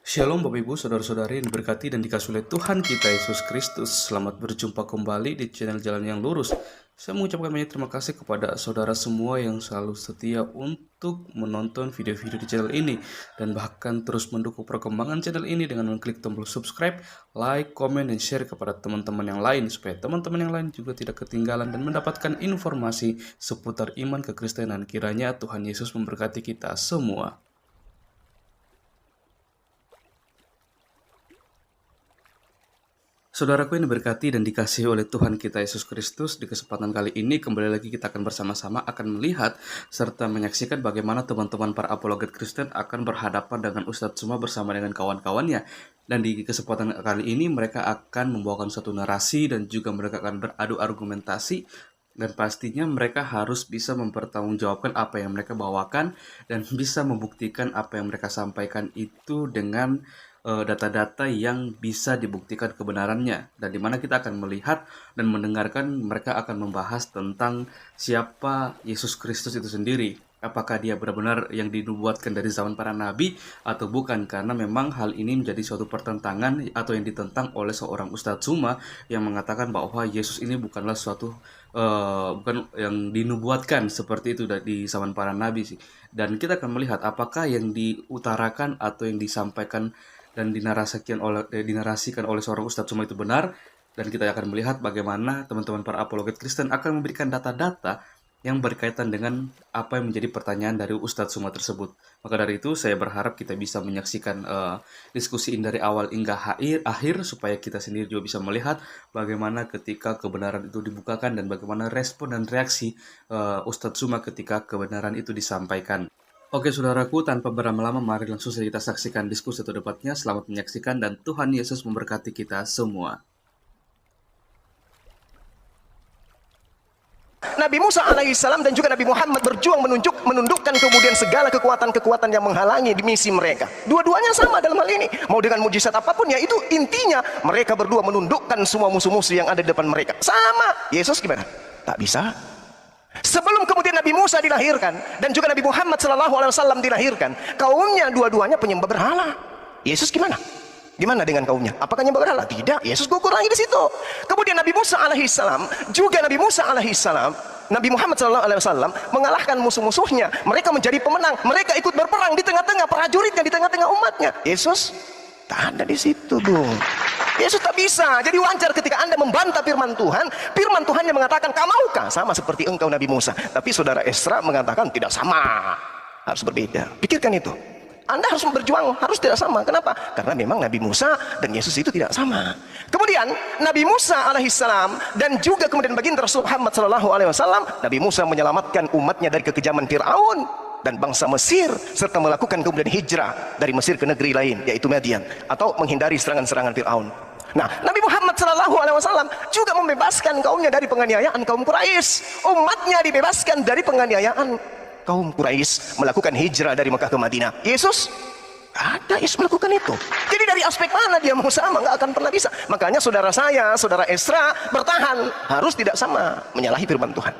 Shalom Bapak Ibu, Saudara-saudari yang diberkati dan dikasihi oleh Tuhan kita Yesus Kristus. Selamat berjumpa kembali di channel Jalan yang Lurus. Saya mengucapkan banyak terima kasih kepada saudara semua yang selalu setia untuk menonton video-video di channel ini dan bahkan terus mendukung perkembangan channel ini dengan mengklik tombol subscribe, like, komen, dan share kepada teman-teman yang lain supaya teman-teman yang lain juga tidak ketinggalan dan mendapatkan informasi seputar iman kekristenan. Kiranya Tuhan Yesus memberkati kita semua. Saudaraku yang diberkati dan dikasihi oleh Tuhan kita Yesus Kristus, di kesempatan kali ini kembali lagi kita akan bersama-sama akan melihat serta menyaksikan bagaimana teman-teman para apologet Kristen akan berhadapan dengan Ustadz Suma bersama dengan kawan-kawannya. Dan di kesempatan kali ini mereka akan membawakan suatu narasi dan juga mereka akan beradu argumentasi. Dan pastinya mereka harus bisa mempertanggungjawabkan apa yang mereka bawakan dan bisa membuktikan apa yang mereka sampaikan itu dengan data-data yang bisa dibuktikan kebenarannya, dan dimana kita akan melihat dan mendengarkan mereka akan membahas tentang siapa Yesus Kristus itu sendiri. Apakah dia benar-benar yang dinubuatkan dari zaman para nabi atau bukan, karena memang hal ini menjadi suatu pertentangan atau yang ditentang oleh seorang Ustadz Suma yang mengatakan bahwa Yesus ini bukanlah suatu bukan yang dinubuatkan seperti itu di zaman para nabi sih. Dan kita akan melihat apakah yang diutarakan atau yang disampaikan dan dinarasikan oleh seorang Ustadz Suma itu benar, dan kita akan melihat bagaimana teman-teman para apologet Kristen akan memberikan data-data yang berkaitan dengan apa yang menjadi pertanyaan dari Ustadz Suma tersebut. Maka dari itu saya berharap kita bisa menyaksikan diskusi ini dari awal hingga akhir supaya kita sendiri juga bisa melihat bagaimana ketika kebenaran itu dibukakan dan bagaimana respon dan reaksi Ustadz Suma ketika kebenaran itu disampaikan. Oke saudaraku, tanpa berlama-lama mari langsung saja kita saksikan diskusi atau debatnya. Selamat menyaksikan dan Tuhan Yesus memberkati kita semua. Nabi Musa alaihissalam dan juga Nabi Muhammad berjuang menundukkan kemudian segala kekuatan-kekuatan yang menghalangi di misi mereka. Dua-duanya sama dalam hal ini. Mau dengan mujizat apapun, ya itu intinya mereka berdua menundukkan semua musuh-musuh yang ada di depan mereka. Sama. Yesus gimana? Tak bisa. Sebelum kemudian Nabi Musa dilahirkan dan juga Nabi Muhammad SAW dilahirkan, kaumnya dua-duanya penyembah berhala. Yesus gimana? Gimana dengan kaumnya? Apakah nyembah berhala? Tidak. Yesus gugur lagi di situ. Kemudian Nabi Musa alaihissalam, juga Nabi Musa alaihissalam, Nabi Muhammad SAW mengalahkan musuh-musuhnya. Mereka menjadi pemenang. Mereka ikut berperang di tengah-tengah prajuritnya, di tengah-tengah umatnya. Yesus tak ada di situ, Bung. Yesus tak bisa. Jadi wajar ketika Anda membantah firman Tuhan yang mengatakan, "Kau maukah sama seperti engkau Nabi Musa?" Tapi saudara Esra mengatakan tidak sama. Harus berbeda. Pikirkan itu. Anda harus berjuang, harus tidak sama. Kenapa? Karena memang Nabi Musa dan Yesus itu tidak sama. Kemudian Nabi Musa alaihissalam dan juga kemudian baginda Rasul Muhammad SAW, Nabi Musa menyelamatkan umatnya dari kekejaman Fir'aun dan bangsa Mesir, serta melakukan kemudian hijrah dari Mesir ke negeri lain, yaitu Madian, atau menghindari serangan-serangan Fir'aun. Nah, Nabi Muhammad SAW juga membebaskan kaumnya dari penganiayaan kaum Quraisy. Umatnya dibebaskan dari penganiayaan kaum Quraisy, melakukan hijrah dari Mekah ke Madinah. Yesus ada, Yesus melakukan itu. Jadi dari aspek mana dia mau sama? Nggak akan pernah bisa. Makanya saudara saya, saudara Esra bertahan, harus tidak sama, menyalahi firman Tuhan.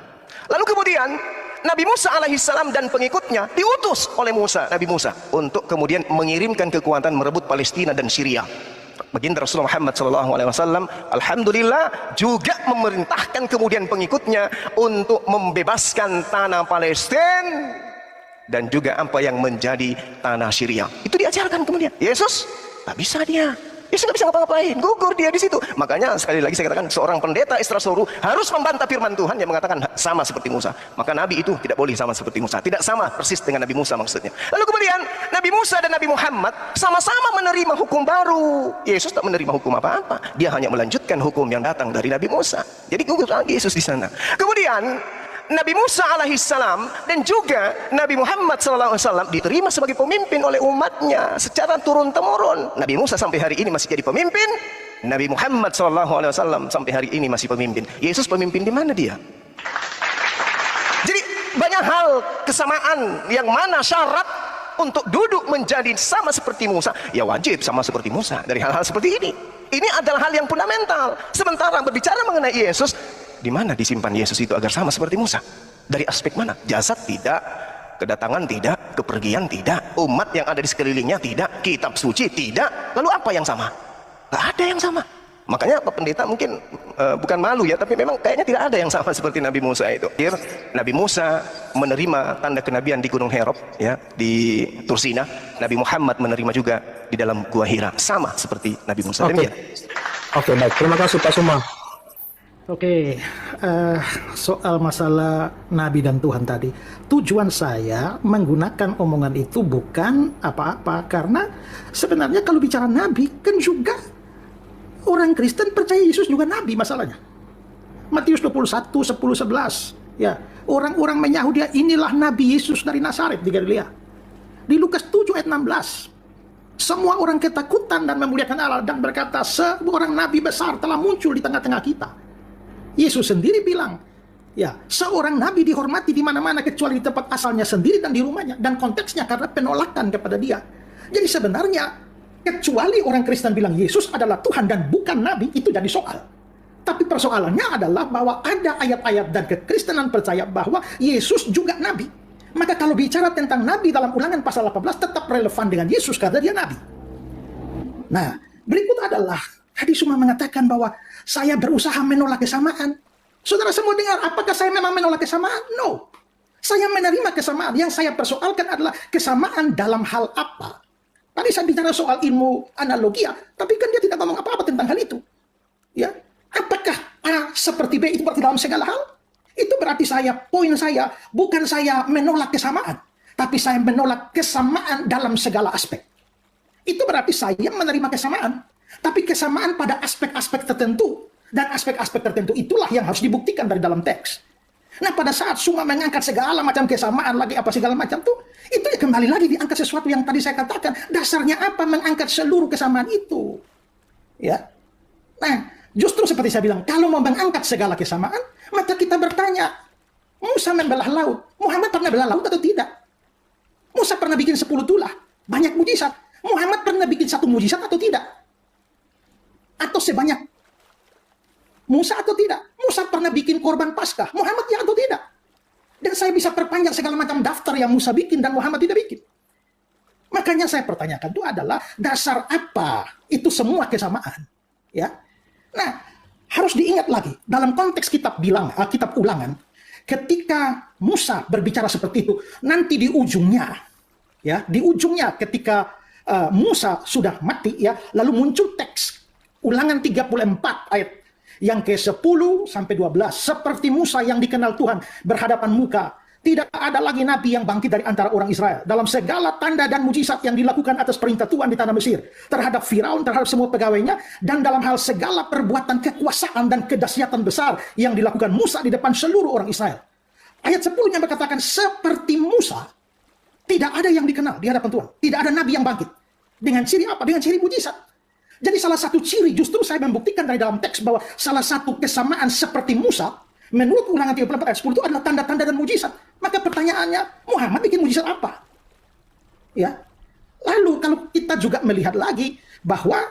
Lalu kemudian Nabi Musa alaihissalam dan pengikutnya diutus oleh Nabi Musa untuk kemudian mengirimkan kekuatan merebut Palestina dan Syria. Baginda Rasulullah Muhammad SAW, alhamdulillah, juga memerintahkan kemudian pengikutnya untuk membebaskan tanah Palestina dan juga apa yang menjadi tanah Syria. Itu diajarkan kemudian. Yesus tak bisa dia. Yesus nggak bisa ngapa-ngapain, gugur dia di situ. Makanya sekali lagi saya katakan, seorang pendeta Esra Soru harus membantah firman Tuhan yang mengatakan sama seperti Musa. Maka Nabi itu tidak boleh sama seperti Musa, tidak sama persis dengan Nabi Musa maksudnya. Lalu kemudian Nabi Musa dan Nabi Muhammad sama-sama menerima hukum baru. Yesus tak menerima hukum apa-apa, dia hanya melanjutkan hukum yang datang dari Nabi Musa. Jadi gugur lagi Yesus di sana. Kemudian Nabi Musa alaihissalam dan juga Nabi Muhammad SAW diterima sebagai pemimpin oleh umatnya secara turun-temurun. Nabi Musa sampai hari ini masih jadi pemimpin. Nabi Muhammad SAW sampai hari ini masih pemimpin. Yesus pemimpin di mana dia? Jadi banyak hal kesamaan yang mana syarat untuk duduk menjadi sama seperti Musa, ya wajib sama seperti Musa dari hal-hal seperti ini. Ini adalah hal yang fundamental. Sementara berbicara mengenai Yesus, di mana disimpan Yesus itu agar sama seperti Musa? Dari aspek mana? Jasad tidak, kedatangan tidak, kepergian tidak, umat yang ada di sekelilingnya tidak, kitab suci tidak. Lalu apa yang sama? Gak ada yang sama. Makanya Pak Pendeta mungkin bukan malu ya, tapi memang kayaknya tidak ada yang sama seperti Nabi Musa itu. Nabi Musa menerima tanda kenabian di Gunung Herop ya, di Tursina. Nabi Muhammad menerima juga di dalam Gua Hira, sama seperti Nabi Musa. Oke, oke, baik. Terima kasih Pak Suma. Oke, soal masalah Nabi dan Tuhan tadi, tujuan saya menggunakan omongan itu bukan apa-apa, karena sebenarnya kalau bicara Nabi, kan juga orang Kristen percaya Yesus juga Nabi masalahnya. Matius 21, 10, 11. Ya, orang-orang menyahu dia, inilah Nabi Yesus dari Nazaret di Galilea. Di Lukas 7 ayat 16. Semua orang ketakutan dan memuliakan Allah dan berkata, seorang Nabi besar telah muncul di tengah-tengah kita. Yesus sendiri bilang, ya, seorang nabi dihormati di mana-mana kecuali di tempat asalnya sendiri dan di rumahnya. Dan konteksnya karena penolakan kepada dia. Jadi sebenarnya, kecuali orang Kristen bilang Yesus adalah Tuhan dan bukan nabi, itu jadi soal. Tapi persoalannya adalah bahwa ada ayat-ayat dan kekristenan percaya bahwa Yesus juga nabi. Maka kalau bicara tentang nabi dalam Ulangan pasal 18 tetap relevan dengan Yesus karena dia nabi. Nah, berikut adalah hadis Suma mengatakan bahwa saya berusaha menolak kesamaan. Saudara semua dengar, apakah saya memang menolak kesamaan? No. Saya menerima kesamaan. Yang saya persoalkan adalah kesamaan dalam hal apa? Tadi saya bicara soal ilmu analogia, tapi kan dia tidak ngomong apa-apa tentang hal itu. Ya, apakah A seperti B itu berarti dalam segala hal? Itu berarti poin saya, bukan saya menolak kesamaan, tapi saya menolak kesamaan dalam segala aspek. Itu berarti saya menerima kesamaan. Tapi kesamaan pada aspek-aspek tertentu. Dan aspek-aspek tertentu itulah yang harus dibuktikan dari dalam teks. Nah, pada saat Suma mengangkat segala macam kesamaan lagi apa segala macam tuh, itu ya kembali lagi diangkat sesuatu yang tadi saya katakan. Dasarnya apa mengangkat seluruh kesamaan itu? Ya. Nah, justru seperti saya bilang, kalau mau mengangkat segala kesamaan, maka kita bertanya, Musa membelah laut. Muhammad pernah belah laut atau tidak? Musa pernah bikin 10 tulah. Banyak mujizat. Muhammad pernah bikin 1 mujizat atau tidak? Atau sebanyak Musa atau tidak? Musa pernah bikin korban Paskah, Muhammad ya atau tidak? Dan saya bisa perpanjang segala macam daftar yang Musa bikin dan Muhammad tidak bikin. Makanya saya pertanyakan itu adalah dasar apa itu semua kesamaan? Ya. Nah, harus diingat lagi dalam konteks kitab Ulangan, ketika Musa berbicara seperti itu, nanti di ujungnya ketika Musa sudah mati ya, lalu muncul teks Ulangan 34 ayat yang ke-10 sampai 12. Seperti Musa yang dikenal Tuhan berhadapan muka, tidak ada lagi nabi yang bangkit dari antara orang Israel. Dalam segala tanda dan mujizat yang dilakukan atas perintah Tuhan di tanah Mesir, terhadap Firaun, terhadap semua pegawainya, dan dalam hal segala perbuatan kekuasaan dan kedahsyatan besar yang dilakukan Musa di depan seluruh orang Israel. Ayat 10-nya berkatakan, seperti Musa, tidak ada yang dikenal di hadapan Tuhan. Tidak ada nabi yang bangkit. Dengan ciri apa? Dengan ciri mujizat. Jadi salah satu ciri, justru saya membuktikan dari dalam teks bahwa salah satu kesamaan seperti Musa, menurut Ulangan 34 ayat 10 itu adalah tanda-tanda dan mujizat. Maka pertanyaannya, Muhammad bikin mujizat apa? Ya. Lalu kalau kita juga melihat lagi bahwa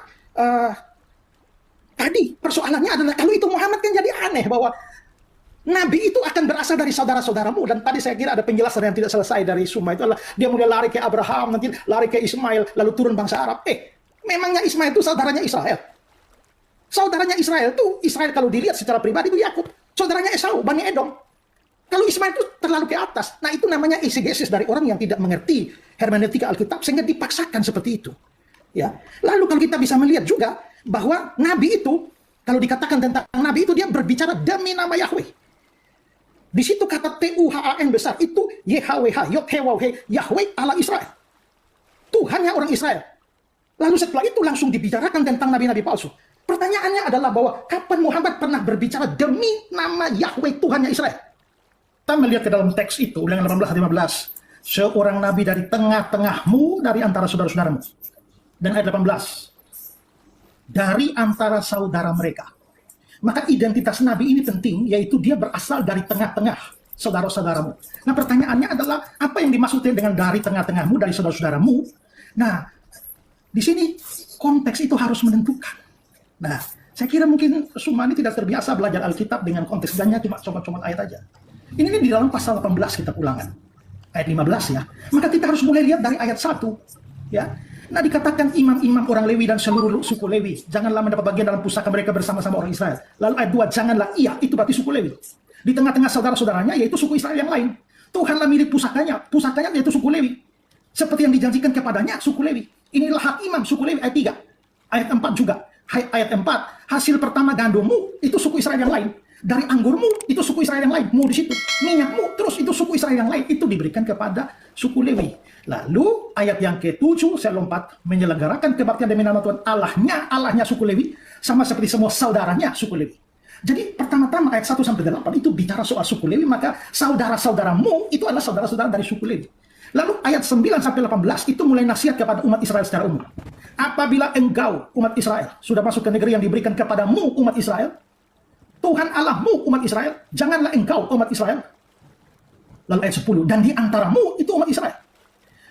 tadi persoalannya adalah kalau itu Muhammad kan jadi aneh bahwa Nabi itu akan berasal dari saudara-saudaramu. Dan tadi saya kira ada penjelasan yang tidak selesai dari Suma itu adalah dia mulai lari ke Abraham, nanti lari ke Ismail, lalu turun bangsa Arab. Memangnya Ismail itu saudaranya Israel? Saudaranya Israel itu, Israel kalau dilihat secara pribadi itu Yakub. Saudaranya Esau, Bani Edom. Kalau Ismail itu terlalu ke atas. Nah, itu namanya exegesis dari orang yang tidak mengerti hermeneutika Alkitab sehingga dipaksakan seperti itu. Ya. Lalu kalau kita bisa melihat juga bahwa Nabi itu, kalau dikatakan tentang Nabi itu dia berbicara demi nama Yahweh. Di situ kata Tuhan besar itu YHWH, Yod-He-Waw-He, Yahweh Allah Israel. Tuhannya orang Israel. Lalu setelah itu langsung dibicarakan tentang nabi-nabi palsu. Pertanyaannya adalah bahwa kapan Muhammad pernah berbicara demi nama Yahweh Tuhannya Israel? Kita melihat ke dalam teks itu, Ulangan 18 ayat 15. Seorang nabi dari tengah-tengahmu, dari antara saudara-saudaramu. Dan ayat 18. Dari antara saudara mereka. Maka identitas nabi ini penting, yaitu dia berasal dari tengah-tengah saudara-saudaramu. Nah, pertanyaannya adalah apa yang dimaksudkan dengan dari tengah-tengahmu, dari saudara-saudaramu? Nah, di sini konteks itu harus menentukan. Nah, saya kira mungkin Suma ini tidak terbiasa belajar Alkitab dengan konteks, hanya cuma comot-comot ayat aja. Ini di dalam pasal 18 kitab Ulangan. ayat 15 ya. Maka kita harus mulai lihat dari ayat 1 ya. Nah, dikatakan imam-imam orang Lewi dan seluruh suku Lewi janganlah mendapat bagian dalam pusaka mereka bersama-sama orang Israel. Lalu ayat 2, janganlah ia, itu berarti suku Lewi. Di tengah-tengah saudara-saudaranya yaitu suku Israel yang lain. Tuhanlah milik pusakanya yaitu suku Lewi. Seperti yang dijanjikan kepadanya suku Lewi. Inilah hak imam suku Lewi, ayat 3. Ayat 4 juga. Ayat 4, hasil pertama gandummu itu suku Israel yang lain. Dari anggurmu itu suku Israel yang lain, mu di situ. Minyakmu terus itu suku Israel yang lain, itu diberikan kepada suku Lewi. Lalu ayat yang ke-7 saya lompat, menyelenggarakan kebaktian demi nama Tuhan Allahnya suku Lewi sama seperti semua saudaranya suku Lewi. Jadi pertama-tama ayat 1 sampai 8 itu bicara soal suku Lewi, maka saudara-saudaramu itu adalah saudara-saudara dari suku Lewi. Lalu ayat 9 sampai 18 itu mulai nasihat kepada umat Israel secara umum. Apabila engkau umat Israel sudah masuk ke negeri yang diberikan kepadamu umat Israel, Tuhan Allahmu umat Israel, janganlah engkau umat Israel. Lalu ayat 10, dan di antaramu itu umat Israel.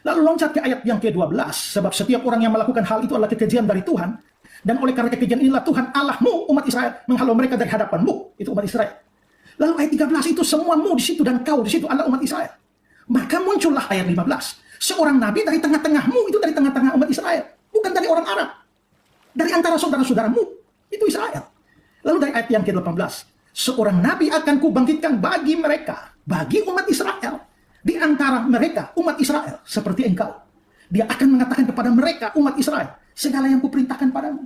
Lalu loncat ke ayat yang ke-12, sebab setiap orang yang melakukan hal itu adalah kekejian dari Tuhan, dan oleh karena kekejian inilah Tuhan Allahmu umat Israel menghalau mereka dari hadapanmu, itu umat Israel. Lalu ayat 13 itu semuamu di situ dan kau di situ adalah umat Israel. Maka muncullah ayat 15, seorang nabi dari tengah-tengahmu, itu dari tengah-tengah umat Israel, bukan dari orang Arab, dari antara saudara-saudaramu, itu Israel. Lalu dari ayat yang ke-18, seorang nabi akan kubangkitkan bagi mereka, bagi umat Israel, di antara mereka umat Israel seperti engkau. Dia akan mengatakan kepada mereka umat Israel segala yang kuperintahkan padamu.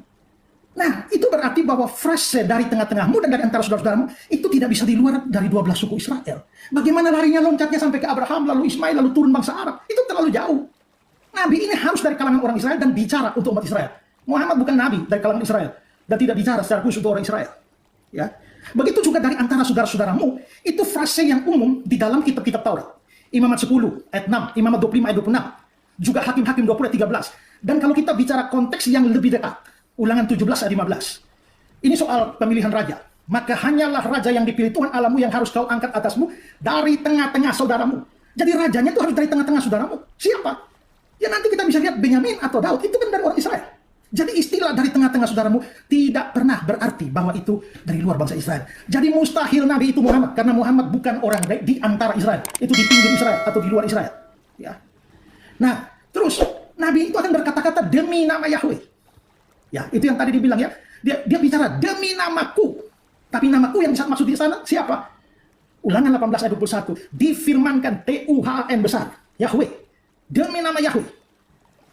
Nah, itu berarti bahwa frase dari tengah-tengahmu dan dari antara saudara-saudaramu itu tidak bisa di luar dari 12 suku Israel. Bagaimana larinya loncatnya sampai ke Abraham, lalu Ismail, lalu turun bangsa Arab? Itu terlalu jauh. Nabi ini harus dari kalangan orang Israel dan bicara untuk umat Israel. Muhammad bukan nabi dari kalangan Israel dan tidak bicara secara khusus untuk orang Israel. Ya. Begitu juga dari antara saudara-saudaramu, itu frase yang umum di dalam kitab-kitab Taurat. Imamat 10 ayat 6, Imamat 25 ayat 26, juga Hakim-Hakim 20 ayat 13. Dan kalau kita bicara konteks yang lebih dekat, Ulangan 17 ayat 15. Ini soal pemilihan raja. Maka hanyalah raja yang dipilih Tuhan Allahmu yang harus kau angkat atasmu dari tengah-tengah saudaramu. Jadi rajanya itu harus dari tengah-tengah saudaramu. Siapa? Ya nanti kita bisa lihat Benyamin atau Daud, itu kan dari orang Israel. Jadi istilah dari tengah-tengah saudaramu tidak pernah berarti bahwa itu dari luar bangsa Israel. Jadi mustahil Nabi itu Muhammad, karena Muhammad bukan orang di antara Israel. Itu di pinggir Israel atau di luar Israel. Ya. Nah, terus Nabi itu akan berkata-kata demi nama Yahweh. Ya, itu yang tadi dibilang ya. Dia bicara demi namaku. Tapi namaku yang maksud di sana siapa? Ulangan 18 ayat 21. Difirmankan Tuhan besar, Yahweh. Demi nama Yahweh.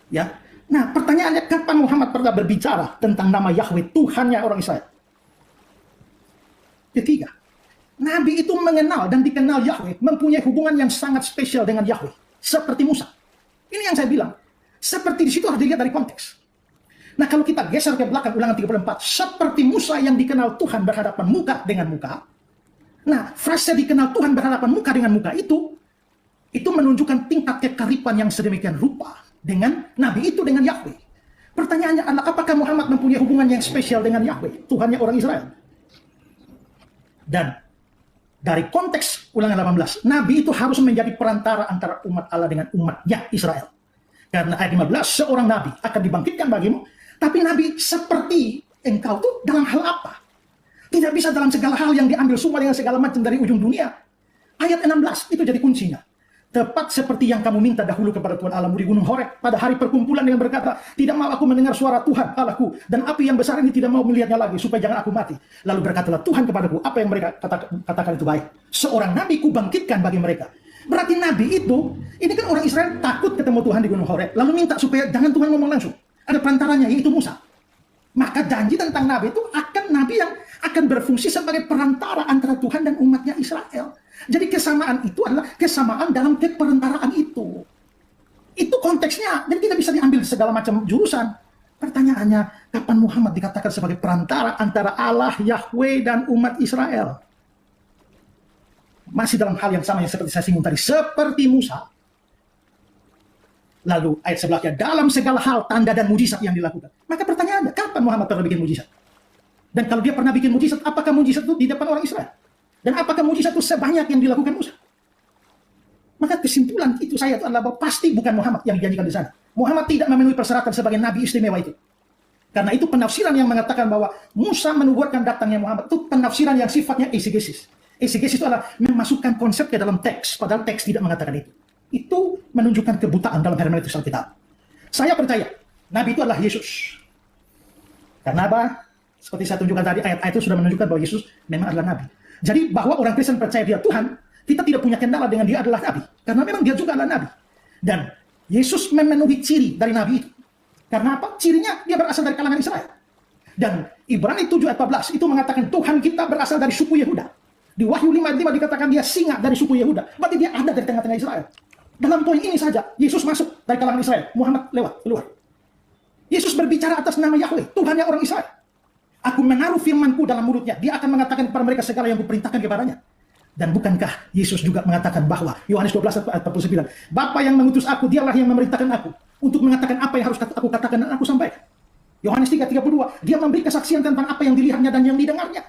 Ya. Nah, pertanyaannya, kapan Muhammad pernah berbicara tentang nama Yahweh, Tuhannya orang Israel? Ketiga, Nabi itu mengenal dan dikenal Yahweh, mempunyai hubungan yang sangat spesial dengan Yahweh, seperti Musa. Ini yang saya bilang, seperti di situ harus dilihat dari konteks. Nah, kalau kita geser ke belakang, Ulangan 34, seperti Musa yang dikenal Tuhan berhadapan muka dengan muka. Nah, frase dikenal Tuhan berhadapan muka dengan muka itu menunjukkan tingkat kekaripan yang sedemikian rupa dengan Nabi itu dengan Yahweh. Pertanyaannya adalah, apakah Muhammad mempunyai hubungan yang spesial dengan Yahweh, Tuhannya orang Israel? Dan dari konteks Ulangan 18, Nabi itu harus menjadi perantara antara umat Allah dengan umatnya Israel. Karena ayat 15, seorang Nabi akan dibangkitkan bagimu, tapi Nabi seperti engkau tuh dalam hal apa? Tidak bisa dalam segala hal yang diambil semua dengan segala macam dari ujung dunia. Ayat 16 itu jadi kuncinya. Tepat seperti yang kamu minta dahulu kepada Tuhan Allahmu di Gunung Horeb pada hari perkumpulan dengan berkata, tidak mau aku mendengar suara Tuhan Allahku, dan api yang besar ini tidak mau melihatnya lagi, supaya jangan aku mati. Lalu berkatalah Tuhan kepadaku, apa yang mereka katakan itu baik. Seorang Nabi kubangkitkan bagi mereka. Berarti Nabi itu, ini kan orang Israel takut ketemu Tuhan di Gunung Horeb, lalu minta supaya jangan Tuhan ngomong langsung. Ada perantaranya, yaitu Musa. Maka janji tentang Nabi itu akan Nabi yang akan berfungsi sebagai perantara antara Tuhan dan umatnya Israel. Jadi kesamaan itu adalah kesamaan dalam keperantaraan itu. Itu konteksnya, dan tidak bisa diambil segala macam jurusan. Pertanyaannya, kapan Muhammad dikatakan sebagai perantara antara Allah, Yahweh, dan umat Israel? Masih dalam hal yang sama yang seperti saya singgung tadi, seperti Musa. Lalu ayat sebelahnya, dalam segala hal tanda dan mujizat yang dilakukan. Maka pertanyaannya, kapan Muhammad pernah bikin mujizat? Dan kalau dia pernah bikin mujizat, apakah mujizat itu di depan orang Israel? Dan apakah mujizat itu sebanyak yang dilakukan Musa? Maka kesimpulan itu saya adalah bahwa pasti bukan Muhammad yang dijanjikan di sana. Muhammad tidak memenuhi persyaratan sebagai nabi istimewa itu. Karena itu penafsiran yang mengatakan bahwa Musa menubuatkan datangnya Muhammad, itu penafsiran yang sifatnya eisegesis. Eisegesis itu adalah memasukkan konsep ke dalam teks, padahal teks tidak mengatakan itu. Itu menunjukkan kebutaan dalam hermeneutik Alkitab. Saya percaya Nabi itu adalah Yesus. Karena apa? Seperti saya tunjukkan tadi, ayat-ayat itu sudah menunjukkan bahwa Yesus memang adalah Nabi. Jadi bahwa orang Kristen percaya dia Tuhan, kita tidak punya kendala dengan dia adalah Nabi. Karena memang dia juga adalah Nabi. Dan Yesus memenuhi ciri dari Nabi itu. Karena apa? Cirinya dia berasal dari kalangan Israel. Dan Ibrani 7 ayat 14 itu mengatakan Tuhan kita berasal dari suku Yehuda. Di Wahyu 5 ayat 5 dikatakan dia singa dari suku Yehuda. Berarti dia ada dari tengah-tengah Israel. Dalam poin ini saja, Yesus masuk dari kalangan Israel. Muhammad lewat, keluar. Yesus berbicara atas nama Yahweh, Tuhannya orang Israel. Aku menaruh firmanku dalam mulutnya. Dia akan mengatakan kepada mereka segala yang kuperintahkan kepadanya. Dan bukankah Yesus juga mengatakan bahwa Yohanes 12 ayat 49, Bapa yang mengutus aku, dialah yang memerintahkan aku untuk mengatakan apa yang harus aku katakan dan aku sampaikan. Yohanes 3:32, dia memberi kesaksian tentang apa yang dilihatnya dan yang didengarnya.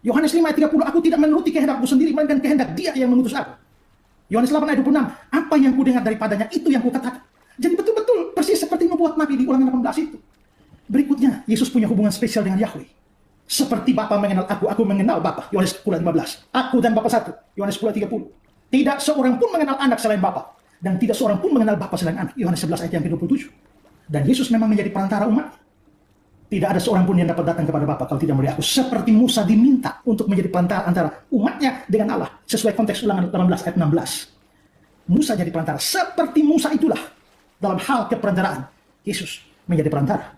Yohanes 5 ayat 30, aku tidak menuruti kehendakku sendiri, melainkan kehendak dia yang mengutus aku. Yohanes 8 ayat 26, apa yang kudengar daripadanya itu yang kukatakan. Jadi betul-betul persis seperti nubuat Nabi di Ulangan 18 itu. Berikutnya, Yesus punya hubungan spesial dengan Yahweh. Seperti Bapa mengenal aku mengenal Bapa. Yohanes 10:15. Aku dan Bapa satu. Yohanes 10:30. Tidak seorang pun mengenal anak selain Bapa, dan tidak seorang pun mengenal Bapa selain anak. Yohanes 11 ayat yang ke-27. Dan Yesus memang menjadi perantara umat. Tidak ada seorang pun yang dapat datang kepada Bapa kalau tidak melalui aku. Seperti Musa diminta untuk menjadi perantara antara umatnya dengan Allah. Sesuai konteks Ulangan 18 ayat 16. Musa jadi perantara. Seperti Musa itulah dalam hal keperantaraan. Yesus menjadi perantara.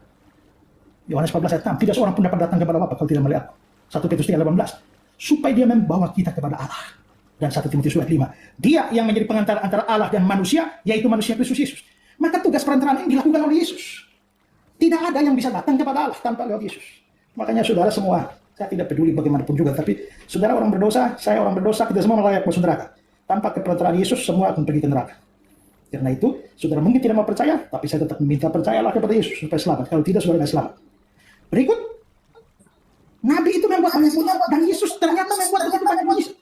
Yohanes 14 ayat 6. Tidak seorang pun dapat datang kepada Bapa kalau tidak melalui aku. 1 Petrus 3:18. Supaya dia membawa kita kepada Allah. Dan 1 Timotius ayat 5. Dia yang menjadi pengantara antara Allah dan manusia, yaitu manusia Kristus Yesus. Maka tugas perantaraan ini dilakukan oleh Yesus. Tidak ada yang bisa datang kepada Allah tanpa lewat Yesus. Makanya saudara semua, saya tidak peduli bagaimanapun juga, tapi saudara orang berdosa, saya orang berdosa, kita semua layak masuk neraka. Tanpa keperantaraan Yesus, semua akan pergi ke neraka. Karena itu, saudara mungkin tidak mau percaya, tapi saya tetap meminta percayalah kepada Yesus supaya selamat. Kalau tidak, saudara tidak selamat. Berikut, Nabi itu membuat banyak mujizat dan Yesus ternyata membuat banyak mujizat.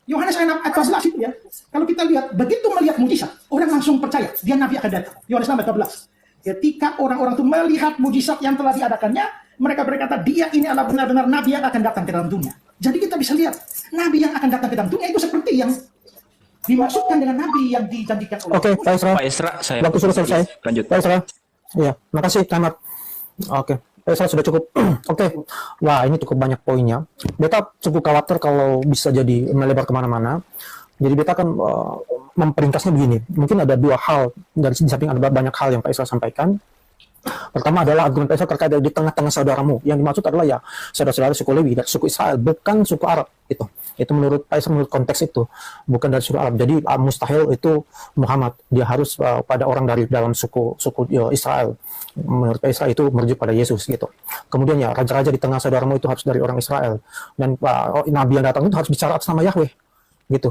Yohanes ayat 14 itu ya. Kalau kita lihat, begitu melihat mujizat, orang langsung percaya dia Nabi akan datang. Yohanes 14. Ketika orang-orang itu melihat mujizat yang telah diadakannya, mereka berkata dia ini adalah benar-benar Nabi yang akan datang ke dalam dunia. Jadi kita bisa lihat, Nabi yang akan datang ke dalam dunia itu seperti yang dimaksudkan dengan Nabi yang dijanjikan oleh Oke, Pak Isra. Pak Isra, saya Waktu sudah selesai. lanjut. Pak Isra. Iya, makasih Tamat. Oke, Pak Isra sudah cukup. Oke, wah ini cukup banyak poinnya. Beta cukup khawatir kalau bisa jadi melebar kemana-mana. Jadi beta akan memperingkasnya begini. Mungkin ada dua hal, dari di samping ada banyak hal yang Pak Isra sampaikan. Pertama adalah argumen Pak Isra terkait di tengah-tengah saudaramu. Yang dimaksud adalah ya saudara-saudara suku Lewi dan suku Israel, bukan suku Arab itu. Itu menurut Pak Isra, menurut konteks itu, bukan dari suku Arab. Jadi mustahil itu Muhammad, dia harus pada orang dari dalam suku Israel. Menurut Pak Isra itu merujuk pada Yesus gitu. Kemudian ya raja-raja di tengah saudaramu itu harus dari orang Israel. Dan Nabi yang datang itu harus bicara atas nama Yahweh gitu.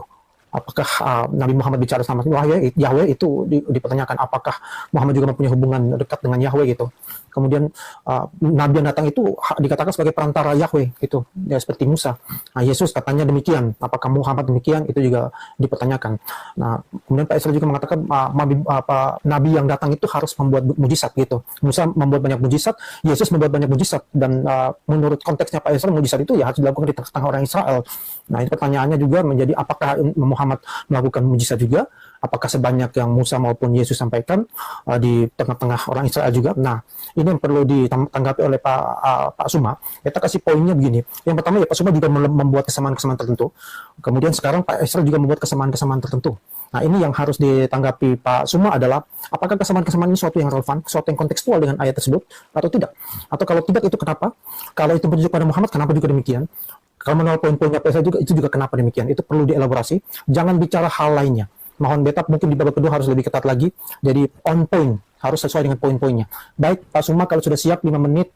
Apakah Nabi Muhammad bicara sama Yahweh itu dipertanyakan. Apakah Muhammad juga mempunyai hubungan dekat dengan Yahweh gitu. Kemudian Nabi yang datang itu dikatakan sebagai perantara Yahweh gitu. Ya, seperti Musa. Nah, Yesus katanya demikian. Apakah Muhammad demikian? Itu juga dipertanyakan. Nah, kemudian Pak Isra juga mengatakan Nabi yang datang itu harus membuat mujizat gitu. Musa membuat banyak mujizat, Yesus membuat banyak mujizat. Dan menurut konteksnya Pak Isra, mujizat itu ya harus dilakukan di tengah orang Israel. Nah, ini pertanyaannya juga menjadi apakah Muhammad melakukan mujizat juga? Apakah sebanyak yang Musa maupun Yesus sampaikan di tengah-tengah orang Israel juga? Nah, ini yang perlu ditanggapi oleh Pak Suma. Kita kasih poinnya begini. Yang pertama ya Pak Suma juga membuat kesamaan-kesamaan tertentu. Kemudian sekarang Pak Isra juga membuat kesamaan-kesamaan tertentu. Nah, ini yang harus ditanggapi Pak Suma adalah apakah kesamaan-kesamaan ini sesuatu yang relevan, sesuatu yang kontekstual dengan ayat tersebut atau tidak? Atau kalau tidak itu kenapa? Kalau itu merujuk pada Muhammad, kenapa juga demikian? Kalau menolak poin-poinnya Pak Isra juga, itu juga kenapa demikian? Itu perlu dielaborasi. Jangan bicara hal lainnya. Mohon beta mungkin di babak kedua harus lebih ketat lagi. Jadi on point, harus sesuai dengan poin-poinnya. Baik, Pak Suma kalau sudah siap 5 menit.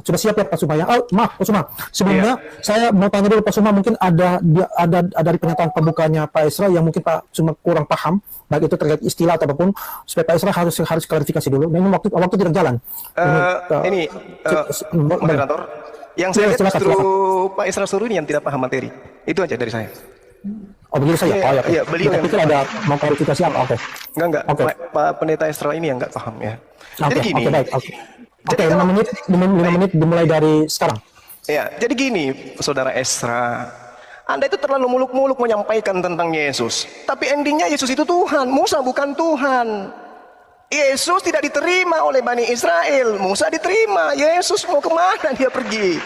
Sudah siap ya Pak Suma ya? Oh, maaf Pak Suma. Sebelumnya saya mau tanya dulu Pak Suma, mungkin ada dari pernyataan pembukanya Pak Isra yang mungkin Pak Suma kurang paham, baik itu terkait istilah atau apapun, supaya Pak Isra harus klarifikasi dulu. Nah, ini waktu tidak jalan. Moderator, yang saya lihat silakan. justru Pak Isra Suru ini yang tidak paham materi. Itu aja dari saya. Oh begitu saja? Iya, beliau yang pikir ada mau klarifikasi apa? Oke. Enggak. Oke. Pak Pendeta Isra ini yang enggak paham ya. Oke, Jadi gini. baik. Oke, 5 menit dimulai dari sekarang. Ya, jadi gini, Saudara Esra, Anda itu terlalu muluk-muluk menyampaikan tentang Yesus. Tapi endingnya Yesus itu Tuhan, Musa bukan Tuhan. Yesus tidak diterima oleh Bani Israel, Musa diterima. Yesus mau kemana dia pergi?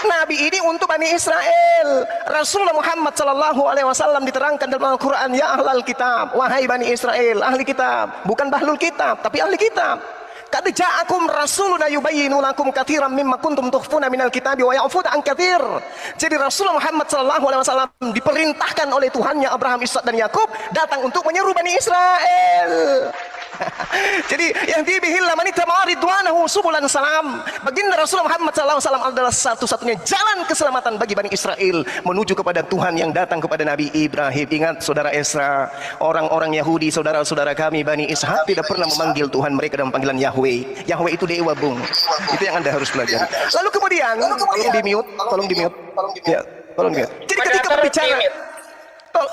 Nabi ini untuk Bani Israel. Rasulullah Muhammad sallallahu alaihi wasallam diterangkan dalam Al-Quran, ya ahlal kitab, wahai Bani Israel, ahli kitab, bukan bahlul kitab, tapi ahli kitab. Qad ja'akum rasuluna yubayyinu lakum katsiran mimma kuntum tukhfuna minal kitabi wa ya'fu an katsir. Jadi Rasulullah Muhammad sallallahu alaihi wasallam diperintahkan oleh Tuhannya Abraham, Ishak dan Yakub datang untuk menyeru Bani Israel. Jadi yang dibihillah man ittaba ridwanahu subulan salam. Baginda Rasulullah Muhammad sallallahu alaihi wasallam adalah satu-satunya jalan keselamatan bagi Bani Israel menuju kepada Tuhan yang datang kepada Nabi Ibrahim. Ingat saudara Esra, orang-orang Yahudi, saudara-saudara kami Bani Ishak tidak pernah memanggil Tuhan mereka dengan panggilan Yahweh. Yahweh itu dewa, Bung. Itu yang Anda harus pelajari. Lalu kemudian tolong di-mute. Ya, tolong di-mute. Jadi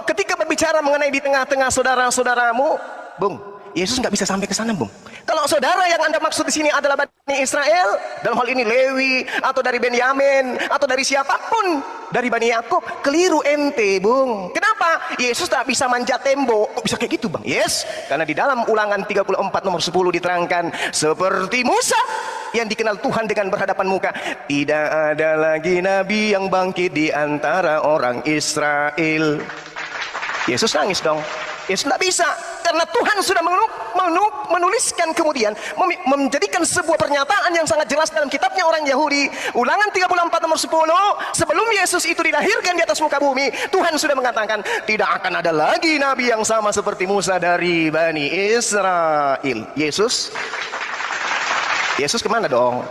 ketika berbicara mengenai di tengah-tengah saudara-saudaramu, Bung, Yesus nggak bisa sampai ke sana, Bung. Kalau saudara yang Anda maksud di sini adalah Bani Israel, dalam hal ini Lewi atau dari Benyamin atau dari siapapun dari Bani Yakub, keliru ente, Bung. Kenapa? Yesus tak bisa manjat tembok. Kok bisa kayak gitu, Bang? Yes, karena di dalam Ulangan 34 nomor 10 diterangkan, seperti Musa yang dikenal Tuhan dengan berhadapan muka, tidak ada lagi nabi yang bangkit di antara orang Israel. Yesus nangis dong. Yesus tidak bisa, karena Tuhan sudah menuliskan kemudian, menjadikan sebuah pernyataan yang sangat jelas dalam kitabnya orang Yahudi. Ulangan 34 nomor 10, sebelum Yesus itu dilahirkan di atas muka bumi, Tuhan sudah mengatakan, tidak akan ada lagi nabi yang sama seperti Musa dari Bani Israel. Yesus kemana dong?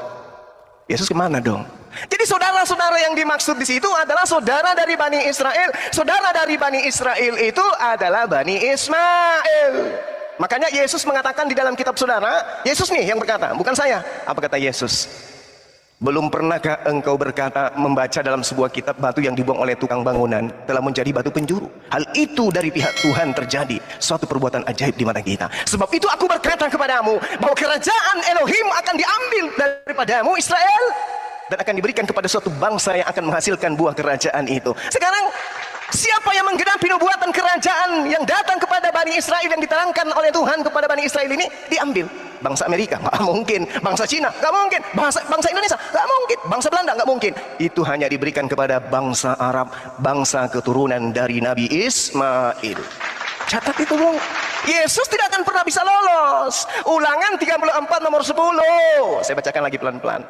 Yesus kemana dong? Jadi saudara-saudara yang dimaksud di situ adalah saudara dari Bani Israel. Saudara dari Bani Israel itu adalah Bani Ismail. Makanya Yesus mengatakan di dalam kitab saudara, Yesus nih yang berkata, bukan saya. Apa kata Yesus? Belum pernahkah engkau berkata, membaca dalam sebuah kitab, batu yang dibuang oleh tukang bangunan telah menjadi batu penjuru? Hal itu dari pihak Tuhan terjadi, suatu perbuatan ajaib di mata kita. Sebab itu aku berkata kepadamu, bahwa kerajaan Elohim akan diambil daripadamu Israel, dan akan diberikan kepada suatu bangsa yang akan menghasilkan buah kerajaan itu. Sekarang siapa yang menggenapi nubuatan kerajaan yang datang kepada Bani Israel yang diterangkan oleh Tuhan kepada Bani Israel ini? Diambil. Bangsa Amerika nggak mungkin, bangsa Cina nggak mungkin, bangsa Indonesia nggak mungkin, bangsa Belanda nggak mungkin. Itu hanya diberikan kepada bangsa Arab, bangsa keturunan dari Nabi Ismail. Catat itu, Bung. Yesus tidak akan pernah bisa lolos. Ulangan 34 nomor 10. Saya bacakan lagi pelan-pelan.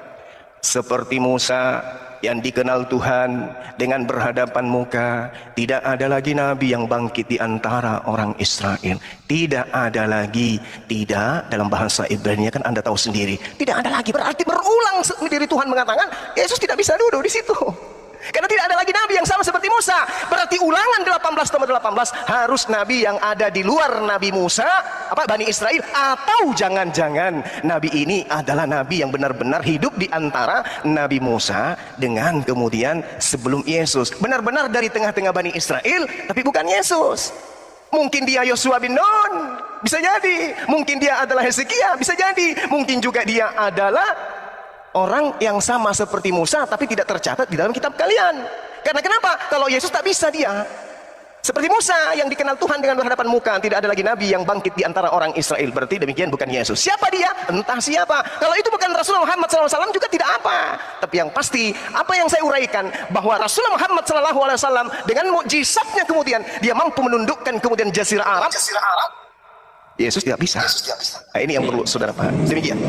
Seperti Musa yang dikenal Tuhan dengan berhadapan muka, tidak ada lagi nabi yang bangkit di antara orang Israel. Tidak ada lagi, tidak, dalam bahasa Ibrani kan Anda tahu sendiri, tidak ada lagi, berarti berulang sendiri Tuhan mengatakan Yesus tidak bisa duduk di situ. Karena tidak ada lagi nabi yang sama seperti Musa. Berarti Ulangan 18 nomor 18 harus nabi yang ada di luar Nabi Musa, Bani Israel, atau jangan-jangan nabi ini adalah nabi yang benar-benar hidup di antara Nabi Musa dengan kemudian sebelum Yesus. Benar-benar dari tengah-tengah Bani Israel, tapi bukan Yesus. Mungkin dia Yosua bin Nun, bisa jadi. Mungkin dia adalah Hezekia, bisa jadi. Mungkin juga dia adalah orang yang sama seperti Musa tapi tidak tercatat di dalam kitab kalian. Karena kenapa? Kalau Yesus tak bisa dia. Seperti Musa yang dikenal Tuhan dengan berhadapan muka, tidak ada lagi nabi yang bangkit di antara orang Israel. Berarti demikian bukan Yesus. Siapa dia? Entah siapa. Kalau itu bukan Rasulullah Muhammad SAW juga tidak apa. Tapi yang pasti, apa yang saya uraikan, bahwa Rasulullah Muhammad SAW dengan mukjizatnya kemudian dia mampu menundukkan kemudian Jazirah Arab. Yesus tidak bisa. Nah, ini yang perlu saudara paham. Demikian.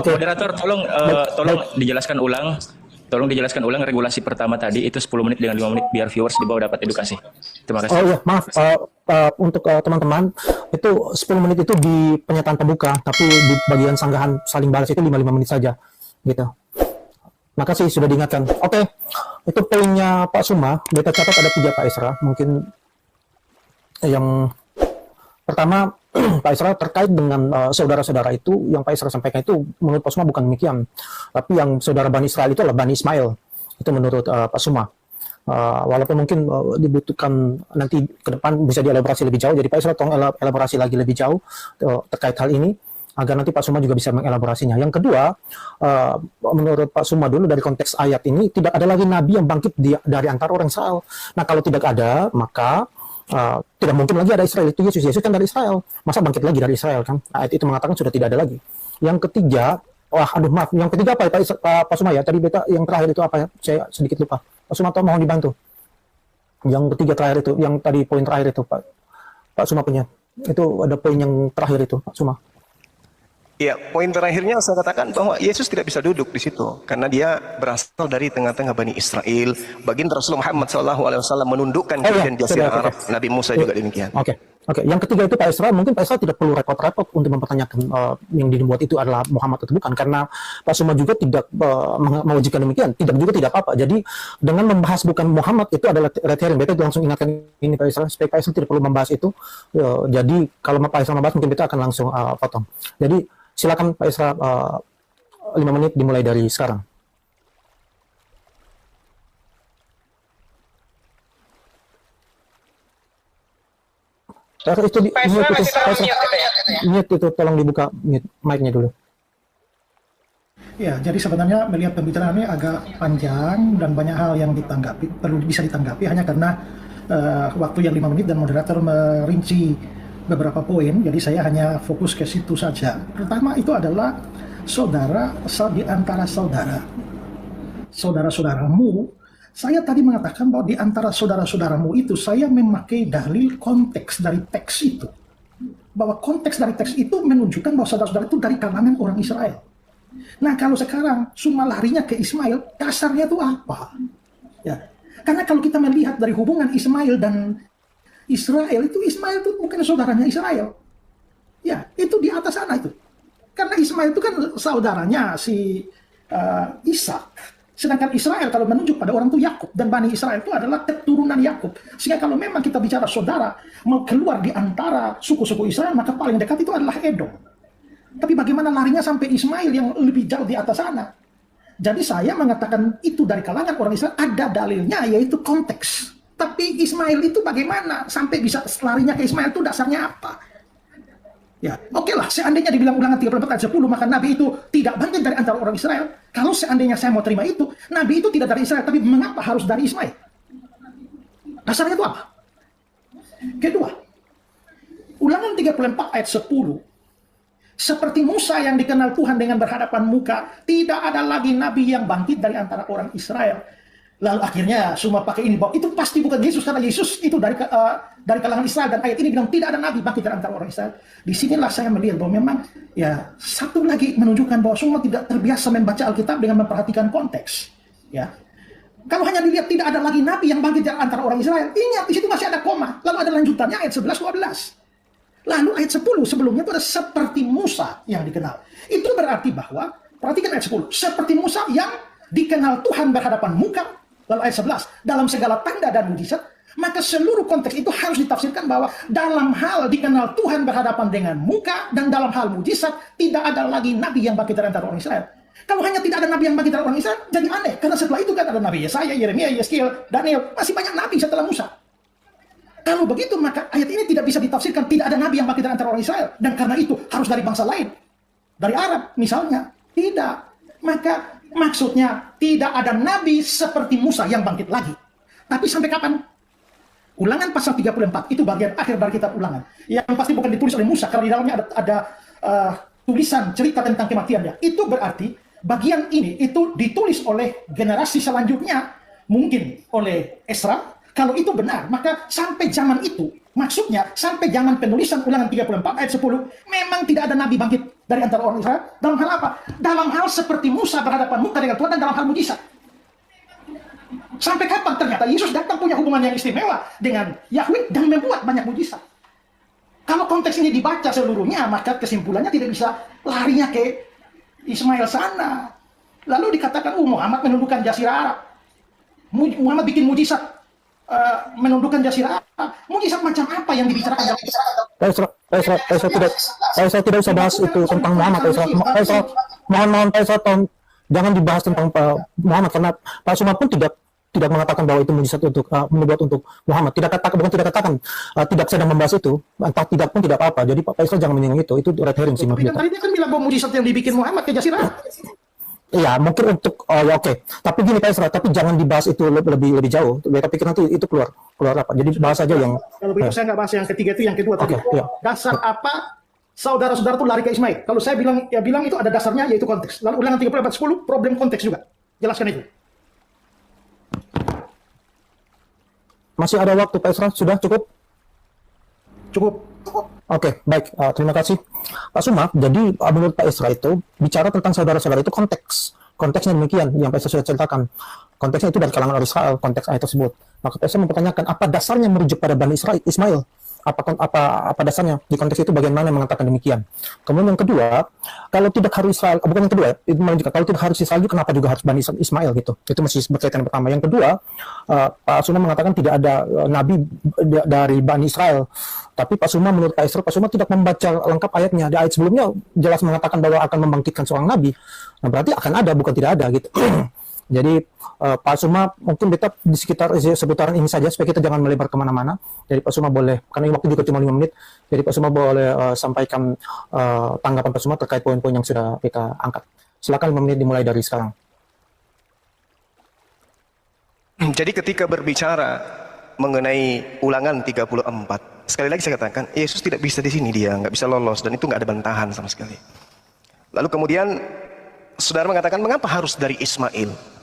Moderator, tolong dijelaskan ulang. Tolong dijelaskan ulang regulasi pertama tadi itu 10 menit dengan 5 menit biar viewers di bawah dapat edukasi. Terima kasih. Oh iya, maaf. Untuk teman-teman, itu 10 menit itu di pernyataan pembuka, tapi di bagian sanggahan saling balas itu 5 menit saja. Gitu. Makasih sudah diingatkan. Oke, itu poinnya Pak Suma. Beta catat ada 3 Pak Isra. Mungkin yang pertama, Pak Isra terkait dengan saudara-saudara itu, yang Pak Isra sampaikan itu menurut Pak Suma bukan demikian. Tapi yang saudara Bani Israel itu adalah Bani Ismail. Itu menurut Pak Suma. Walaupun mungkin dibutuhkan nanti ke depan bisa dielaborasi lebih jauh. Jadi Pak Isra tolong elaborasi lagi lebih jauh terkait hal ini. agar nanti Pak Suma juga bisa mengelaborasinya. Yang kedua, menurut Pak Suma dulu dari konteks ayat ini, tidak ada lagi nabi yang bangkit dari antara orang Israel. Nah, kalau tidak ada, maka tidak mungkin lagi ada Israel. Itu Yesus kan dari Israel. Masa bangkit lagi dari Israel kan? Ayat itu mengatakan sudah tidak ada lagi. Yang ketiga, maaf. Yang ketiga apa ya Pak Suma ya? Tadi beta yang terakhir itu apa ya? Saya sedikit lupa. Pak Suma mohon dibantu. Yang ketiga terakhir itu, yang tadi poin terakhir itu Pak Suma punya. Itu ada poin yang terakhir itu Pak Suma. Ya, poin terakhirnya saya katakan bahwa Yesus tidak bisa duduk di situ karena dia berasal dari tengah-tengah Bani Israel. Baginda Rasulullah Muhammad SAW menundukkan kemudian Jazirah Arab. Nabi Musa juga demikian. Oke. Yang ketiga itu Pak Esra, mungkin Pak Esra tidak perlu repot-repot untuk mempertanyakan yang dibuat itu adalah Muhammad atau bukan, karena Pak Suma juga tidak mewajibkan demikian, tidak apa-apa. Jadi dengan membahas bukan Muhammad itu adalah red herring. Beta langsung ingatkan ini Pak Esra, supaya Pak Esra tidak perlu membahas itu. Jadi kalau Pak Esra membahas mungkin beta akan langsung potong. Jadi silakan Pak Esra, 5 menit dimulai dari sekarang. Itu mute itu, tolong dibuka mic-nya dulu. Ya, jadi sebenarnya melihat pembicaraan ini agak panjang dan banyak hal yang bisa ditanggapi hanya karena waktu yang 5 menit dan moderator merinci beberapa poin, jadi saya hanya fokus ke situ saja. Pertama itu adalah di antara saudara-saudaramu. Saya tadi mengatakan bahwa di antara saudara-saudaramu itu saya memakai dalil konteks dari teks itu. Bahwa konteks dari teks itu menunjukkan bahwa saudara-saudara itu dari kalangan orang Israel. Nah, kalau sekarang semua larinya ke Ismail, dasarnya itu apa? Ya. Karena kalau kita melihat dari hubungan Ismail dan Israel, itu Ismail itu bukan saudaranya Israel. Ya, itu di atas sana itu. Karena Ismail itu kan saudaranya si Ishak. Sedangkan Israel kalau menunjuk pada orang itu Yakub, dan Bani Israel itu adalah keturunan Yakub. Sehingga kalau memang kita bicara saudara mau keluar di antara suku-suku Israel, maka paling dekat itu adalah Edom. Tapi bagaimana larinya sampai Ismail yang lebih jauh di atas sana? Jadi saya mengatakan itu dari kalangan orang Israel, ada dalilnya yaitu konteks. Tapi Ismail itu bagaimana sampai bisa larinya ke Ismail itu dasarnya apa? Ya, oke lah, seandainya dibilang Ulangan 34 ayat 10, maka Nabi itu tidak bangkit dari antara orang Israel. Kalau seandainya saya mau terima itu, Nabi itu tidak dari Israel, tapi mengapa harus dari Ismail? Dasarnya itu apa? Kedua, Ulangan 34 ayat 10, seperti Musa yang dikenal Tuhan dengan berhadapan muka, tidak ada lagi Nabi yang bangkit dari antara orang Israel. Lalu akhirnya semua pakai ini, bahwa itu pasti bukan Yesus, karena Yesus itu dari kalangan Israel, dan ayat ini bilang tidak ada nabi bangkit dari antara orang Israel. Disinilah saya melihat bahwa memang ya satu lagi menunjukkan bahwa semua tidak terbiasa membaca Alkitab dengan memperhatikan konteks. Ya, kalau hanya dilihat tidak ada lagi nabi yang bangkit dari antara orang Israel, ingat di situ masih ada koma, lalu ada lanjutannya ayat 11-12. Lalu ayat 10 sebelumnya itu ada seperti Musa yang dikenal. Itu berarti bahwa, perhatikan ayat 10, seperti Musa yang dikenal Tuhan berhadapan muka. Lalu ayat 11, dalam segala tanda dan mujizat, maka seluruh konteks itu harus ditafsirkan bahwa dalam hal dikenal Tuhan berhadapan dengan muka dan dalam hal mujizat tidak ada lagi nabi yang bangkit dari antara orang Israel. Kalau hanya tidak ada nabi yang bangkit dari orang Israel, jadi aneh. Karena setelah itu kan ada nabi Yesaya, Yeremia, Yeskiel, Daniel, masih banyak nabi setelah Musa. Kalau begitu maka ayat ini tidak bisa ditafsirkan tidak ada nabi yang bangkit dari antara orang Israel, dan karena itu harus dari bangsa lain, dari Arab misalnya. Tidak. Maka maksudnya tidak ada nabi seperti Musa yang bangkit lagi. Tapi sampai kapan? Ulangan pasal 34 itu bagian akhir dari kitab Ulangan, yang pasti bukan ditulis oleh Musa karena di dalamnya ada tulisan cerita tentang kematiannya. Itu berarti bagian ini itu ditulis oleh generasi selanjutnya, mungkin oleh Esra. Kalau itu benar, maka sampai zaman itu, maksudnya sampai zaman penulisan Ulangan 34 ayat 10, memang tidak ada nabi bangkit dari antara orang Israel. Dalam hal apa? Dalam hal seperti Musa berhadapan muka dengan Tuhan dan dalam hal mujizat. Sampai kapan ternyata Yesus datang punya hubungan yang istimewa dengan Yahweh dan membuat banyak mujizat. Kalau konteks ini dibaca seluruhnya, maka kesimpulannya tidak bisa larinya ke Ismail sana. Lalu dikatakan, Muhammad menundukkan Jazirah Arab. Muhammad bikin mujizat, menundukkan Jazirah Arab. Mujizat macam apa yang dibicarakan? Saya tidak usah bahas itu tentang Muhammad. Mohon Pak Esra, jangan dibahas tentang Muhammad, karena Pak Suma pun tidak tidak mengatakan bahwa itu mujizat untuk menubuat untuk Muhammad. Bukan tidak katakan, tidak sedang membahas itu, entah tidak pun tidak apa-apa. Jadi Pak Israel jangan menyinggung itu red herring sih menurut Tadi dia kan bilang bahwa mujizat yang dibikin Muhammad ke Jasirah. Iya, mungkin untuk ya oke. Tapi gini Pak Israel, tapi jangan dibahas itu lebih jauh. Beta pikir nanti itu keluar apa. Jadi bahas aja yang kalau begitu saya nggak bahas yang ketiga itu, yang kedua tadi. Iya. Dasar apa saudara-saudara itu lari ke Ismail? Kalau saya bilang itu ada dasarnya, yaitu konteks. Lalu ulangan 34:10 problem konteks juga. Jelaskan itu. Masih ada waktu Pak Israel, sudah cukup? Cukup. Oke, baik. Terima kasih Pak Suma. Jadi menurut Pak Israel itu bicara tentang saudara-saudara itu konteksnya demikian yang Pak Israel sudah ceritakan. Konteksnya itu dari kalangan orang Israel, konteks ayat tersebut. Maka Pak Israel mempertanyakan apa dasarnya merujuk pada Bani Israel, Ismail? Apa dasarnya di konteks itu, bagaimana mengatakan demikian? Kemudian yang kedua, kalau tidak harus Israel, bukan yang kedua, itu menunjukkan kalau tidak harus Israel, kenapa juga harus Bani Ismail gitu? Itu masih berkaitan yang pertama. Yang kedua, Pak Suma mengatakan tidak ada nabi dari Bani Israel. Tapi Pak Suma menurut Pak Israel, Pak Suma tidak membaca lengkap ayatnya. Di ayat sebelumnya jelas mengatakan bahwa akan membangkitkan seorang nabi. Nah, berarti akan ada, bukan tidak ada gitu. Jadi Pak Suma mungkin kita di seputaran ini saja supaya kita jangan melebar kemana-mana. Jadi Pak Suma boleh, karena waktu juga cuma 5 menit, jadi Pak Suma boleh sampaikan tanggapan Pak Suma terkait poin-poin yang sudah kita angkat. Silakan 5 menit dimulai dari sekarang. Jadi ketika berbicara mengenai Ulangan 34, sekali lagi saya katakan, Yesus tidak bisa di sini, dia nggak bisa lolos, dan itu nggak ada bantahan sama sekali. Lalu kemudian saudara mengatakan, mengapa harus dari Ismail?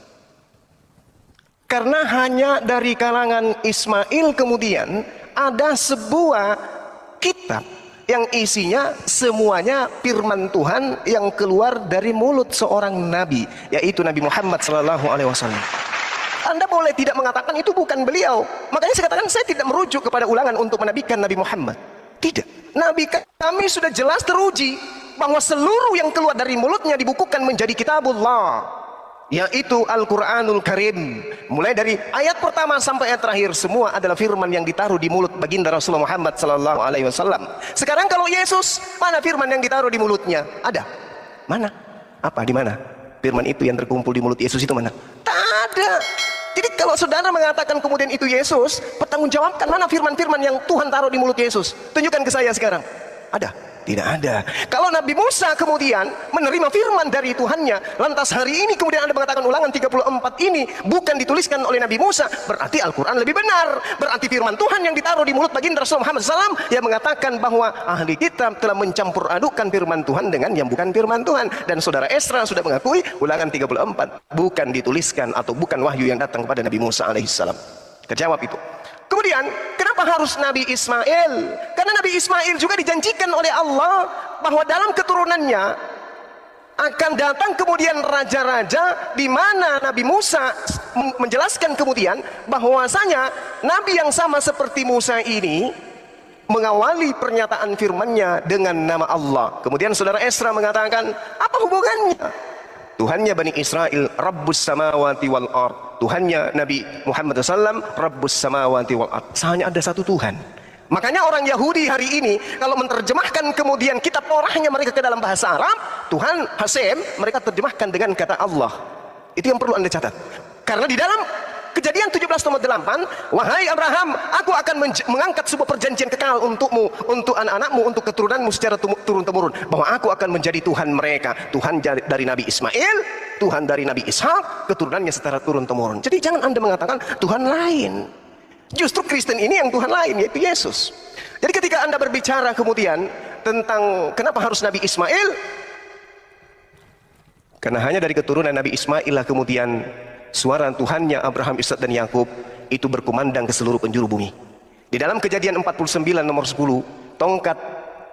Karena hanya dari kalangan Ismail kemudian ada sebuah kitab yang isinya semuanya firman Tuhan yang keluar dari mulut seorang nabi, yaitu Nabi Muhammad SAW. Anda boleh tidak mengatakan itu bukan beliau. Makanya saya katakan saya tidak merujuk kepada Ulangan untuk menabikan Nabi Muhammad. Tidak. Nabi kami sudah jelas teruji bahwa seluruh yang keluar dari mulutnya dibukukan menjadi kitabullah, yaitu Al-Quranul Karim. Mulai dari ayat pertama sampai ayat terakhir semua adalah firman yang ditaruh di mulut baginda Rasulullah Muhammad SAW. Sekarang kalau Yesus, mana firman yang ditaruh di mulutnya? Ada? Mana? Apa? Di mana? Firman itu yang terkumpul di mulut Yesus itu mana? Tak ada. Jadi kalau saudara mengatakan kemudian itu Yesus, pertanggungjawabkan mana firman-firman yang Tuhan taruh di mulut Yesus. Tunjukkan ke saya sekarang. Ada? Tidak ada. Kalau Nabi Musa kemudian menerima firman dari Tuhannya, lantas hari ini kemudian Anda mengatakan Ulangan 34 ini bukan dituliskan oleh Nabi Musa, berarti Al-Quran lebih benar. Berarti firman Tuhan yang ditaruh di mulut baginda Rasulullah Muhammad SAW yang mengatakan bahwa ahli kitab telah mencampur adukan firman Tuhan dengan yang bukan firman Tuhan. Dan saudara Esra sudah mengakui Ulangan 34 bukan dituliskan atau bukan wahyu yang datang kepada Nabi Musa alaihissalam. Kejawab itu. Kemudian, kenapa harus Nabi Ismail? Karena Nabi Ismail juga dijanjikan oleh Allah bahwa dalam keturunannya akan datang kemudian raja-raja, di mana Nabi Musa menjelaskan kemudian bahwasanya Nabi yang sama seperti Musa ini mengawali pernyataan firman-Nya dengan nama Allah. Kemudian saudara Esra mengatakan, apa hubungannya? Tuhannya Bani Israel, Rabbus samawati wal ard. Tuhannya Nabi Muhammad SAW, Rabbus samawati wal ard. Hanya ada satu Tuhan. Makanya orang Yahudi hari ini kalau menerjemahkan kemudian kitab Torahnya mereka ke dalam bahasa Arab, Tuhan Hasem mereka terjemahkan dengan kata Allah. Itu yang perlu Anda catat. Karena di dalam Kejadian 17:8, wahai Abraham, aku akan mengangkat sebuah perjanjian kekal untukmu, untuk anak-anakmu, untuk keturunanmu secara turun-temurun, bahwa aku akan menjadi Tuhan mereka. Tuhan dari Nabi Ismail, Tuhan dari Nabi Ishak, keturunannya secara turun-temurun. Jadi jangan Anda mengatakan Tuhan lain. Justru Kristen ini yang Tuhan lain, yaitu Yesus. Jadi ketika Anda berbicara kemudian tentang kenapa harus Nabi Ismail, karena hanya dari keturunan Nabi Ismail lah kemudian suara Tuhannya Abraham, Ishak dan Yakub itu berkumandang ke seluruh penjuru bumi. Di dalam Kejadian 49 nomor 10, tongkat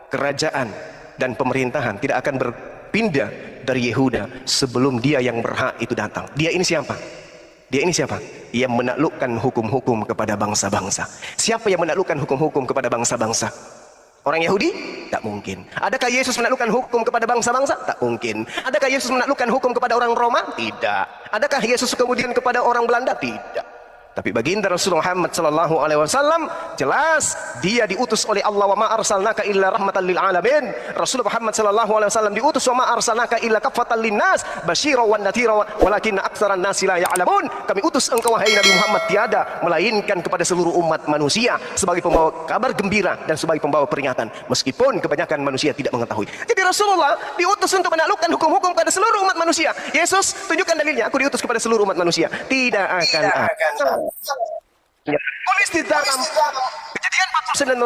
kerajaan dan pemerintahan tidak akan berpindah dari Yehuda sebelum dia yang berhak itu datang. Dia ini siapa? Dia ini siapa? Yang menaklukkan hukum-hukum kepada bangsa-bangsa. Siapa yang menaklukkan hukum-hukum kepada bangsa-bangsa? Orang Yahudi? Tak mungkin. Adakah Yesus menaklukkan hukum kepada bangsa-bangsa? Tak mungkin. Adakah Yesus menaklukkan hukum kepada orang Roma? Tidak. Adakah Yesus kemudian kepada orang Belanda? Tidak. Tapi baginda Rasulullah Muhammad sallallahu alaihi wasallam jelas dia diutus oleh Allah, wa ma arsalnaka illa rahmatan lil alamin. Rasulullah Muhammad sallallahu alaihi wasallam diutus, wa ma arsalnaka illa kaffatan linnas basyiran wan nadhira walakinna aktsaran nasi la ya'lamun. Kami utus engkau wahai Nabi Muhammad tiada melainkan kepada seluruh umat manusia sebagai pembawa kabar gembira dan sebagai pembawa peringatan, meskipun kebanyakan manusia tidak mengetahui. Jadi Rasulullah diutus untuk menaklukkan hukum-hukum pada seluruh umat manusia. Yesus, tunjukkan dalilnya, aku diutus kepada seluruh umat manusia. Tidak akan ada. Tulis di dalam Kejadian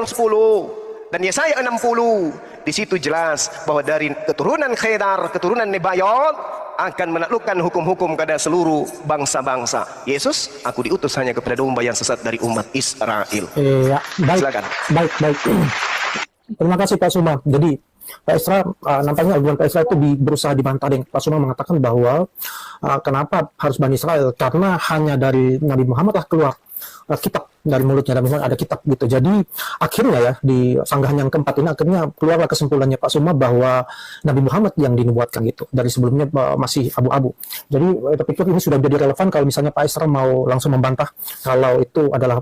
49:10 dan Yesaya 60. Di situ jelas bahwa dari keturunan Khedar, keturunan Nebayot akan menaklukkan hukum-hukum kepada seluruh bangsa-bangsa. Yesus, aku diutus hanya kepada domba yang sesat dari umat Israel. Ya, baik. Silakan. Baik. Terima kasih Pak Suma. Jadi Pak Isra, nampaknya argumen Pak Isra itu berusaha dibantah. Pak Suma mengatakan bahwa kenapa harus Bani Israel? Karena hanya dari Nabi Muhammad lah keluar kitab, dari mulutnya Nabi Muhammad ada kitab gitu. Jadi akhirnya ya di sanggahan yang keempat ini akhirnya keluarlah kesimpulannya Pak Suma bahwa Nabi Muhammad yang dinubuatkan gitu. Dari sebelumnya masih abu-abu. Jadi saya pikir ini sudah jadi relevan kalau misalnya Pak Isra mau langsung membantah kalau itu adalah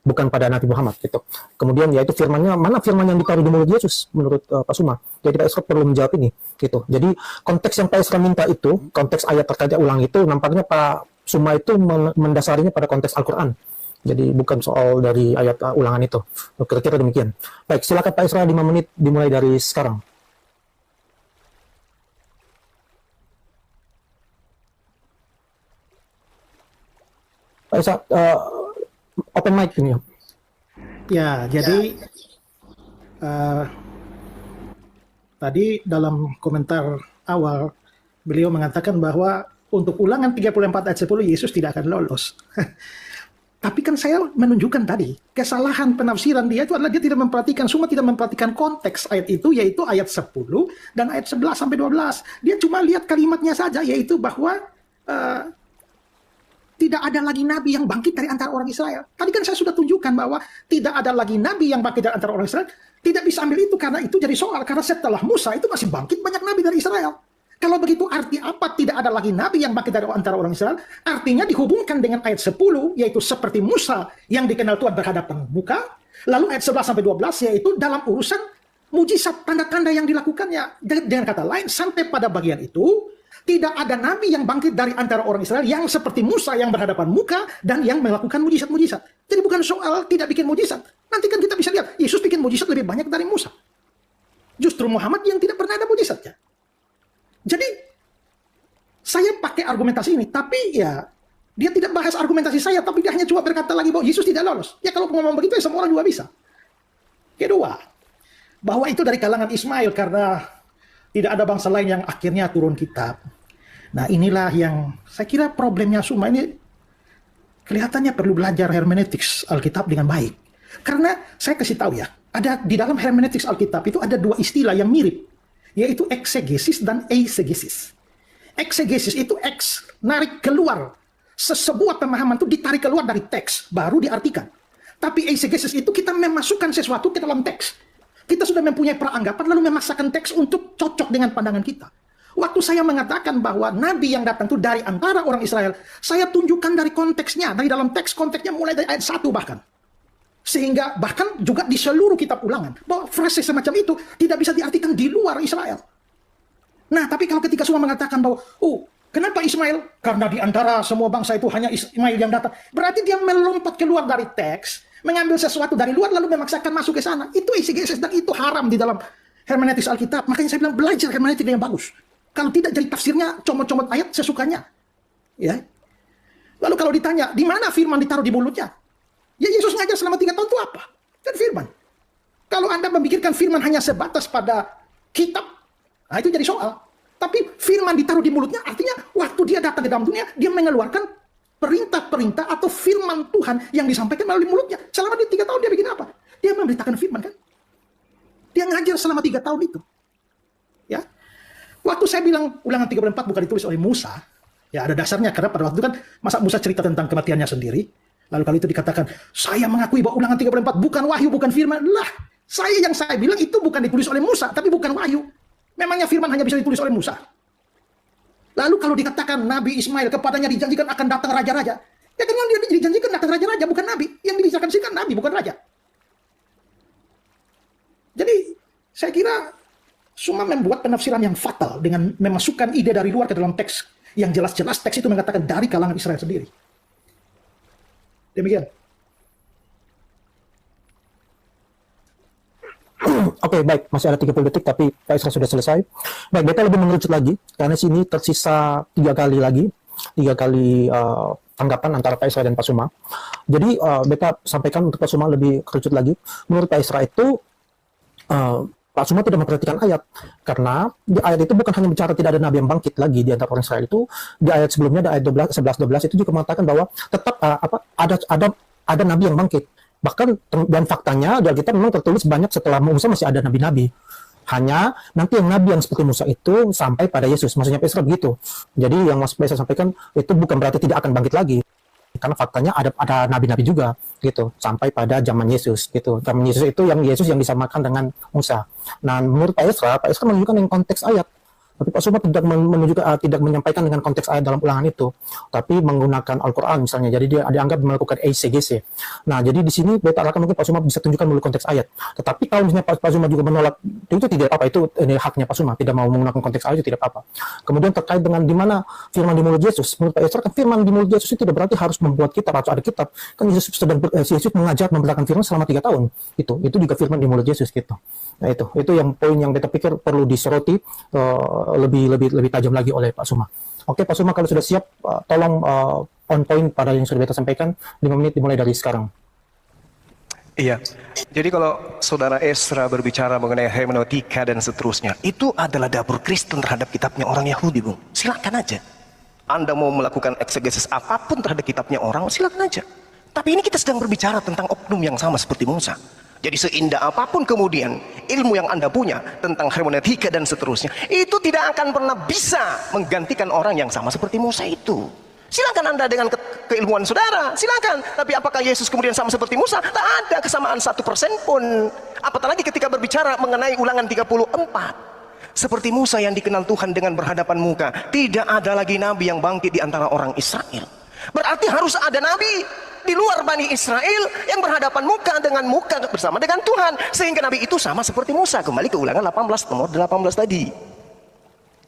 bukan pada Nabi Muhammad gitu. Kemudian yaitu firmannya, mana firman yang ditaruh di mulut Yesus menurut Pak Suma. Jadi Pak Isra perlu menjawab ini gitu. Jadi konteks yang Pak Isra minta itu, konteks ayat terkait ulang itu nampaknya Pak Suma itu mendasarinya pada konteks Al-Qur'an. Jadi bukan soal dari ayat ulangan itu. Kira-kira demikian. Baik, silakan Pak Isra 5 menit dimulai dari sekarang. Pak Isra, open mic ini. Ya, jadi tadi dalam komentar awal beliau mengatakan bahwa untuk ulangan 34 ayat 10 Yesus tidak akan lolos. Tapi kan saya menunjukkan tadi kesalahan penafsiran dia itu adalah dia tidak memperhatikan, semua tidak memperhatikan konteks ayat itu, yaitu ayat 10 dan ayat 11 sampai 12. Dia cuma lihat kalimatnya saja, yaitu bahwa tidak ada lagi nabi yang bangkit dari antara orang Israel. Tadi kan saya sudah tunjukkan bahwa tidak ada lagi nabi yang bangkit dari antara orang Israel. Tidak bisa ambil itu karena itu jadi soal. Karena setelah Musa itu masih bangkit banyak nabi dari Israel. Kalau begitu arti apa tidak ada lagi nabi yang bangkit dari antara orang Israel? Artinya dihubungkan dengan ayat 10, yaitu seperti Musa yang dikenal Tuhan berhadapan muka. Lalu ayat 11 sampai 12 yaitu dalam urusan mujizat tanda-tanda yang dilakukannya. Dengan kata lain, sampai pada bagian itu tidak ada nabi yang bangkit dari antara orang Israel yang seperti Musa yang berhadapan muka dan yang melakukan mujizat-mujizat. Jadi bukan soal tidak bikin mujizat. Nanti kan kita bisa lihat, Yesus bikin mujizat lebih banyak dari Musa. Justru Muhammad yang tidak pernah ada mujizatnya. Jadi, saya pakai argumentasi ini, tapi ya, dia tidak bahas argumentasi saya, tapi dia hanya cuma berkata lagi bahwa Yesus tidak lolos. Ya kalau ngomong begitu, ya semua orang juga bisa. Kedua, bahwa itu dari kalangan Ismail karena tidak ada bangsa lain yang akhirnya turun kitab. Nah inilah yang saya kira problemnya Suma ini kelihatannya perlu belajar hermeneutics Alkitab dengan baik. Karena saya kasih tahu ya, ada di dalam hermeneutics Alkitab itu ada dua istilah yang mirip, yaitu eksegesis dan eisegesis. Eksegesis itu narik keluar, sebuah pemahaman itu ditarik keluar dari teks, baru diartikan. Tapi eisegesis itu kita memasukkan sesuatu ke dalam teks. Kita sudah mempunyai peranggapan lalu memaksakan teks untuk cocok dengan pandangan kita. Waktu saya mengatakan bahwa nabi yang datang itu dari antara orang Israel, saya tunjukkan dari konteksnya, dari dalam teks konteksnya mulai dari ayat 1 bahkan. Sehingga bahkan juga di seluruh kitab ulangan, bahwa frase semacam itu tidak bisa diartikan di luar Israel. Nah, tapi kalau ketika semua mengatakan bahwa, kenapa Ismail? Karena di antara semua bangsa itu hanya Ismail yang datang. Berarti dia melompat keluar dari teks, mengambil sesuatu dari luar lalu memaksakan masuk ke sana. Itu eisegesis dan itu haram di dalam hermeneutik Alkitab. Makanya saya bilang belajar hermeneutik yang bagus. Kalau tidak jadi tafsirnya comot-comot ayat sesukanya. Ya. Lalu kalau ditanya, di mana firman ditaruh di mulutnya? Ya Yesus ngajar selama 3 tahun itu apa? Kan firman. Kalau Anda memikirkan firman hanya sebatas pada kitab, nah itu jadi soal. Tapi firman ditaruh di mulutnya artinya waktu dia datang ke dalam dunia, dia mengeluarkan perintah-perintah atau firman Tuhan yang disampaikan melalui mulutnya. Selama dia 3 tahun dia bikin apa? Dia memberitakan firman kan? Dia ngajar selama 3 tahun itu. Ya. Waktu saya bilang ulangan 34 bukan ditulis oleh Musa, ya ada dasarnya karena pada waktu itu kan masa Musa cerita tentang kematiannya sendiri. Lalu kalau itu dikatakan, saya mengakui bahwa ulangan 34 bukan wahyu, bukan firman. Lah, yang saya bilang itu bukan ditulis oleh Musa, tapi bukan wahyu. Memangnya firman hanya bisa ditulis oleh Musa? Lalu kalau dikatakan Nabi Ismail kepadanya dijanjikan akan datang raja-raja, Ya kan yang dia dijanjikan akan raja-raja, bukan nabi. Yang dibicarakan sih kan nabi, bukan raja. Jadi saya kira cuma membuat penafsiran yang fatal dengan memasukkan ide dari luar ke dalam teks yang jelas-jelas teks itu mengatakan dari kalangan Israel sendiri. Demikian. Oke, baik. Masih ada 30 detik, tapi Pak Isra sudah selesai. Baik, kita lebih mengerucut lagi, karena sini tersisa 3 kali lagi. 3 kali tanggapan antara Pak Isra dan Pak Suma. Jadi, beta sampaikan untuk Pak Suma lebih kerucut lagi. Menurut Pak Isra itu, Pak Suma tidak memperhatikan ayat, karena di ayat itu bukan hanya bicara tidak ada nabi yang bangkit lagi di antara orang Israel itu. Di ayat sebelumnya, di ayat 11-12 itu juga mengatakan bahwa tetap ada nabi yang bangkit. Bahkan dan faktanya di Alkitab memang tertulis banyak setelah Musa masih ada nabi-nabi. Hanya nanti yang nabi yang seperti Musa itu sampai pada Yesus. Maksudnya Pak Isra begitu. Jadi yang Mas Isra sampaikan itu bukan berarti tidak akan bangkit lagi. Karena faktanya ada nabi-nabi juga gitu sampai pada zaman Yesus gitu. Zaman Yesus itu yang Yesus yang disamakan dengan Musa. Nah, menurut Pak Isra menunjukkan yang konteks ayat. Tapi Pak Suma tidak menyampaikan dengan konteks ayat dalam ulangan itu, tapi menggunakan Al-Quran misalnya. Jadi dia dianggap melakukan ECGC. Nah, jadi di sini beta arahkan mungkin Pak Suma bisa tunjukkan melalui konteks ayat. Tetapi kalau misalnya Pak Suma juga menolak, itu tidak apa-apa. Itu ini haknya Pak Suma, tidak mau menggunakan konteks ayat itu tidak apa-apa. Kemudian terkait dengan di mana firman di mulut Yesus, menurut Pak Isra kan firman di mulut Yesus itu tidak berarti harus membuat kitab atau ada kitab. Kan Yesus mengajar memberitakan firman selama 3 tahun. Itu juga firman di mulut Yesus gitu. Nah, itu yang poin yang beta pikir perlu disoroti lebih tajam lagi oleh Pak Suma. Oke, Pak Suma, kalau sudah siap, tolong on point pada yang sudah beta sampaikan. 5 menit dimulai dari sekarang. Iya. Jadi kalau saudara Esra berbicara mengenai hermeneutika dan seterusnya, itu adalah dapur Kristen terhadap kitabnya orang Yahudi, Bung. Silakan aja. Anda mau melakukan eksegesis apapun terhadap kitabnya orang, silakan aja. Tapi ini kita sedang berbicara tentang oknum yang sama seperti Musa. Jadi seindah apapun kemudian ilmu yang Anda punya tentang hermeneutika dan seterusnya, itu tidak akan pernah bisa menggantikan orang yang sama seperti Musa itu. Silakan Anda dengan keilmuan saudara, silakan. Tapi apakah Yesus kemudian sama seperti Musa? Tak ada kesamaan 1% pun. Apalagi ketika berbicara mengenai Ulangan 34. Seperti Musa yang dikenal Tuhan dengan berhadapan muka, tidak ada lagi nabi yang bangkit di antara orang Israel. Berarti harus ada nabi di luar Bani Israel yang berhadapan muka dengan muka bersama dengan Tuhan, sehingga nabi itu sama seperti Musa. Kembali ke Ulangan 18 nomor 18 tadi.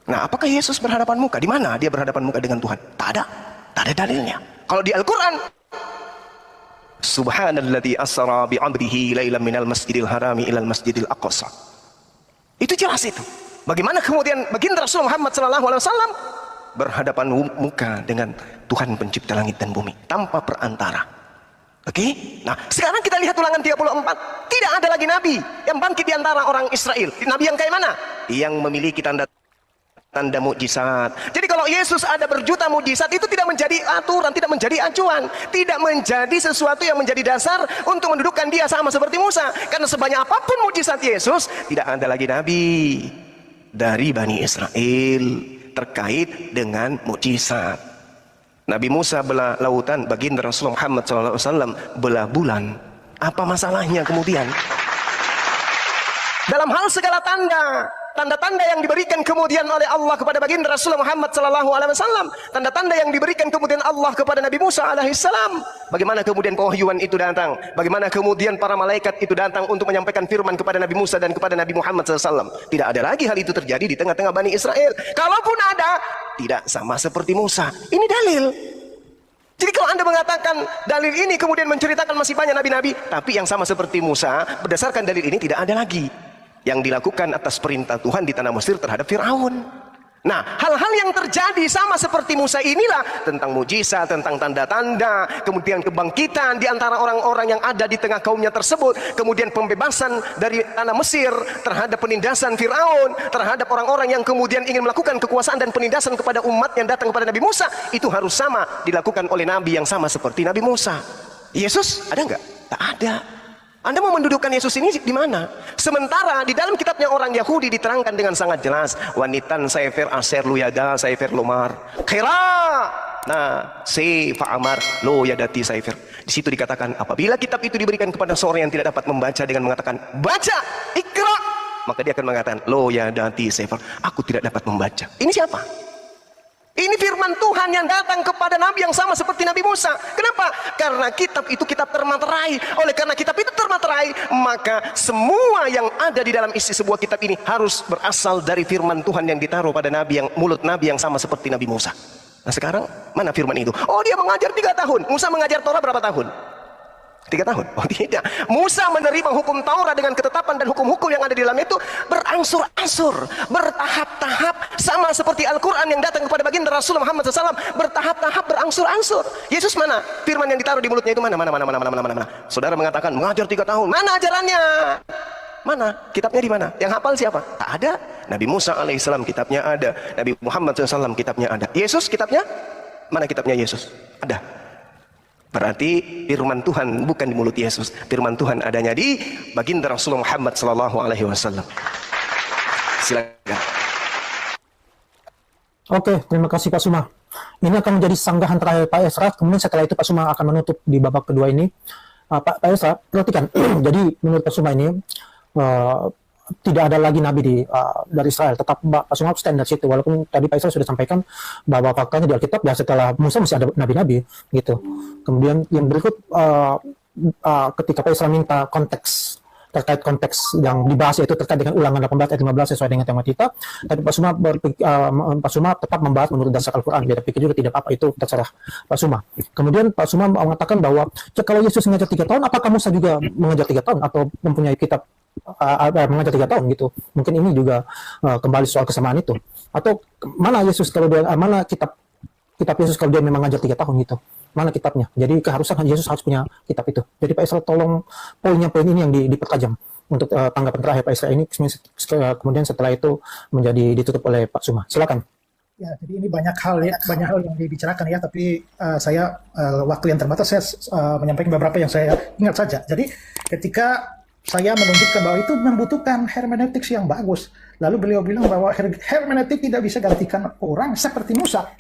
Nah, apakah Yesus berhadapan muka? Di mana dia berhadapan muka dengan Tuhan? Tak ada dalilnya. Kalau di Al-Quran, Subhanalladzi asra bi 'abdihi lailan minal masjidil harami ilal masjidil aqsa. Itu jelas itu. Bagaimana kemudian baginda Rasul Muhammad SAW berhadapan muka dengan Tuhan pencipta langit dan bumi tanpa perantara. Oke? Nah, sekarang kita lihat Ulangan 34. Tidak ada lagi nabi yang bangkit di antara orang Israel. Nabi yang kayak mana? Yang memiliki tanda mukjizat. Jadi kalau Yesus ada berjuta mukjizat, itu tidak menjadi aturan, tidak menjadi acuan, tidak menjadi sesuatu yang menjadi dasar untuk mendudukkan dia sama seperti Musa. Karena sebanyak apapun mukjizat Yesus, tidak ada lagi nabi dari Bani Israel terkait dengan mukjizat. Nabi Musa belah lautan, baginda Rasulullah Muhammad SAW belah bulan. Apa masalahnya kemudian? Dalam hal segala tanda-tanda yang diberikan kemudian oleh Allah kepada baginda Rasulullah Muhammad SAW, tanda-tanda yang diberikan kemudian Allah kepada Nabi Musa alaihissalam. Bagaimana kemudian pewahyuan itu datang? Bagaimana kemudian para malaikat itu datang untuk menyampaikan firman kepada Nabi Musa dan kepada Nabi Muhammad SAW? Tidak ada lagi hal itu terjadi di tengah-tengah Bani Israel. Kalaupun ada, tidak sama seperti Musa. Ini dalil. Jadi kalau Anda mengatakan dalil ini kemudian menceritakan masih banyak nabi-nabi, tapi yang sama seperti Musa, berdasarkan dalil ini tidak ada lagi yang dilakukan atas perintah Tuhan di tanah Mesir terhadap Fir'aun. Nah, hal-hal yang terjadi sama seperti Musa inilah, tentang mujizat, tentang tanda-tanda, kemudian kebangkitan di antara orang-orang yang ada di tengah kaumnya tersebut, kemudian pembebasan dari tanah Mesir terhadap penindasan Fir'aun, terhadap orang-orang yang kemudian ingin melakukan kekuasaan dan penindasan kepada umat yang datang kepada Nabi Musa, itu harus sama dilakukan oleh Nabi yang sama seperti Nabi Musa. Yesus ada nggak? Tak ada. Anda mau mendudukkan Yesus ini di mana? Sementara di dalam kitabnya orang Yahudi diterangkan dengan sangat jelas, wanitan saifer aser lu yada saifer lomar khaira. Nah, si fa'amar lo yadati saifer. Di situ dikatakan apabila kitab itu diberikan kepada seorang yang tidak dapat membaca dengan mengatakan baca, ikra, maka dia akan mengatakan lo yadati saifer, aku tidak dapat membaca. Ini siapa? Ini firman Tuhan yang datang kepada Nabi yang sama seperti Nabi Musa. Kenapa? Karena kitab itu kitab termaterai. Oleh karena kitab itu termaterai, maka semua yang ada di dalam isi sebuah kitab ini harus berasal dari firman Tuhan yang ditaruh pada Nabi yang mulut Nabi yang sama seperti Nabi Musa. Nah sekarang mana firman itu? Oh, dia mengajar 3 tahun. Musa mengajar Torah berapa tahun? 3 tahun? Oh tidak. Musa menerima hukum Taurat dengan ketetapan dan hukum-hukum yang ada di dalam itu berangsur-angsur, bertahap-tahap, sama seperti Al-Quran yang datang kepada baginda Rasul Muhammad SAW, bertahap-tahap, berangsur-angsur. Yesus mana? Firman yang ditaruh di mulutnya itu mana? Saudara mengatakan mengajar 3 tahun. Mana ajarannya? Mana? Kitabnya di mana? Yang hafal siapa? Tak ada. Nabi Musa alaihissalam kitabnya ada. Nabi Muhammad SAW kitabnya ada. Yesus kitabnya? Mana kitabnya Yesus? Ada. Berarti firman Tuhan bukan di mulut Yesus. Firman Tuhan adanya di baginda Rasulullah Muhammad SAW. Silakan. Oke, terima kasih Pak Suma. Ini akan menjadi sanggahan terakhir Pak Esra. Kemudian setelah itu Pak Suma akan menutup di babak kedua ini. Pak Esra, perhatikan. Jadi menurut Pak Suma ini tidak ada lagi nabi dari Israel. Tetap Pak Suma stand dari situ. Walaupun tadi Pak Esra sudah sampaikan bahwa faktanya di Alkitab ya setelah Musa masih ada nabi-nabi gitu. Kemudian yang berikut ketika Pak Esra minta konteks terkait konteks yang dibahas yaitu terkait dengan Ulangan 18 ayat 15 sesuai dengan tema kita. Tapi Pak Suma tetap membahas menurut dasar Al-Quran. Dia pikir juga tidak apa-apa, itu terserah Pak Suma. Kemudian Pak Suma mengatakan bahwa kalau Yesus mengajar 3 tahun, apakah Musa juga mengajar 3 tahun atau mempunyai kitab mengajar 3 tahun gitu. Mungkin ini juga kembali soal kesamaan itu. Atau mana Yesus kalau dia mana kitab Yesus kalau dia memang mengajar 3 tahun gitu. Mana kitabnya? Jadi keharusan Yesus harus punya kitab itu. Jadi Pak Esra tolong poin ini yang dipertajam untuk tanggapan terakhir Pak Esra ini. Kemudian setelah itu menjadi ditutup oleh Pak Suma. Silakan. Ya, jadi ini banyak hal yang dibicarakan ya, tapi saya waktu yang terbatas saya menyampaikan beberapa yang saya ingat saja. Jadi ketika saya menunjukkan bahwa itu membutuhkan hermeneutik yang bagus. Lalu beliau bilang bahwa hermeneutik tidak bisa gantikan orang seperti Musa.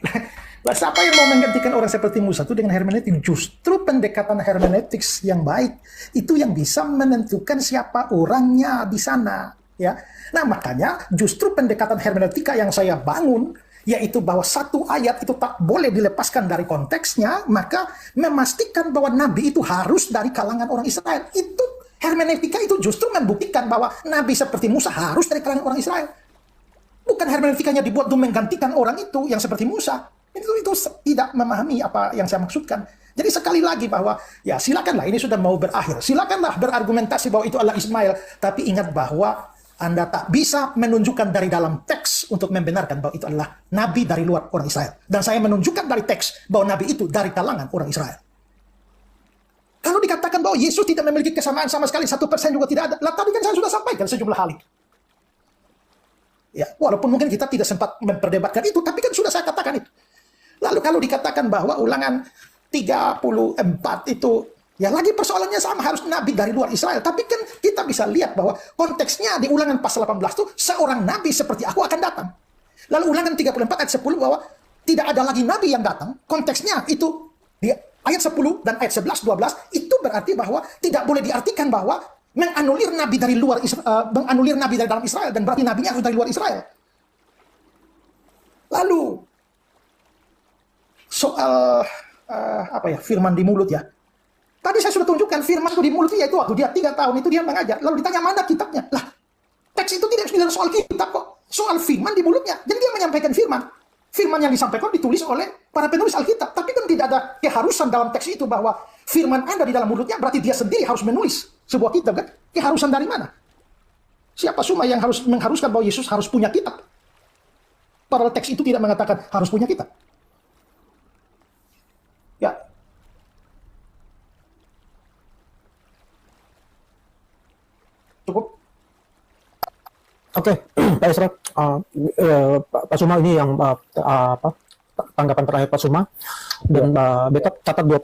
Lah siapa yang mau menggantikan orang seperti Musa itu dengan hermeneutik? Justru pendekatan hermeneutik yang baik itu yang bisa menentukan siapa orangnya di sana, ya. Nah, makanya justru pendekatan hermeneutika yang saya bangun yaitu bahwa satu ayat itu tak boleh dilepaskan dari konteksnya, maka memastikan bahwa nabi itu harus dari kalangan orang Israel. Itu hermeneutika itu justru membuktikan bahwa nabi seperti Musa harus dari kalangan orang Israel. Bukan hermeneutikanya dibuat untuk menggantikan orang itu yang seperti Musa. Itu tidak memahami apa yang saya maksudkan. Jadi sekali lagi bahwa ya silakanlah, ini sudah mau berakhir. Silakanlah berargumentasi bahwa itu adalah Ismail, tapi ingat bahwa Anda tak bisa menunjukkan dari dalam teks untuk membenarkan bahwa itu adalah nabi dari luar orang Israel. Dan saya menunjukkan dari teks bahwa nabi itu dari kalangan orang Israel. Kalau dikatakan bahwa Yesus tidak memiliki kesamaan sama sekali, 1% juga tidak ada. Lah tadi kan saya sudah sampaikan sejumlah hal itu. Ya, walaupun mungkin kita tidak sempat memperdebatkan itu, tapi kan sudah saya katakan itu. Lalu kalau dikatakan bahwa Ulangan 34 itu, ya lagi persoalannya sama, harus nabi dari luar Israel. Tapi kan kita bisa lihat bahwa konteksnya di Ulangan pasal 18 itu, seorang nabi seperti aku akan datang. Lalu Ulangan 34 ayat 10 bahwa tidak ada lagi nabi yang datang, konteksnya itu di ayat 10 dan ayat 11, 12, itu berarti bahwa tidak boleh diartikan bahwa menganulir nabi dari luar menganulir nabi dari dalam Israel, dan berarti nabinya harus dari luar Israel. Lalu soal firman di mulut ya. Tadi saya sudah tunjukkan firman itu di mulut dia itu waktu dia 3 tahun itu dia mengajar. Lalu ditanya mana kitabnya? Lah, teks itu tidak bicara soal kitab kok. Soal firman di mulutnya. Jadi dia menyampaikan firman. Firman yang disampaikan ditulis oleh para penulis Alkitab. Tapi kan tidak ada keharusan dalam teks itu bahwa firman ada di dalam mulutnya, berarti dia sendiri harus menulis sebuah kitab kan? Keharusan dari mana? Siapa Suma yang harus mengharuskan bahwa Yesus harus punya kitab? Padahal teks itu tidak mengatakan harus punya kitab. Ya. Cukup. Oke, Pak Esra, Pak Suma ini yang tanggapan terakhir Pak Suma, dan beta catat 2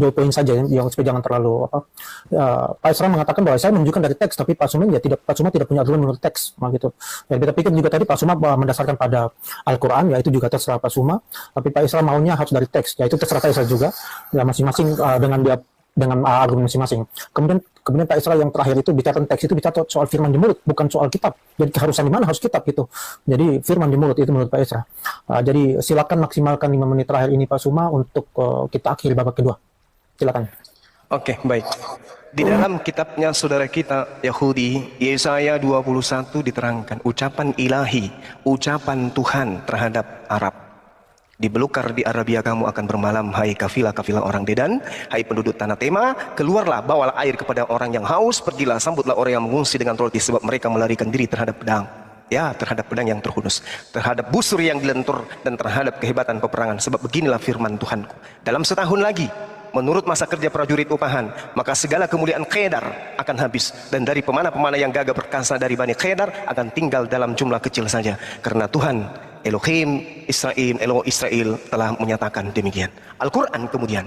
poin saja yang supaya jangan terlalu Pak Esra mengatakan bahwa saya menunjukkan dari teks, tapi Pak Suma tidak punya argumen menurut teks, gitu. Dan beta pikir juga tadi Pak Suma mendasarkan pada Al-Quran, ya itu juga terserah Pak Suma, tapi Pak Esra maunya harus dari teks, ya itu terserah Pak Esra juga, ya masing-masing dengan argumen masing-masing. Kemudian Pak Esra yang terakhir itu bicara teks, itu bicara soal firman di mulut, bukan soal kitab. Jadi keharusan di mana harus kitab gitu. Jadi firman di mulut itu menurut Pak Esra. Jadi silakan maksimalkan 5 menit terakhir ini Pak Suma untuk kita akhiri babak kedua. Silakan. Oke, baik. Di dalam kitabnya saudara kita Yahudi, Yesaya 21 diterangkan ucapan ilahi, ucapan Tuhan terhadap Arab. Di belukar di Arabia kamu akan bermalam, hai kafilah-kafilah orang Dedan, hai penduduk tanah Tema, keluarlah, bawalah air kepada orang yang haus, pergilah, sambutlah orang yang mengungsi dengan roti, sebab mereka melarikan diri terhadap pedang. Ya, terhadap pedang yang terhunus, terhadap busur yang dilentur, dan terhadap kehebatan peperangan. Sebab beginilah firman Tuhanku, dalam setahun lagi, menurut masa kerja prajurit upahan, maka segala kemuliaan Kedar akan habis, dan dari pemana-pemana yang gagah perkasa dari Bani Kedar akan tinggal dalam jumlah kecil saja, karena Tuhan Elohim Israel telah menyatakan demikian. Al-Quran kemudian,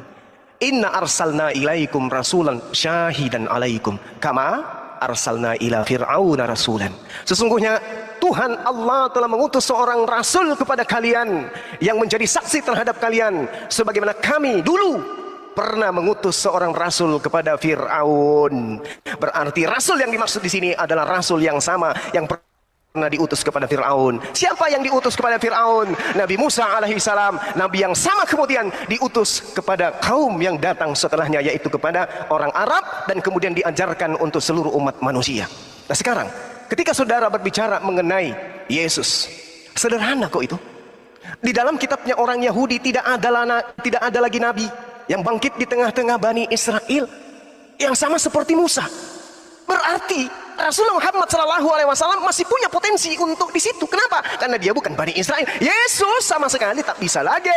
Inna arsalna ilaikum rasulan syahidan alaikum kama arsalna ila fir'auna rasulan. Sesungguhnya Tuhan Allah telah mengutus seorang rasul kepada kalian yang menjadi saksi terhadap kalian, sebagaimana kami dulu pernah mengutus seorang rasul kepada Fir'aun. Berarti rasul yang dimaksud di sini adalah rasul yang sama yang pernah diutus kepada Fir'aun. Siapa yang diutus kepada Fir'aun? Nabi Musa alaihi salam. Nabi yang sama kemudian diutus kepada kaum yang datang setelahnya, yaitu kepada orang Arab, dan kemudian diajarkan untuk seluruh umat manusia. Nah sekarang, ketika saudara berbicara mengenai Yesus, sederhana kok itu. Di dalam kitabnya orang Yahudi tidak ada lagi nabi yang bangkit di tengah-tengah Bani Israel yang sama seperti Musa. Berarti Rasulullah Muhammad SAW masih punya potensi untuk di situ. Kenapa? Karena dia bukan Bani Israel. Yesus sama sekali tak bisa lagi.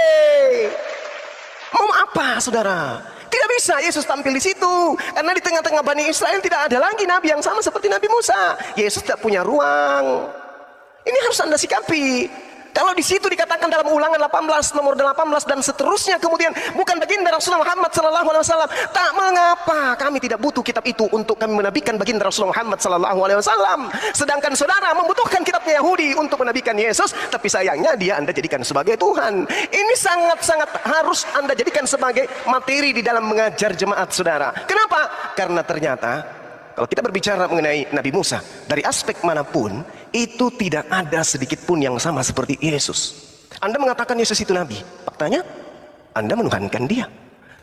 Mau apa, saudara? Tidak bisa Yesus tampil di situ, karena di tengah-tengah Bani Israel tidak ada lagi nabi yang sama seperti Nabi Musa. Yesus tidak punya ruang. Ini harus Anda sikapi. Kalau di situ dikatakan dalam Ulangan 18 nomor 18 dan seterusnya, kemudian bukan baginda Rasulullah Muhammad SAW, tak mengapa, kami tidak butuh kitab itu untuk kami menabikan baginda Rasulullah Muhammad SAW. Sedangkan saudara membutuhkan kitabnya Yahudi untuk menabikan Yesus, tapi sayangnya dia Anda jadikan sebagai Tuhan. Ini sangat-sangat harus Anda jadikan sebagai materi di dalam mengajar jemaat saudara. Kenapa? Karena ternyata kalau kita berbicara mengenai Nabi Musa, dari aspek manapun, itu tidak ada sedikit pun yang sama seperti Yesus. Anda mengatakan Yesus itu Nabi, faktanya Anda menuhankan dia.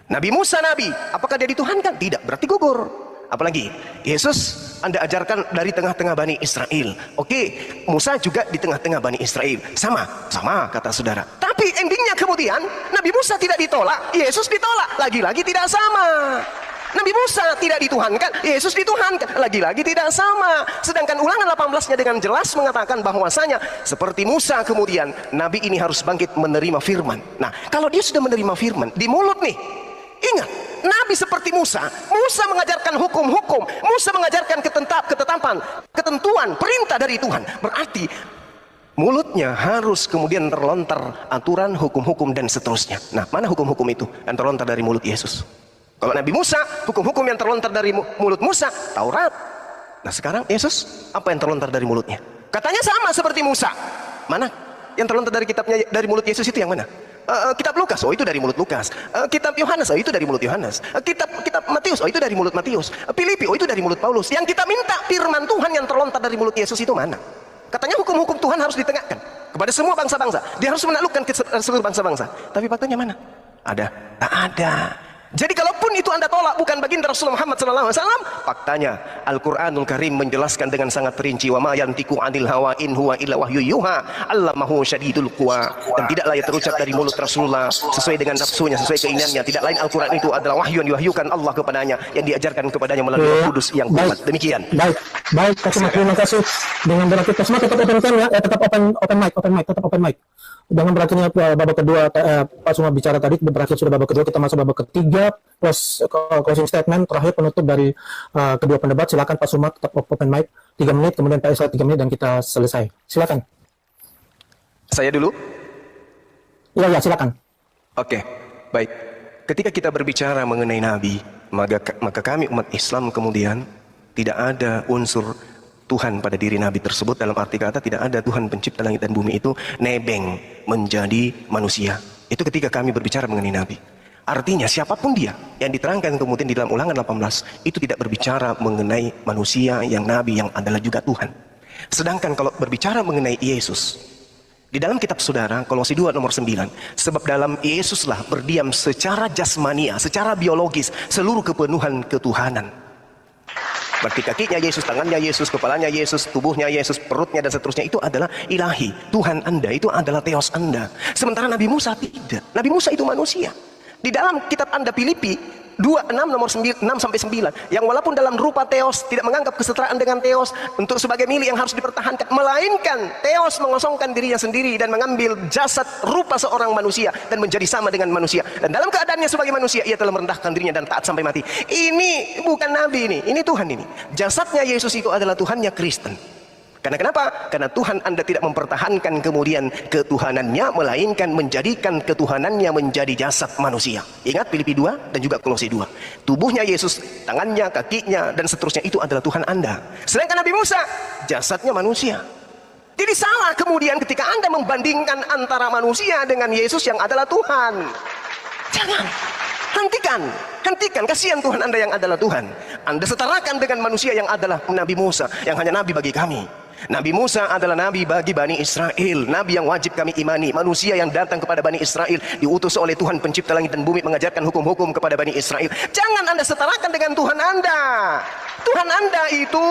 Nabi Musa Nabi, apakah dia dituhankan? Tidak, berarti gugur. Apalagi Yesus Anda ajarkan dari tengah-tengah Bani Israel. Oke, Musa juga di tengah-tengah Bani Israel. Sama kata saudara. Tapi endingnya kemudian, Nabi Musa tidak ditolak, Yesus ditolak. Lagi-lagi tidak sama. Nabi Musa tidak dituhankan, Yesus dituhankan, lagi-lagi tidak sama. Sedangkan Ulangan 18-nya dengan jelas mengatakan bahwasanya seperti Musa kemudian Nabi ini harus bangkit menerima firman. Nah, kalau dia sudah menerima firman di mulut nih, ingat, Nabi seperti Musa mengajarkan hukum-hukum, Musa mengajarkan ketetapan, ketentuan, perintah dari Tuhan. Berarti mulutnya harus kemudian terlontar aturan, hukum-hukum dan seterusnya. Nah, mana hukum-hukum itu yang terlontar dari mulut Yesus? Kalau Nabi Musa, hukum-hukum yang terlontar dari mulut Musa, Taurat. Nah sekarang Yesus, apa yang terlontar dari mulutnya? Katanya sama seperti Musa. Mana? Yang terlontar dari kitabnya, dari mulut Yesus itu yang mana? Kitab Lukas, oh itu dari mulut Lukas. Kitab Yohanes, oh itu dari mulut Yohanes. Kitab Matius, oh itu dari mulut Matius. Filipi, oh itu dari mulut Paulus. Yang kita minta firman Tuhan yang terlontar dari mulut Yesus itu mana? Katanya hukum-hukum Tuhan harus ditengahkan kepada semua bangsa-bangsa. Dia harus menaklukkan seluruh bangsa-bangsa. Tapi faktanya mana? Ada? Tak ada. Jadi kalaupun itu Anda tolak bukan baginda Rasulullah Muhammad SAW, faktanya Al-Quranul Karim menjelaskan dengan sangat rinci, wa ma yantiqu 'anil hawa in huwa illa wahyu yuha 'allamahu syadidul quwa. Dan tidaklah ia terucap dari mulut Rasulullah sesuai dengan nafsunya, sesuai keinginannya. Tidak lain Al-Quran itu adalah wahyu yang diwahyukan Allah kepadanya, yang diajarkan kepadanya melalui Roh Kudus yang kuat. Demikian. Baik, terima kasih. Dengan berarti semua tetap open cam ya, tetap open mic. Dengan berakhirnya babak kedua, Pak Suma bicara tadi, berakhir sudah babak kedua, kita masuk babak ketiga, plus closing statement terakhir penutup dari kedua pendebat. Silakan Pak Suma tetap open mic 3 menit, kemudian Pak Isa 3 menit dan kita selesai. Silakan. Saya dulu? Ya, silakan. Oke, baik. Ketika kita berbicara mengenai Nabi, maka kami umat Islam kemudian tidak ada unsur Tuhan pada diri Nabi tersebut. Dalam arti kata tidak ada Tuhan pencipta langit dan bumi itu nebeng menjadi manusia. Itu ketika kami berbicara mengenai Nabi. Artinya siapapun dia yang diterangkan kemudian di dalam Ulangan 18 itu tidak berbicara mengenai manusia yang Nabi yang adalah juga Tuhan. Sedangkan kalau berbicara mengenai Yesus, Di dalam kitab saudara, Kolose 2 nomor 9. Sebab dalam Yesuslah berdiam secara jasmania, secara biologis, seluruh kepenuhan ketuhanan. Berarti kakinya Yesus, tangannya Yesus, kepalanya Yesus, tubuhnya Yesus, perutnya dan seterusnya itu adalah ilahi. Tuhan Anda itu adalah Theos Anda. Sementara Nabi Musa tidak. Nabi Musa itu manusia. Di dalam kitab Anda Filipi 2:6 nomor 6 sampai 9, yang walaupun dalam rupa Theos tidak menganggap kesetaraan dengan Theos untuk sebagai milik yang harus dipertahankan, melainkan Theos mengosongkan dirinya sendiri dan mengambil jasad rupa seorang manusia dan menjadi sama dengan manusia, dan dalam keadaannya sebagai manusia ia telah merendahkan dirinya dan taat sampai mati. Ini bukan nabi, ini Tuhan. Ini jasadnya Yesus itu adalah Tuhannya Kristen. Karena kenapa? Karena Tuhan Anda tidak mempertahankan kemudian ketuhanannya, melainkan menjadikan ketuhanannya menjadi jasad manusia. Ingat Filipi 2 dan juga Kolose 2. Tubuhnya Yesus, tangannya, kakinya, dan seterusnya itu adalah Tuhan Anda. Sedangkan Nabi Musa, jasadnya manusia. Jadi salah kemudian ketika Anda membandingkan antara manusia dengan Yesus yang adalah Tuhan. Jangan. Hentikan, kasihan Tuhan Anda yang adalah Tuhan. Anda setarakan dengan manusia yang adalah Nabi Musa, yang hanya nabi bagi kami. Nabi Musa adalah nabi bagi Bani Israel, nabi yang wajib kami imani, manusia yang datang kepada Bani Israel, diutus oleh Tuhan pencipta langit dan bumi mengajarkan hukum-hukum kepada Bani Israel. Jangan Anda setarakan dengan Tuhan Anda. Tuhan Anda itu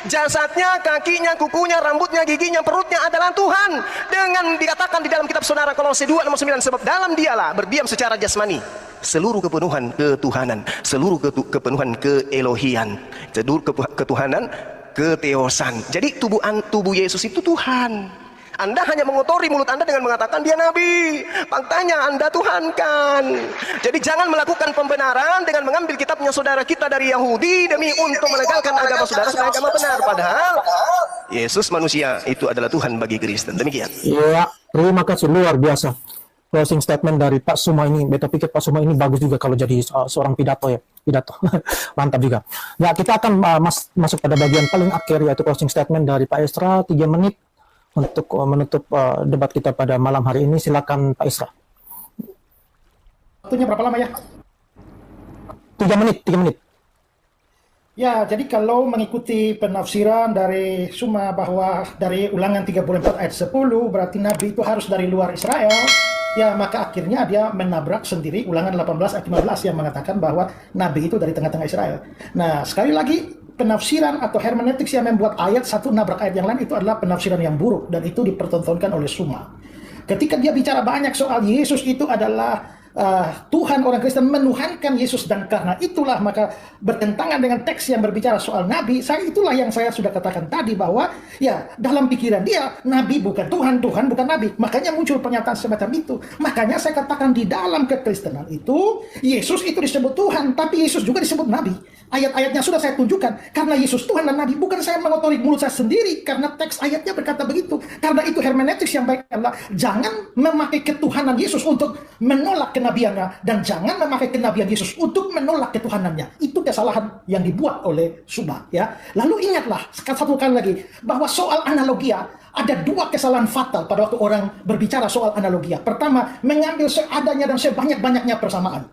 jasadnya, kakinya, kukunya, rambutnya, giginya, perutnya adalah Tuhan. Dengan dikatakan di dalam kitab saudara Kolose 2 nomor 9, sebab dalam dialah berdiam secara jasmani seluruh kepenuhan ketuhanan, seluruh kepenuhan keelohian, seluruh ketuhanan, keteosan. Jadi tubuh Yesus itu Tuhan. Anda hanya mengotori mulut Anda dengan mengatakan dia nabi, faktanya Anda tuhankan. Jadi jangan melakukan pembenaran dengan mengambil kitabnya saudara kita dari Yahudi demi untuk melegalkan agama saudara supaya agama benar, padahal Yesus manusia itu adalah Tuhan bagi Kristen. Demikian. Iya, terima kasih, luar biasa closing statement dari Pak Suma ini. Beta pikir Pak Suma ini bagus juga kalau jadi seorang pidato. Mantap juga. Ya, kita akan masuk pada bagian paling akhir, yaitu closing statement dari Pak Esra, 3 menit untuk menutup debat kita pada malam hari ini. Silakan Pak Esra. Waktunya berapa lama ya? 3 menit. Ya, jadi kalau mengikuti penafsiran dari Suma bahwa dari Ulangan 34 ayat 10 berarti Nabi itu harus dari luar Israel, ya maka akhirnya dia menabrak sendiri Ulangan 18 ayat 15 yang mengatakan bahwa Nabi itu dari tengah-tengah Israel. Nah, sekali lagi penafsiran atau hermeneutik yang membuat ayat satu nabrak ayat yang lain itu adalah penafsiran yang buruk, dan itu dipertontonkan oleh Suma. Ketika dia bicara banyak soal Yesus itu adalah Tuhan, orang Kristen menuhankan Yesus, dan karena itulah maka bertentangan dengan teks yang berbicara soal Nabi. Itulah yang saya sudah katakan tadi, bahwa ya dalam pikiran dia Nabi bukan Tuhan, Tuhan bukan Nabi. Makanya muncul pernyataan semacam itu. Makanya saya katakan di dalam kekristenan itu Yesus itu disebut Tuhan, tapi Yesus juga disebut Nabi. Ayat-ayatnya sudah saya tunjukkan. Karena Yesus Tuhan dan Nabi, bukan saya mengotori mulut saya sendiri, karena teks ayatnya berkata begitu. Karena itu hermeneutik yang baik adalah jangan memakai ketuhanan Yesus untuk menolak kenabiannya, dan jangan memakai kenabian Yesus untuk menolak ketuhanannya. Itu kesalahan yang dibuat oleh Suma, ya. Lalu ingatlah satu kali lagi bahwa soal analogia ada 2 kesalahan fatal pada waktu orang berbicara soal analogia. Pertama, mengambil seadanya dan sebanyak-banyaknya persamaan.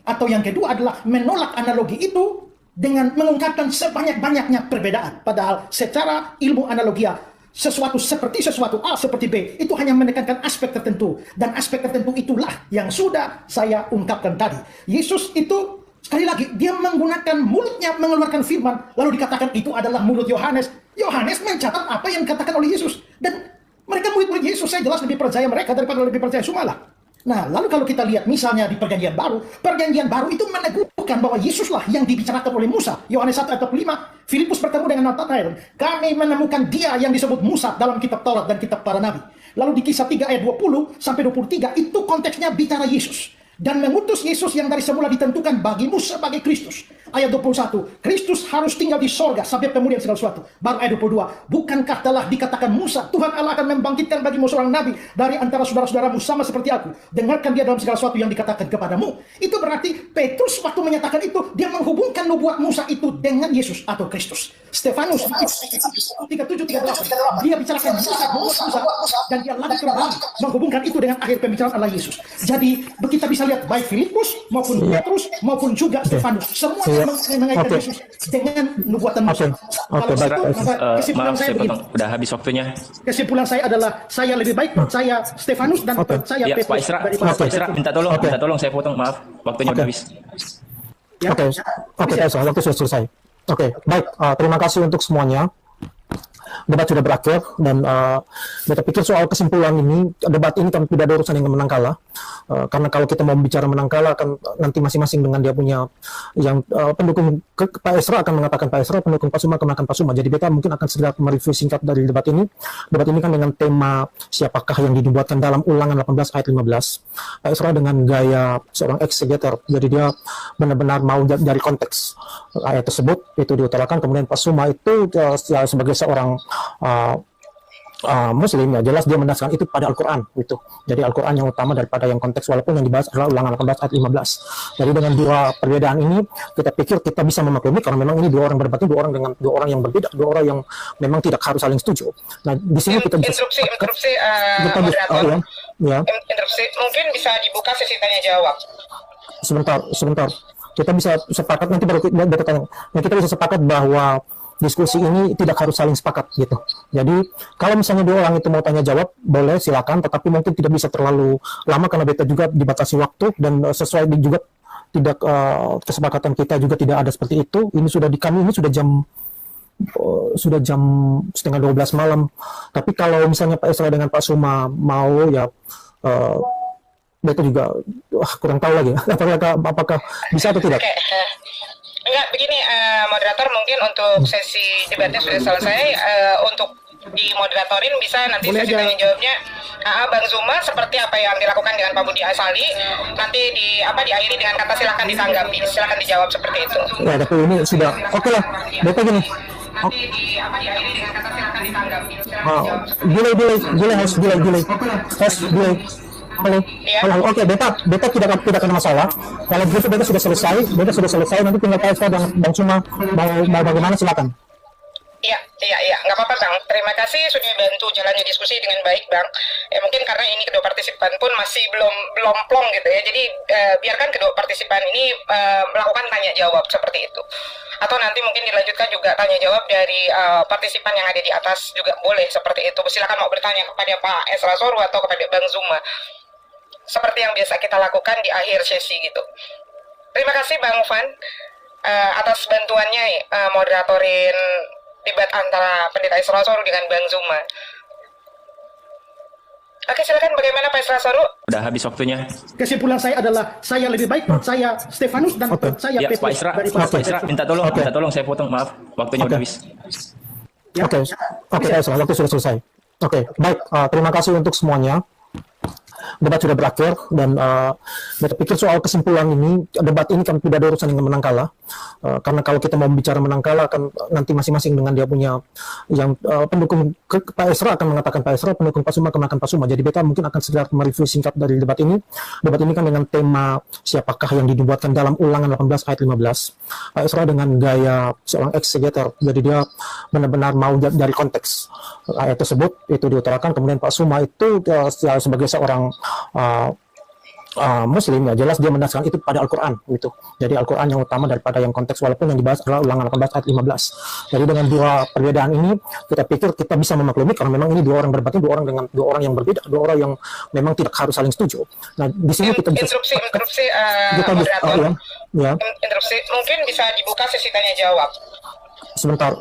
Atau yang kedua adalah menolak analogi itu dengan mengungkapkan sebanyak-banyaknya perbedaan. Padahal secara ilmu analogia, sesuatu seperti sesuatu A seperti B itu hanya menekankan aspek tertentu, dan aspek tertentu itulah yang sudah saya ungkapkan tadi. Yesus itu sekali lagi dia menggunakan mulutnya mengeluarkan firman, lalu dikatakan itu adalah mulut Yohanes. Yohanes mencatat apa yang dikatakan oleh Yesus, dan mereka murid-murid Yesus, saya jelas lebih percaya mereka daripada lebih percaya Suma lah. Nah, lalu kalau kita lihat misalnya di Perjanjian Baru itu meneguhkan bahwa Yesuslah yang dibicarakan oleh Musa. Yohanes 1 ayat 5, Filipus bertemu dengan Nathanael. Kami menemukan dia yang disebut Musa dalam kitab Taurat dan kitab para nabi. Lalu di Kisah 3 ayat 20 sampai 23 itu konteksnya bicara Yesus. Dan mengutus Yesus yang dari semula ditentukan bagimu sebagai Kristus. Ayat 21, Kristus harus tinggal di sorga sampai pemulihan segala sesuatu. Baru ayat 22, bukankah telah dikatakan Musa, Tuhan Allah akan membangkitkan bagimu seorang nabi dari antara saudara-saudaramu sama seperti aku. Dengarkan dia dalam segala sesuatu yang dikatakan kepadamu. Itu berarti Petrus waktu menyatakan itu, dia menghubungkan nubuat Musa itu dengan Yesus atau Kristus. Stefanus 37-38, dia bicarakan Musa, dan dia lagi kembali menghubungkan itu dengan akhir pembicaraan Allah Yesus. Jadi kita bisa lihat baik Filipus maupun Petrus maupun juga Stefanus, semua mengaitkan Oke. Yesus dengan nubuatan Musa. Oke, Kalau baik. begitu, maka kesimpulan Maaf, saya saya begini. potong. Udah habis waktunya. Kesimpulan saya adalah saya lebih baik percaya Stefanus dan Oke. percaya Ya, Pak Petrus Isra, daripada Pak Isra, minta tolong, Oke. minta tolong saya potong. Maaf, waktunya Oke. udah habis. Ya. Oke, Pak Isra, waktu sudah selesai. Oke, baik. Terima kasih untuk semuanya. Debat sudah berakhir dan kita pikir soal kesimpulan ini, debat ini kan tidak ada urusan yang menang kalah. Karena kalau kita mau bicara menang kalah, akan nanti masing-masing dengan dia punya yang pendukung Pak Esra akan mengatakan Pak Esra, pendukung Pak Suma akan mengatakan Pak Suma. Jadi kita mungkin akan segera mereview singkat dari debat ini. Debat ini kan dengan tema siapakah yang dinubuatkan dalam Ulangan 18 ayat 15. Pak Esra dengan gaya seorang exegeter, jadi dia benar-benar mau dari konteks ayat tersebut itu diutarakan. Kemudian Pak Suma itu sebagai seorang Muslim, ya jelas dia mendasarkan itu pada Al-Quran gitu. Jadi Al-Quran yang utama daripada yang konteks, walaupun yang dibahas adalah Ulangan 18 ayat 15. Jadi dengan dua perbedaan ini kita pikir kita bisa memaklumi karena memang ini dua orang berdebat, dua orang yang berbeda, dua orang yang memang tidak harus saling setuju. Nah di sini kita bisa interupsi kita bisa, moderator. ya. Interupsi, mungkin bisa dibuka sesi tanya jawab. Sebentar. Kita bisa sepakat nanti baru kita tanya. Nah, kita bisa sepakat bahwa diskusi ini tidak harus saling sepakat gitu. Jadi kalau misalnya dua orang itu mau tanya jawab boleh silakan, tetapi mungkin tidak bisa terlalu lama karena beta juga dibatasi waktu dan sesuai juga tidak kesepakatan kita juga tidak ada seperti itu. Ini sudah di kami ini sudah jam setengah 12 malam. Tapi kalau misalnya Pak Esra dengan Pak Suma mau ya beta juga kurang tahu lagi apakah bisa atau tidak. Oke. Enggak, begini moderator, mungkin untuk sesi debatnya sudah selesai. Untuk dimoderatorin bisa nanti Boleh sesi aja. tanya jawabnya Bang Zuma seperti apa yang dilakukan dengan Pak Budi Asali, nanti diakhiri dengan kata silakan ditanggapi, silakan dijawab seperti itu. Ya, tapi ini sudah oke lah. Beta gini. Nanti diakhiri dengan kata silakan ditanggapi, silakan dijawab. Delay harus delay. Halo. Oke, beta tidak ada masalah. Kalau begitu beta sudah selesai. Nanti tinggal Pak Esra dan Bang Suma mau bagaimana silakan. Iya, nggak apa-apa Bang. Terima kasih sudah bantu jalannya diskusi dengan baik Bang. Ya mungkin karena ini kedua partisipan pun masih belum plong gitu ya. Jadi biarkan kedua partisipan ini melakukan tanya jawab seperti itu. Atau nanti mungkin dilanjutkan juga tanya jawab dari partisipan yang ada di atas juga boleh seperti itu. Silakan mau bertanya kepada Pak Esra Soru atau kepada Bang Zuma. Seperti yang biasa kita lakukan di akhir sesi gitu. Terima kasih Bang Van atas bantuannya moderatorin debat antara Pendeta Esra Soru dengan Bang Zuma. Oke, silakan bagaimana Pak Esra Soru? Udah habis waktunya. Kesimpulan saya adalah saya lebih baik percaya Stefanus dan percaya Ya, Pak Petrus Isra, daripada Pak Isra, minta tolong saya potong. Maaf, waktunya udah habis. Ya. Oke, Pak Esra, waktu sudah selesai. Oke, baik. Terima kasih untuk semuanya. Debat sudah berakhir dan kita pikir soal kesimpulan ini, debat ini kan tidak ada urusan yang menang kalah. Karena kalau kita mau bicara menang kalah, akan nanti masing-masing dengan dia punya yang pendukung Pak Esra akan mengatakan Pak Esra, pendukung Pak Suma akan mengatakan Pak Suma. Jadi beta mungkin akan segera mereview singkat dari debat ini. Debat ini kan dengan tema siapakah yang dinubuatkan dalam Ulangan 18 ayat 15. Pak Esra dengan gaya seorang exegeter, jadi dia benar-benar mau dari konteks ayat tersebut itu diutarakan. Kemudian Pak Suma itu sebagai seorang Muslim, ya jelas dia mendasarkan itu pada Al-Quran gitu. Jadi Al-Quran yang utama daripada yang konteks, walaupun yang dibahas adalah Ulangan 18 ayat 15. Jadi dengan dua perbedaan ini kita pikir kita bisa memaklumi karena memang ini dua orang berdebat, dua orang yang berbeda, dua orang yang memang tidak harus saling setuju. Nah di sini kita bisa interupsi kita bisa, moderator. ya. Interupsi, mungkin bisa dibuka sesi tanya jawab.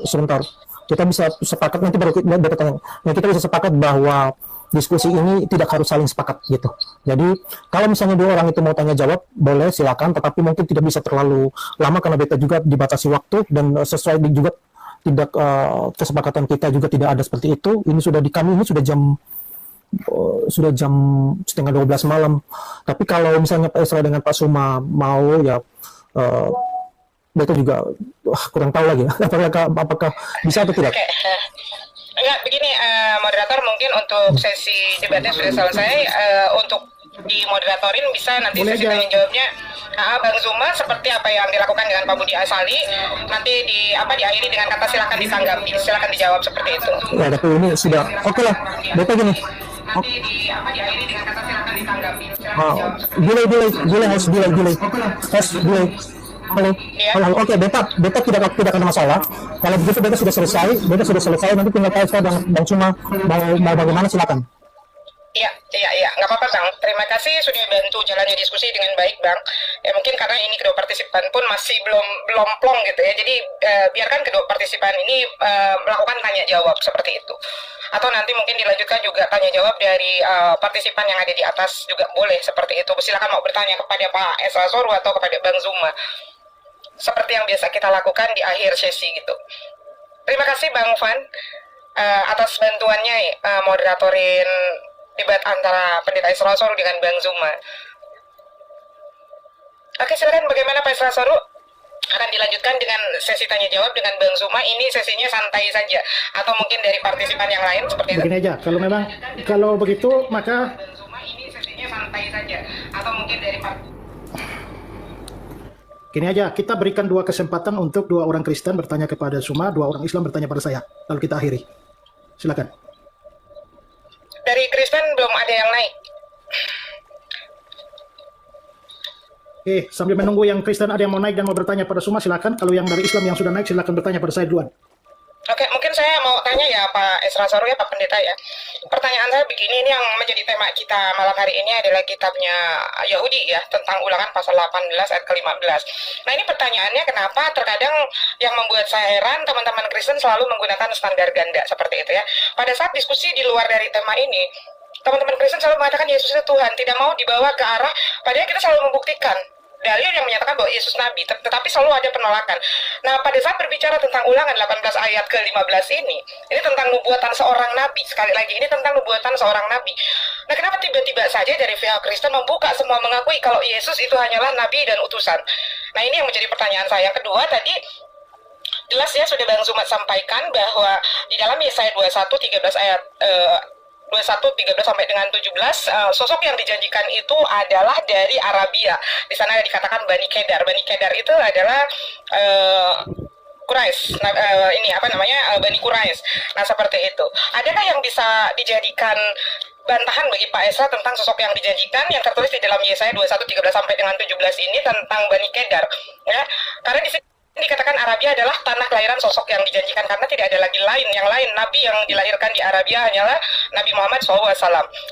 Sebentar. Kita bisa sepakat nanti baru kita tanya. Nah, kita bisa sepakat bahwa diskusi ini tidak harus saling sepakat gitu. Jadi kalau misalnya dua orang itu mau tanya jawab boleh silakan, tetapi mungkin tidak bisa terlalu lama karena beta juga dibatasi waktu dan sesuai juga tidak kesepakatan kita juga tidak ada seperti itu. Ini sudah di kami ini sudah jam setengah 12 malam. Tapi kalau misalnya Pak Esra dengan Pak Suma mau ya beta juga kurang tahu lagi apakah bisa atau tidak. Oke. Enggak, begini moderator, mungkin untuk sesi debatnya sudah selesai. Untuk dimoderatorin bisa nanti Boleh sesi aja. tanya jawabnya Bang Zuma seperti apa yang dilakukan dengan Pak Budi Asali, nanti diakhiri dengan kata silakan ditanggapi, silakan dijawab seperti itu. Ya, tapi ini sudah oke lah. Beta gini. Nanti diakhiri dengan kata silakan ditanggapi, silakan dijawab seperti itu. Delay harus delay. Halo, Iya. halo. Oke, beta tidak ada masalah. Kalau begitu beta sudah selesai. Nanti tinggal Pak Esra dan Bang Cuma mau bagaimana, silakan. Iya, nggak apa-apa Bang. Terima kasih sudah bantu jalannya diskusi dengan baik Bang. Ya mungkin karena ini kedua partisipan pun masih belum plong gitu ya. Jadi biarkan kedua partisipan ini melakukan tanya jawab seperti itu. Atau nanti mungkin dilanjutkan juga tanya jawab dari partisipan yang ada di atas juga boleh seperti itu. Silakan mau bertanya kepada Pak Esra Soru atau kepada Bang Zuma. Seperti yang biasa kita lakukan di akhir sesi gitu. Terima kasih Bang Van atas bantuannya moderatorin debat antara Pendeta Esra Soru dengan Bang Zuma. Oke, silakan bagaimana Pak Esra Soru? Akan dilanjutkan dengan sesi tanya jawab dengan Bang Zuma. Ini sesinya santai saja atau mungkin dari partisipan yang lain seperti itu. Begini aja, kalau begitu maka Bang Zuma ini sesinya santai saja atau mungkin dari gini aja, kita berikan 2 kesempatan untuk 2 orang Kristen bertanya kepada Zuma, 2 orang Islam bertanya pada saya. Lalu kita akhiri. Silakan. dari Kristen belum ada yang naik. Oke, sambil menunggu yang Kristen ada yang mau naik dan mau bertanya pada Zuma, silakan. Kalau yang dari Islam yang sudah naik, silakan bertanya pada saya duluan. Oke, mungkin saya mau tanya ya Pak Esra Soru ya Pak Pendeta ya. Pertanyaan saya begini, ini yang menjadi tema kita malam hari ini adalah kitabnya Yahudi ya, tentang Ulangan pasal 18 ayat ke-15. Nah ini pertanyaannya, kenapa terkadang yang membuat saya heran teman-teman Kristen selalu menggunakan standar ganda seperti itu ya. Pada saat diskusi di luar dari tema ini, teman-teman Kristen selalu mengatakan Yesus itu Tuhan, tidak mau dibawa ke arah, padahal kita selalu membuktikan dalil yang menyatakan bahwa Yesus Nabi, tetapi selalu ada penolakan. Nah, pada saat berbicara tentang Ulangan 18 ayat ke-15 ini tentang nubuatan seorang Nabi, sekali lagi, ini tentang nubuatan seorang Nabi. Nah, kenapa tiba-tiba saja dari pihak Kristen membuka semua mengakui kalau Yesus itu hanyalah Nabi dan utusan? Nah, ini yang menjadi pertanyaan saya. Yang kedua, tadi jelas ya sudah Bang Zumat sampaikan bahwa di dalam Yesaya 21, 13 ayat 21, 13 sampai dengan 17, sosok yang dijanjikan itu adalah dari Arabia. Di sana dikatakan Bani Kedar. Bani Kedar itu adalah Quraisy. Ini apa namanya? Bani Quraisy. Nah, seperti itu. Adakah yang bisa dijadikan bantahan bagi Pak Esra tentang sosok yang dijanjikan yang tertulis di dalam Yesaya 21, 13 sampai dengan 17 ini tentang Bani Kedar? Ya, karena di sini dikatakan Arabia adalah tanah kelahiran sosok yang dijanjikan, karena tidak ada lagi yang lain nabi yang dilahirkan di Arabia hanyalah Nabi Muhammad SAW.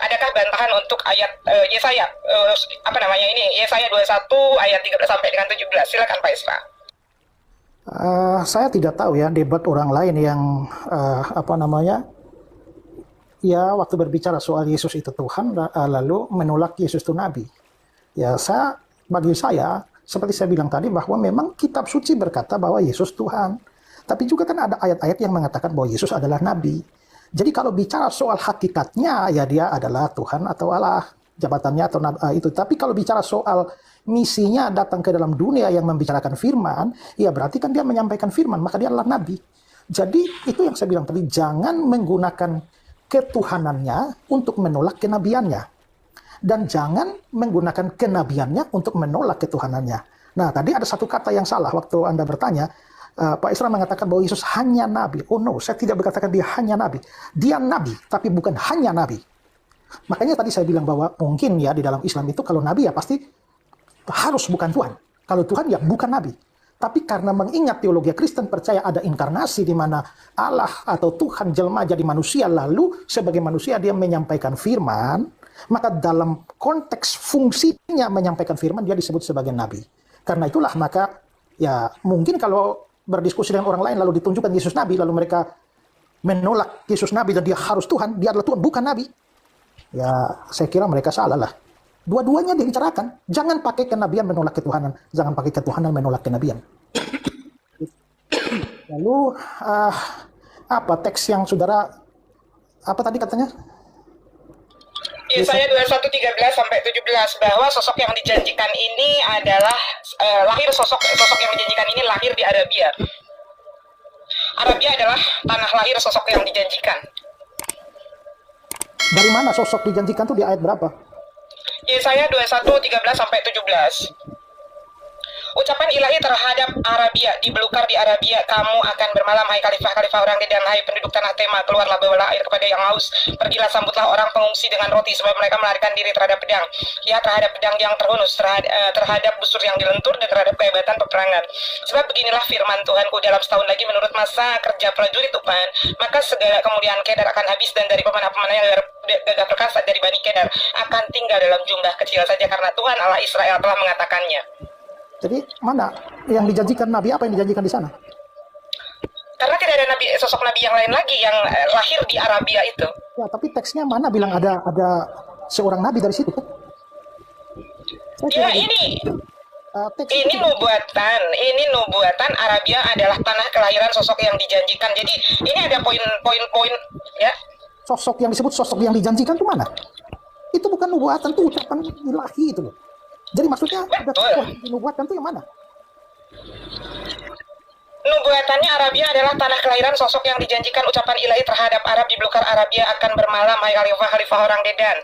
Adakah bantahan untuk ayat Yesaya Yesaya 21 ayat 13 sampai dengan 17? Silakan Pak Esra. Saya tidak tahu ya debat orang lain yang waktu berbicara soal Yesus itu Tuhan lalu menolak Yesus itu Nabi. Ya, bagi saya seperti saya bilang tadi bahwa memang kitab suci berkata bahwa Yesus Tuhan. Tapi juga kan ada ayat-ayat yang mengatakan bahwa Yesus adalah Nabi. Jadi kalau bicara soal hakikatnya, ya dia adalah Tuhan atau Allah. Jabatannya atau itu. Tapi kalau bicara soal misinya datang ke dalam dunia yang membicarakan firman, ya berarti kan dia menyampaikan firman, maka dia adalah Nabi. Jadi itu yang saya bilang tadi, jangan menggunakan ketuhanannya untuk menolak kenabiannya. Dan jangan menggunakan kenabiannya untuk menolak ketuhanannya. Nah, tadi ada satu kata yang salah waktu Anda bertanya. Pak Esra mengatakan bahwa Yesus hanya Nabi. Oh no, saya tidak berkatakan dia hanya Nabi. Dia Nabi, tapi bukan hanya Nabi. Makanya tadi saya bilang bahwa mungkin ya di dalam Islam itu kalau Nabi ya pasti harus bukan Tuhan. Kalau Tuhan ya bukan Nabi. Tapi karena mengingat teologi Kristen percaya ada inkarnasi di mana Allah atau Tuhan jelma jadi manusia, lalu sebagai manusia dia menyampaikan firman, maka dalam konteks fungsinya menyampaikan firman dia disebut sebagai nabi. Karena itulah maka ya mungkin kalau berdiskusi dengan orang lain lalu ditunjukkan Yesus nabi lalu mereka menolak Yesus nabi dan dia harus Tuhan, dia adalah Tuhan bukan nabi. Ya saya kira mereka salah lah. Dua-duanya dibicarakan. Jangan pakai kenabian menolak ketuhanan, jangan pakai ketuhanan menolak kenabian. Lalu apa teks yang saudara apa tadi katanya? Yesaya 21, 13 sampai 17 bahwa sosok yang dijanjikan ini adalah sosok yang dijanjikan ini lahir di Arabia. Arabia adalah tanah lahir sosok yang dijanjikan. Dari mana sosok dijanjikan tuh di ayat berapa? Yesaya 21, 13 sampai 17. Ucapan ilahi terhadap Arabia, dibelukar di Arabia, kamu akan bermalam, hai khalifah-khalifah orang Dedan, hai penduduk tanah Tema, keluarlah bawalah air kepada yang haus, pergilah sambutlah orang pengungsi dengan roti, sebab mereka melarikan diri terhadap pedang, ya terhadap pedang yang terhunus, terhadap busur yang dilentur, dan terhadap kehebatan peperangan. Sebab beginilah firman Tuhanku, dalam setahun lagi menurut masa kerja prajurit upahan, maka segala kemuliaan Kedar akan habis, dan dari pemanah-pemanah yang gagah perkasa dari Bani Kedar akan tinggal dalam jumlah kecil saja, karena Tuhan Allah Israel telah mengatakannya. Jadi mana yang dijanjikan Nabi, apa yang dijanjikan di sana? Karena tidak ada nabi, sosok nabi yang lain lagi yang lahir di Arabia itu. Ya, tapi teksnya mana bilang ada seorang nabi dari situ? Ya ini teks ini nubuatan Arabia adalah tanah kelahiran sosok yang dijanjikan. Jadi ini ada poin-poin ya. Sosok yang disebut sosok yang dijanjikan itu mana? Itu bukan nubuatan, itu ucapan ilahi itu loh. Jadi maksudnya ada sosok yang dinubuatkan itu yang mana? Nubuatannya Arabia adalah tanah kelahiran sosok yang dijanjikan, ucapan ilahi terhadap Arab, di belukar Arabia akan bermalam, hai khalifah-khalifah orang Dedan.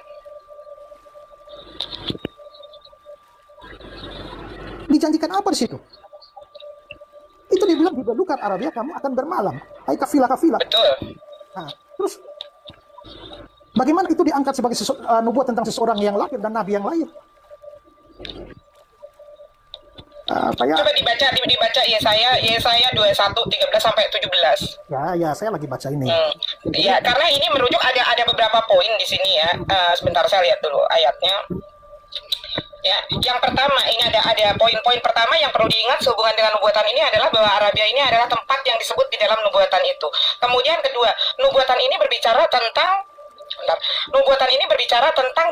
Dijanjikan apa di situ? Itu dibilang di belukar Arabia kamu akan bermalam, hai kafilah-kafilah. Betul. Nah, terus bagaimana itu diangkat sebagai nubuat tentang seseorang yang lahir dan nabi yang lahir? Coba dibaca Yesaya 21 13 sampai 17. Ya, saya lagi baca ini. Ya, karena ini merujuk ada beberapa poin di sini ya. Sebentar saya lihat dulu ayatnya. Ya, yang pertama ini ada poin-poin pertama yang perlu diingat sehubungan dengan nubuatan ini adalah bahwa Arabia ini adalah tempat yang disebut di dalam nubuatan itu. Kemudian kedua, nubuatan ini berbicara tentang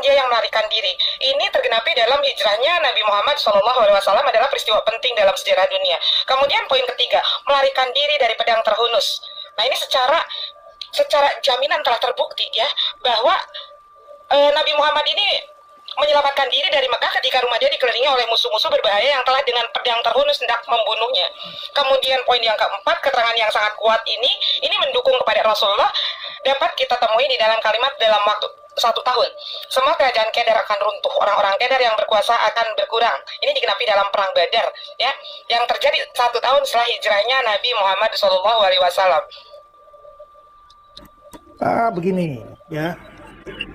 dia yang melarikan diri. Ini tergenapi dalam hijrahnya Nabi Muhammad SAW adalah peristiwa penting dalam sejarah dunia. Kemudian poin ketiga, melarikan diri dari pedang terhunus. Nah ini secara jaminan telah terbukti ya bahwa Nabi Muhammad ini menyelamatkan diri dari Mekah ketika rumah dia dikelilingi oleh musuh-musuh berbahaya yang telah dengan pedang terhunus hendak membunuhnya. Kemudian poin yang keempat, keterangan yang sangat kuat ini mendukung kepada Rasulullah dapat kita temui di dalam kalimat dalam waktu 1 tahun. Semua kerajaan Kedar akan runtuh, orang-orang Kedar yang berkuasa akan berkurang. Ini digenapi dalam perang Badar, ya, yang terjadi 1 tahun setelah hijrahnya Nabi Muhammad SAW. Begini, ya.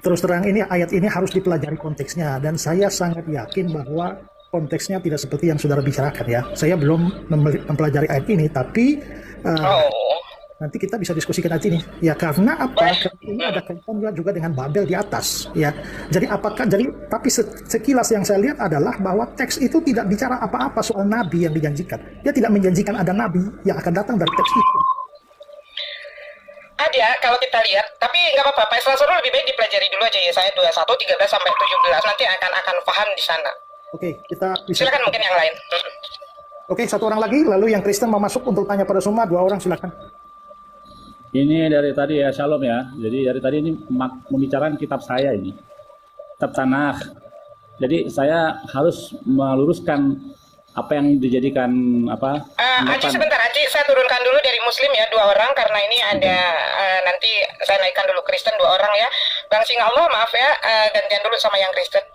Terus terang ini ayat ini harus dipelajari konteksnya dan saya sangat yakin bahwa konteksnya tidak seperti yang saudara bicarakan ya. Saya belum mempelajari ayat ini, tapi nanti kita bisa diskusikan ayat ini. Ya karena apa? Karena ini ada kaitan juga dengan Babel di atas. Ya, jadi tapi sekilas yang saya lihat adalah bahwa teks itu tidak bicara apa-apa soal nabi yang dijanjikan. Dia tidak menjanjikan ada nabi yang akan datang dari teks itu. Ada kalau kita lihat, tapi nggak apa-apa. Pak Islam lebih baik dipelajari dulu aja ya. Saya 21 13 sampai 17 nanti akan paham di sana. Oke, kita bisa. Silakan mungkin yang lain. Oke, 1 orang lagi, lalu yang Kristen mau masuk untuk tanya pada semua, 2 orang silakan. Ini dari tadi ya, Shalom ya. Jadi dari tadi ini membicarakan kitab saya ini, kitab Tanakh. Jadi saya harus meluruskan apa yang dijadikan apa? Aji sebentar, Aji saya turunkan dulu dari Muslim ya 2 orang karena ini ada nanti saya naikkan dulu Kristen 2 orang ya. Bang Singa Allah maaf ya, gantian dulu sama yang Kristen.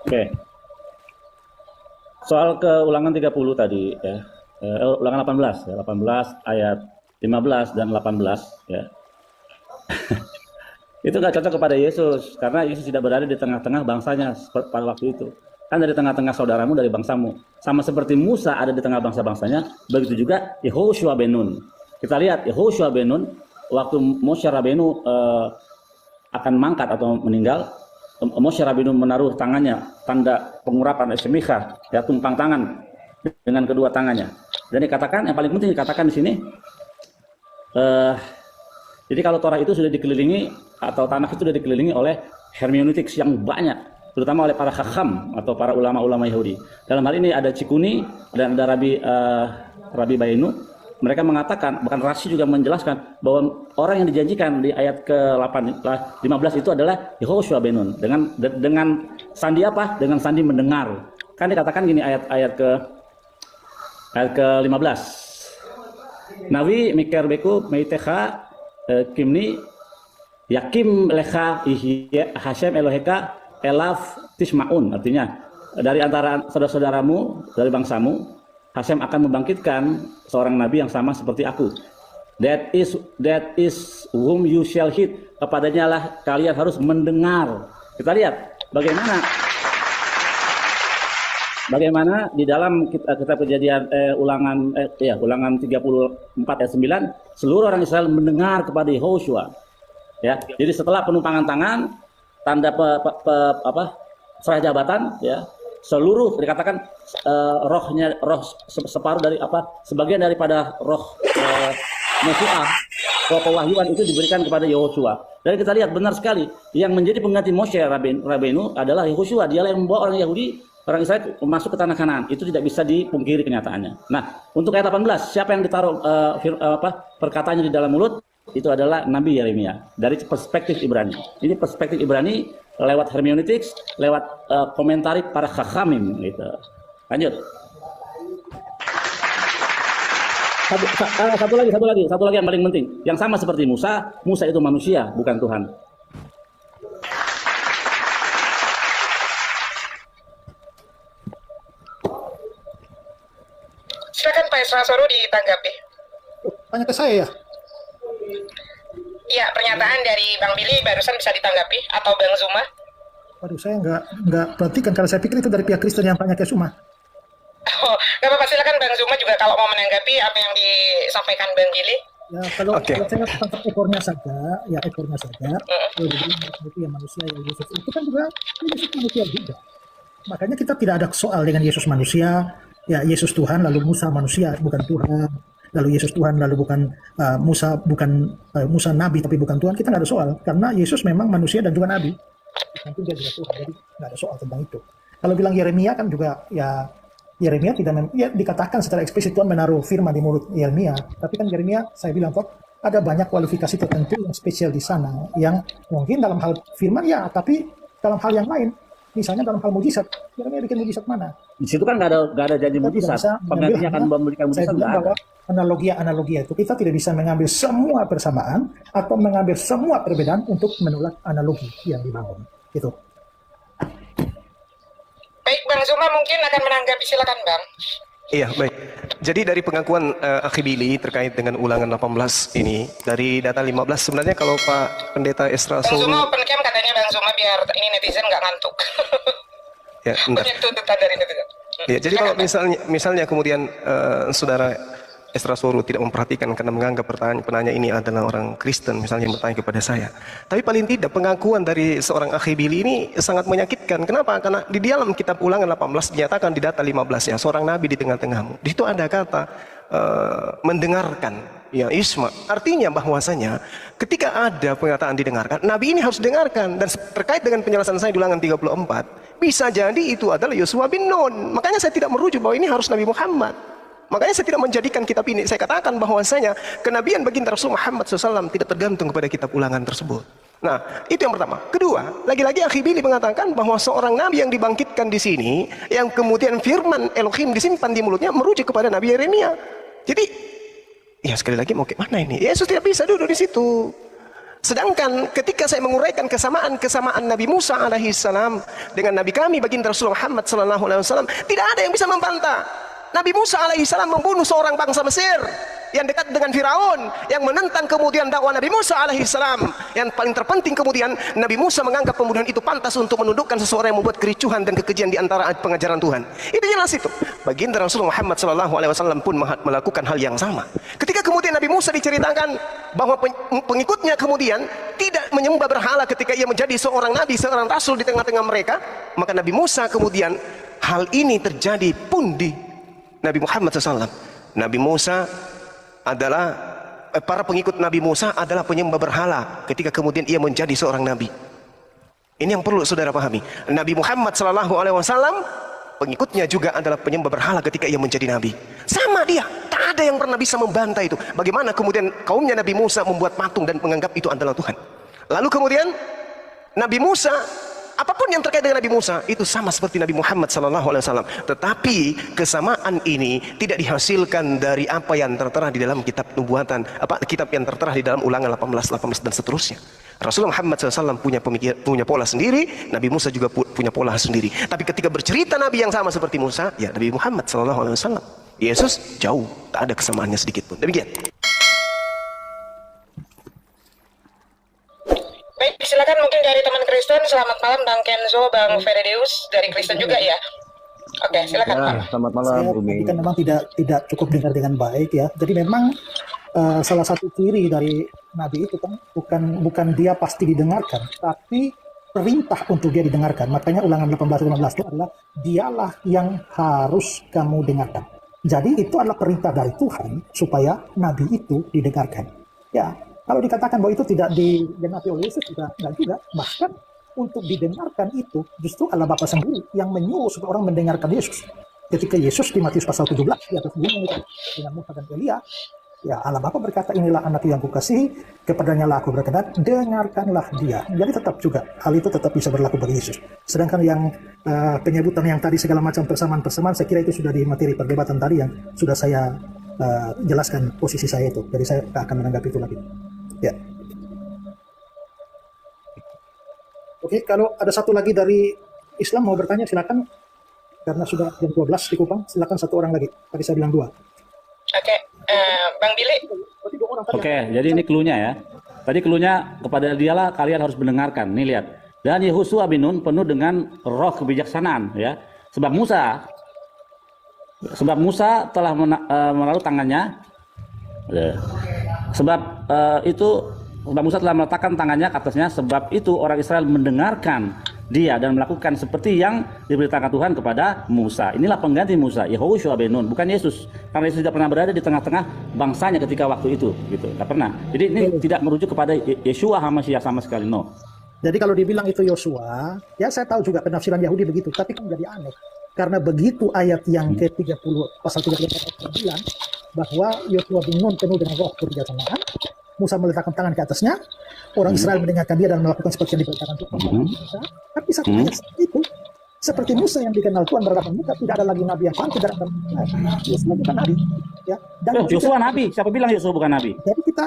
Oke. Soal keulangan 30 tadi ya. Ulangan 18 ya, 18 ayat 15 dan 18 ya. Itu nggak cocok kepada Yesus karena Yesus tidak berada di tengah-tengah bangsanya pada waktu itu. Kan dari tengah-tengah saudaramu, dari bangsamu. Sama seperti Musa ada di tengah bangsa-bangsanya, begitu juga Yehoshua bin Nun. Kita lihat Yehoshua bin Nun waktu Moshe Rabenu akan mangkat atau meninggal, Moshe Rabenu menaruh tangannya tanda pengurapan Shemicha, ya tumpang tangan dengan kedua tangannya. Dan dikatakan yang paling penting dikatakan di sini jadi kalau Torah itu sudah dikelilingi atau Tanakh itu sudah dikelilingi oleh hermeneutics yang banyak, terutama oleh para hakam atau para ulama-ulama Yahudi. Dalam hal ini ada Cikuni dan ada Rabi Bainu. Mereka mengatakan, bahkan Rashi juga menjelaskan bahwa orang yang dijanjikan di ayat ke-15 itu adalah Yehoshua bin Nun. Dengan sandi apa? Dengan sandi mendengar. Kan dikatakan gini ayat ke-15. Nawi mikir beku meitecha kimni yakim lecha ihya Hashem Eloheka elaf Tishma'un, artinya dari antara saudara-saudaramu, dari bangsamu, Hashem akan membangkitkan seorang nabi yang sama seperti aku. That is whom you shall hit. Kepadanya lah kalian harus mendengar. Kita lihat bagaimana di dalam kitab Kejadian ulangan 34 ayat 9, seluruh orang Israel mendengar kepada Yehoshua. Ya, jadi setelah penumpangan tangan, tanda serah jabatan, ya, seluruh dikatakan roh separuh dari sebagian daripada roh Mesiah, roh pewahyuan itu diberikan kepada Yehoshua. Dan kita lihat benar sekali yang menjadi pengganti Moshe Rabbeinu adalah Yehoshua. Dialah yang membawa orang Yahudi, orang Israel masuk ke tanah Kanaan. Itu tidak bisa dipungkiri kenyataannya. Nah, untuk ayat 18, siapa yang ditaruh perkataannya di dalam mulut? Itu adalah Nabi Yeremia dari perspektif Ibrani. Ini perspektif Ibrani lewat hermeneutics, lewat komentari para chachamim gitu. Lanjut. Satu lagi yang paling penting. Yang sama seperti Musa itu manusia, bukan Tuhan. Silakan Pak Esra Soru ditanggapi. Tanya ke saya ya? Iya, pernyataan dari Bang Billy barusan bisa ditanggapi atau Bang Zuma? Waduh, saya nggak perhatikan karena saya pikir itu dari pihak Kristen yang tanya ke Zuma. Oh, nggak apa-apa, silakan Bang Zuma juga kalau mau menanggapi apa yang disampaikan Bang Billy. Ya, kalau saya tentang ekornya saja. Itu yang manusia, yang Yesus itu kan juga Yesus manusia juga. Makanya kita tidak ada soal dengan Yesus manusia. Ya, Yesus Tuhan lalu Musa manusia, bukan Tuhan. Lalu Yesus Tuhan lalu bukan Musa nabi tapi bukan Tuhan. Kita nggak ada soal karena Yesus memang manusia dan juga nabi. Nanti dia juga Tuhan, jadi nggak ada soal tentang itu. Kalau bilang Yeremia kan juga ya Yeremia dikatakan secara eksplisit Tuhan menaruh firman di mulut Yeremia. Tapi kan Yeremia saya bilang kok ada banyak kualifikasi tertentu yang spesial di sana yang mungkin dalam hal firman ya, tapi dalam hal yang lain. Misalnya dalam hal mujizat, Yeremia bikin mujizat mana? Di situ kan nggak ada janji mujizat. Penggantinya akan memberikan mujizat. Saya bilang bahwa analogia itu kita tidak bisa mengambil semua persamaan atau mengambil semua perbedaan untuk menolak analogi yang dibangun. Gitu. Baik, Bang Zuma mungkin akan menanggapi, silakan Bang. Iya, baik. Jadi dari pengakuan Akhi Billy terkait dengan ulangan 18 ini, dari data 15 sebenarnya kalau Pak Pendeta Esra Bang Soru... Zuma open cam katanya Bang Zuma biar ini netizen nggak ngantuk. Ya, banyak tuntutan dari netizen. Ya, jadi kalau misalnya kemudian saudara Esra Soru tidak memperhatikan karena menganggap penanya ini adalah orang Kristen misalnya yang bertanya kepada saya. Tapi paling tidak pengakuan dari seorang Akhi Billy ini sangat menyakitkan. Kenapa? Karena di dalam kitab Ulangan 18 dinyatakan di data 15 ya, seorang nabi di tengah-tengahmu. Di situ ada kata mendengarkan, ya isma. Artinya bahwasanya ketika ada pernyataan didengarkan, nabi ini harus dengarkan. Dan terkait dengan penjelasan saya di Ulangan 34, bisa jadi itu adalah Yosua bin Nun. Makanya saya tidak merujuk bahwa ini harus Nabi Muhammad. Makanya saya tidak menjadikan kitab ini. Saya katakan bahwasanya kenabian baginda Rasul Muhammad SAW tidak tergantung kepada kitab Ulangan tersebut. Nah, itu yang pertama. Kedua, lagi-lagi Akhi Billy mengatakan bahwa seorang nabi yang dibangkitkan di sini, yang kemudian firman Elohim disimpan di mulutnya, merujuk kepada Nabi Yeremia. Jadi, ya sekali lagi mau ke mana ini? Yesus tidak bisa duduk di situ. Sedangkan ketika saya menguraikan kesamaan Nabi Musa alaihissalam dengan Nabi kami baginda Rasul Muhammad SAW, tidak ada yang bisa membantah. Nabi Musa alaihissalam membunuh seorang bangsa Mesir yang dekat dengan Firaun, yang menentang kemudian dakwah Nabi Musa alaihissalam. Yang paling terpenting kemudian Nabi Musa menganggap pembunuhan itu pantas untuk menundukkan seseorang yang membuat kericuhan dan kekejian di antara pengajaran Tuhan. Itu jelas itu. Baginda Rasul Muhammad SAW pun melakukan hal yang sama. Ketika kemudian Nabi Musa diceritakan bahwa pengikutnya kemudian tidak menyembah berhala ketika ia menjadi seorang nabi, seorang rasul di tengah-tengah mereka, maka Nabi Musa kemudian hal ini terjadi pun di Nabi Muhammad SAW. Nabi Musa adalah para pengikut Nabi Musa adalah penyembah berhala ketika kemudian ia menjadi seorang nabi. Ini yang perlu saudara pahami. Nabi Muhammad SAW pengikutnya juga adalah penyembah berhala ketika ia menjadi nabi. Sama dia, tak ada yang pernah bisa membantah itu. Bagaimana kemudian kaumnya Nabi Musa membuat patung dan menganggap itu adalah Tuhan. Lalu kemudian Nabi Musa Apapun yang terkait dengan Nabi Musa itu sama seperti Nabi Muhammad SAW. Tetapi kesamaan ini tidak dihasilkan dari apa yang tertera di dalam kitab nubuatan, kitab yang tertera di dalam Ulangan 18 dan seterusnya. Rasulullah Muhammad SAW punya pola sendiri, Nabi Musa juga punya pola sendiri. Tapi ketika bercerita Nabi yang sama seperti Musa, ya Nabi Muhammad SAW. Yesus jauh, tak ada kesamaannya sedikit pun. Demikian. Baik, silakan mungkin dari teman Kristen. Selamat malam Bang Kenzo, Bang Feredeus dari Kristen juga ya. Oke, silakan Pak. Selamat malam, Saya Bumi. tadi kan memang tidak cukup dengar dengan baik ya. Jadi memang salah satu ciri dari Nabi itu kan bukan dia pasti didengarkan, tapi perintah untuk dia didengarkan. Makanya Ulangan 18:15 itu adalah dialah yang harus kamu dengarkan. Jadi itu adalah perintah dari Tuhan supaya Nabi itu didengarkan. Ya, kalau dikatakan bahwa itu tidak digenapi oleh Yesus juga enggak juga. Bahkan untuk didengarkan itu justru Allah Bapa sendiri yang menyuruh supaya orang mendengarkan Yesus. Ketika Yesus di Matius pasal 17 di atas gunung itu dengan Musa dan Elia, ya Allah Bapa berkata, inilah anakku yang kukasihi, kepadanya lah aku berkenan, dengarkanlah dia. Jadi tetap juga hal itu tetap bisa berlaku bagi Yesus. Sedangkan yang penyebutan yang tadi segala macam persamaan-persamaan, saya kira itu sudah di materi perdebatan tadi yang sudah saya jelaskan posisi saya itu. Jadi saya tak akan menanggapi itu lagi. Ya. Oke, kalau ada satu lagi dari Islam mau bertanya silakan. Karena sudah jam 12 di Kupang, silakan satu orang lagi. Tadi saya bilang 2. Oke, Bang Billy. Oke, jadi ini clue-nya ya. Tadi clue-nya kepada dialah kalian harus mendengarkan. Nih lihat. Dan Yehosua bin Nun penuh dengan roh kebijaksanaan ya. Sebab Musa telah menaruh tangannya. Sebab Musa telah meletakkan tangannya ke atasnya. Sebab itu orang Israel mendengarkan dia dan melakukan seperti yang diberitakan Tuhan kepada Musa. Inilah pengganti Musa, Yehoshua bin Nun, bukan Yesus. Karena Yesus tidak pernah berada di tengah-tengah bangsanya ketika waktu itu, gitu. Tidak pernah. Jadi ini tidak merujuk kepada Yeshua HaMashiach sama sekali, no. Jadi kalau dibilang itu Yosua, ya saya tahu juga penafsiran Yahudi begitu, tapi kan jadi aneh. Karena begitu ayat yang ke-30 pasal 34 bilang bahwa Yosua bin Nun penuh dengan roh kebijaksanaan, Musa meletakkan tangan ke atasnya, orang Israel mendengarkan dia dan melakukan seperti yang diberitakan Tuhan. Tapi satu ayat itu, seperti Musa yang dikenal Tuhan berhadapan muka, tidak ada lagi nabi yang pantas tidak ada Yosua bukan nabi. Ya. Dan Yosua nabi, siapa bilang Yosua bukan nabi? Jadi kita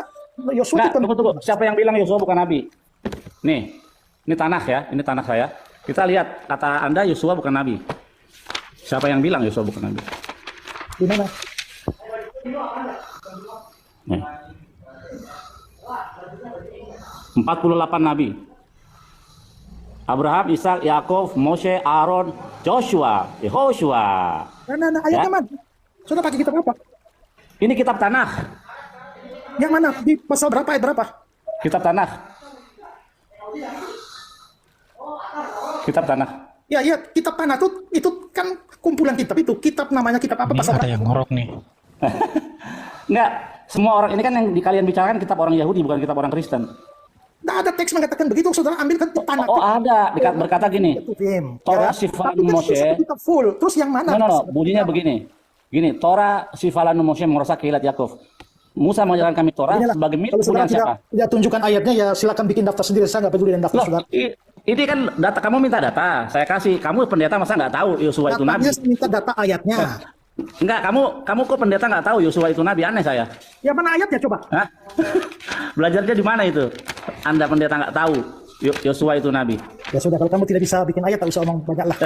Yosua itu tunggu. Siapa yang bilang Yosua bukan nabi? Nih, ini tanah ya, ini tanah saya. Kita lihat kata Anda Yosua bukan nabi. Siapa yang bilang Yosua bukan nabi? Di mana? Nih. 48 nabi. Abraham, Ishak, Yakov, Moshe, Aaron, Joshua, Yehoshua. Nah, ayatnya mana? Sudah pakai kitab apa? Ini kitab Tanakh. Yang mana? Di pasal berapa, ayat berapa? Kitab Tanakh. Kitab Tanakh. Ya, kitab Tanakh itu kan kumpulan kitab itu. Kitab namanya kitab apa? Pasal ada yang ngorok nih. Enggak, semua orang ini kan yang kalian bicarakan kitab orang Yahudi bukan kitab orang Kristen. Nah, ada teks mengatakan begitu, saudara ambil kan Tanakh. Oh, ada berkata gini. Torah Sifalanu Moshe. Full. Terus yang mana? No, bunyinya begini. Gini, Torah Sifalanu Moshe merusak kilat Yakov. Musa mengajarkan kami Torah sebagai milik punya siapa? Tidak tunjukkan ayatnya ya silakan bikin daftar sendiri. Saya nggak peduli dengan daftar saudara. Ini kan data, kamu minta data, saya kasih. Kamu pendeta masa nggak tahu Yosua itu nabi? Saya minta data ayatnya. Enggak, kamu kok pendeta nggak tahu Yosua itu nabi? Aneh saya. Ya mana ayatnya coba? Hah? Belajarnya di mana itu? Anda pendeta nggak tahu Yosua itu nabi? Ya sudah, kalau kamu tidak bisa bikin ayat, tak usah omong banyak lah.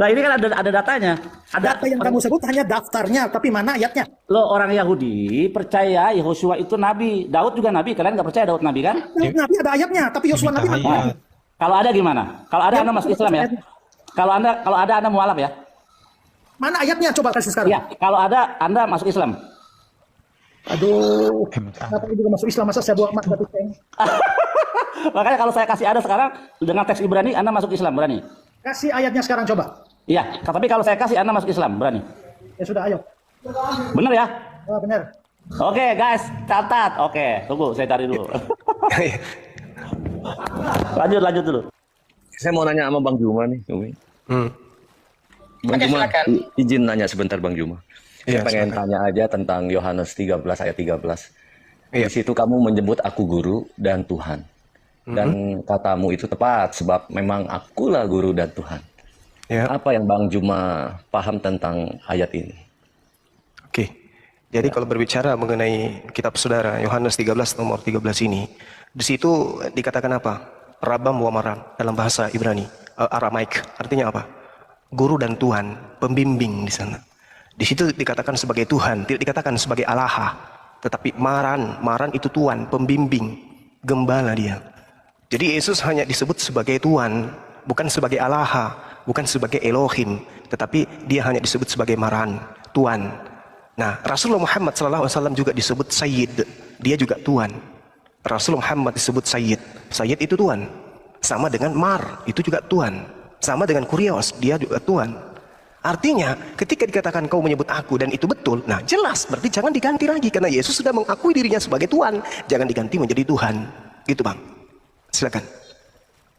Nah ini kan ada datanya. Data yang kamu sebut hanya daftarnya, tapi mana ayatnya? Lo orang Yahudi percaya Yehoshua itu nabi. Daud juga nabi. Kalian nggak percaya Daud nabi kan? Nabi ada ayatnya, tapi Yosua nabi mana? Kalau ada gimana? Kalau ada Anda masuk Islam ya? Kalau ada Anda mualaf ya? Mana ayatnya? Coba kasih sekarang. Ya, kalau ada Anda masuk Islam. Aduh, kenapa ini juga masuk Islam? Masa saya buang mak ceng? Makanya kalau saya kasih ada sekarang dengan teks Ibrani, Anda masuk Islam, berani? Kasih ayatnya sekarang coba. Iya, tapi kalau saya kasih Anda masuk Islam, berani? Ya sudah, ayo. Benar ya? Oh, benar. Oke, guys, catat. Oke, tunggu, saya cari dulu. lanjut dulu. Saya mau nanya sama Bang Juma nih, Umi. Bang Juma, izin nanya sebentar Bang Juma. Saya pengen tanya aja tentang Yohanes 13 ayat 13. Di situ kamu menyebut aku guru dan Tuhan. Dan katamu itu tepat, sebab memang akulah guru dan Tuhan. Ya. Apa yang Bang Juma paham tentang ayat ini? Oke. Jadi kalau berbicara mengenai kitab saudara Yohanes 13 nomor 13 ini, di situ dikatakan apa? Rabam wa maram dalam bahasa Ibrani, Aramaik. Artinya apa? Guru dan Tuhan, pembimbing di sana. Di situ dikatakan sebagai Tuhan, tidak dikatakan sebagai Allah, tetapi maran itu Tuhan, pembimbing, gembala dia. Jadi Yesus hanya disebut sebagai Tuhan, bukan sebagai Allah, bukan sebagai Elohim, tetapi dia hanya disebut sebagai maran, Tuhan. Nah, Rasulullah Muhammad SAW juga disebut Sayyid, dia juga Tuhan. Rasulullah Muhammad disebut Sayyid, Sayyid itu Tuhan. Sama dengan Mar, itu juga Tuhan. Sama dengan Kurios, dia juga Tuhan. Artinya, ketika dikatakan kau menyebut aku dan itu betul, nah jelas, berarti jangan diganti lagi, karena Yesus sudah mengakui dirinya sebagai Tuhan, jangan diganti menjadi Tuhan. Gitu Bang. Silakan.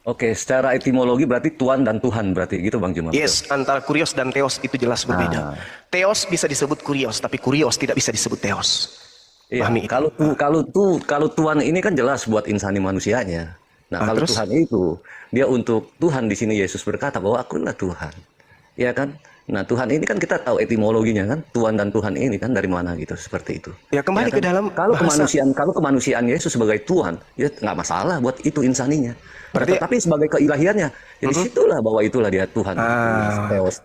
Oke, secara etimologi berarti Tuhan dan Tuhan berarti gitu Bang Juma. Yes, antara kurios dan teos itu jelas berbeda. Teos bisa disebut kurios, tapi kurios tidak bisa disebut teos. Iya, Pahami? kalau Tuhan ini kan jelas buat insani manusianya. Nah, kalau terus? Tuhan itu dia untuk Tuhan, di sini Yesus berkata bahwa akulah Tuhan. Ya kan? Nah, Tuhan ini kan kita tahu etimologinya kan, Tuhan dan Tuhan ini kan dari mana gitu, seperti itu. Ya kembali Ya kan? ke dalam kalau bahasa. kemanusiaan Yesus sebagai Tuhan, ya nggak masalah buat itu insaninya. Berarti- Tapi sebagai keilahiannya, jadi situlah bahwa itulah dia Tuhan. Teos.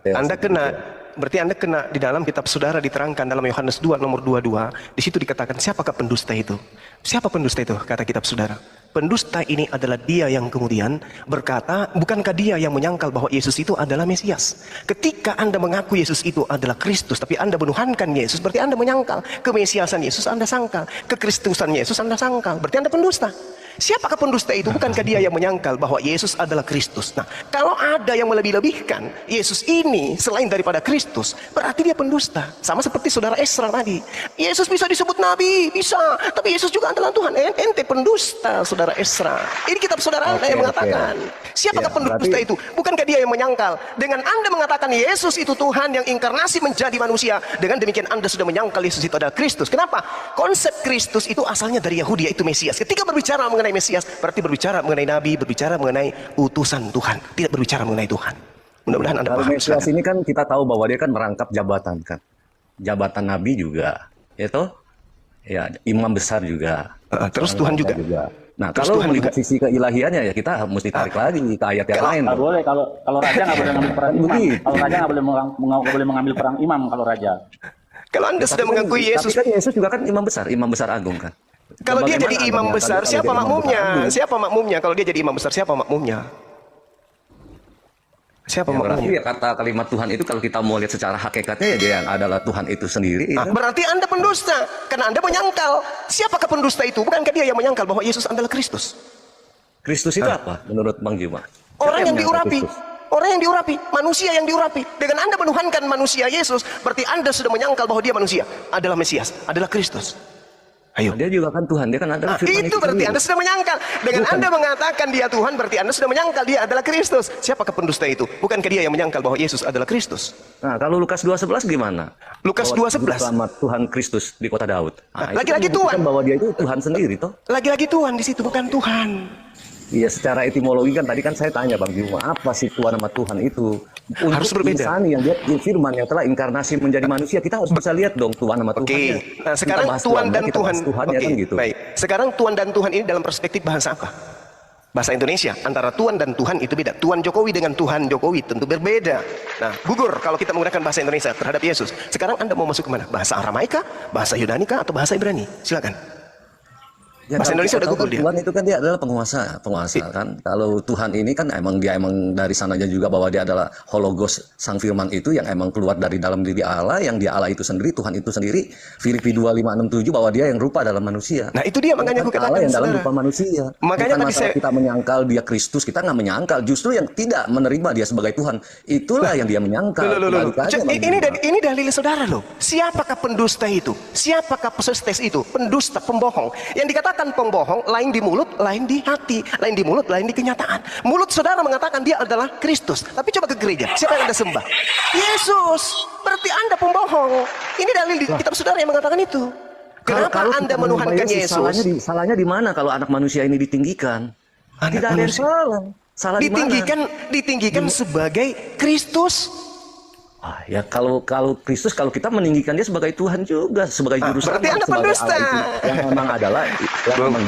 Berarti Anda kena di dalam kitab saudara diterangkan dalam Yohanes 2 nomor 22, di situ dikatakan siapakah pendusta itu? Siapa pendusta itu? Kata kitab saudara. Pendusta ini adalah dia yang kemudian berkata, bukankah dia yang menyangkal bahwa Yesus itu adalah Mesias? Ketika Anda mengaku Yesus itu adalah Kristus, tapi Anda menuhankan Yesus, berarti Anda menyangkal. Kemesiasan Yesus Anda sangkal. Kekristusan Yesus Anda sangkal. Berarti Anda pendusta. Siapakah pendusta itu? Bukankah dia yang menyangkal bahwa Yesus adalah Kristus? Nah, kalau ada yang melebih-lebihkan Yesus ini selain daripada Kristus, berarti dia pendusta. Sama seperti saudara Esra tadi. Yesus bisa disebut Nabi, bisa. Tapi Yesus juga adalah Tuhan. Ente pendusta, saudara Esra. Ini kitab saudara Anda yang mengatakan. Siapakah pendusta itu? Bukankah dia yang menyangkal? Dengan Anda mengatakan Yesus itu Tuhan yang inkarnasi menjadi manusia, dengan demikian Anda sudah menyangkal Yesus itu adalah Kristus. Kenapa? Konsep Kristus itu asalnya dari Yahudi, yaitu Mesias. Ketika berbicara mengenai Mesias, berarti berbicara mengenai Nabi, berbicara mengenai utusan Tuhan, tidak berbicara mengenai Tuhan. Mudah-mudahan Anda Kalau paham. Mesias ini kan kita tahu bahwa dia kan merangkap jabatan kan, jabatan Nabi juga, ya toh, ya imam besar juga. Terus Tuhan juga. Nah, Terus kalau Tuhan melihat sisi keilahiannya ya kita mesti tarik lagi ke ayat yang lain. Nggak boleh kalau raja nggak boleh mengambil peran imam. Kalau raja nggak boleh mengambil peran imam kalau raja. Kalau Anda sudah mengakui Yesus, tapi kan Yesus juga kan imam besar agung kan. kalau dia jadi imam besar, siapa makmumnya? Agung? Siapa makmumnya? Kalau dia jadi imam besar, siapa makmumnya? Siapa Ya, berarti makmumnya? ya kata kalimat Tuhan itu kalau kita mau lihat secara hakikatnya ya dia yang adalah Tuhan itu sendiri. Ya. Berarti Anda pendusta, karena Anda menyangkal. Siapakah pendusta itu? Bukankah dia yang menyangkal bahwa Yesus adalah Kristus? Kristus itu apa menurut Bang Juma? Orang Siapa yang menyangkal diurapi. Kristus? Orang yang diurapi, manusia yang diurapi. Dengan Anda menuhankan manusia Yesus, berarti Anda sudah menyangkal bahwa dia manusia, adalah Mesias, adalah Kristus. Ayo. Dia juga kan Tuhan, dia kan adalah firman Itu berarti sendiri. Anda sudah menyangkal. Dengan Bukan. Anda mengatakan dia Tuhan, berarti Anda sudah menyangkal dia adalah Kristus. Siapakah pendusta itu? Bukankah dia yang menyangkal bahwa Yesus adalah Kristus? Nah, kalau Lukas 2:11 gimana? Lukas Bahwa 2:11. Selamat Tuhan Kristus di kota Daud. Nah, itu lagi-lagi kan membuktikan Tuhan. bahwa dia itu Tuhan sendiri toh. Lagi-lagi Tuhan di situ, bukan Tuhan. Iya, secara etimologi kan tadi kan saya tanya Bang Juma, apa sih Tuhan sama Tuhan itu? Untuk Harus berbeda. insani yang dia firman yang telah inkarnasi menjadi manusia, kita harus bisa lihat dong Tuhan sama Tuhan. Oke. Nah, sekarang Tuhan dan Tuhan. Tuhannya Oke, kan gitu. baik. Sekarang Tuhan dan Tuhan ini dalam perspektif bahasa apa? Bahasa Indonesia. Antara Tuhan dan Tuhan itu beda. Tuhan Jokowi dengan Tuhan Jokowi tentu berbeda. Nah, gugur kalau kita menggunakan bahasa Indonesia terhadap Yesus. Sekarang Anda mau masuk ke mana? Bahasa Aramaika, bahasa Yunani kah, atau bahasa Ibrani? Silakan. Ya, Bahasa kalau Indonesia kita udah tahu gugur kan dia. Tuhan itu kan dia adalah penguasa kan. Kalau Tuhan ini kan emang dari sananya juga bahwa dia adalah hologos sang firman itu yang emang keluar dari dalam diri Allah, yang dia Allah itu sendiri, Tuhan itu sendiri. Filipi 2:5-6-7 bahwa dia yang rupa dalam manusia. Nah, itu dia makanya aku Allah katakan yang dalam saudara. rupa manusia. Makanya bukan tadi masalah saya- kita menyangkal dia Kristus, kita nggak menyangkal. Justru yang tidak menerima dia sebagai Tuhan, itulah yang dia menyangkal. Loh. Balik aja, Bang Ini, Juma. ini dalil saudara loh. Siapakah pendusta itu? Siapakah pesestes itu? Pendusta, pembohong. Yang dikatakan pembohong, lain di mulut, lain di hati. Lain di mulut, lain di kenyataan. Mulut saudara mengatakan dia adalah Kristus. Tapi coba ke gereja, siapa yang Anda sembah? Yesus. Berarti Anda pembohong. Ini dalil di kitab saudara yang mengatakan itu. Kenapa Kalau Anda kita menuhankan menyembah Yesus? Salahnya di mana kalau anak manusia ini ditinggikan? Anak Tidak ada yang manusia. salah. Salah di mana? Ditinggikan sebagai Kristus. Ya kalau Kristus, kalau kita meninggikan dia sebagai Tuhan juga, sebagai juru berarti selamat, Anda sebagai pendusta. Allah itu yang memang adalah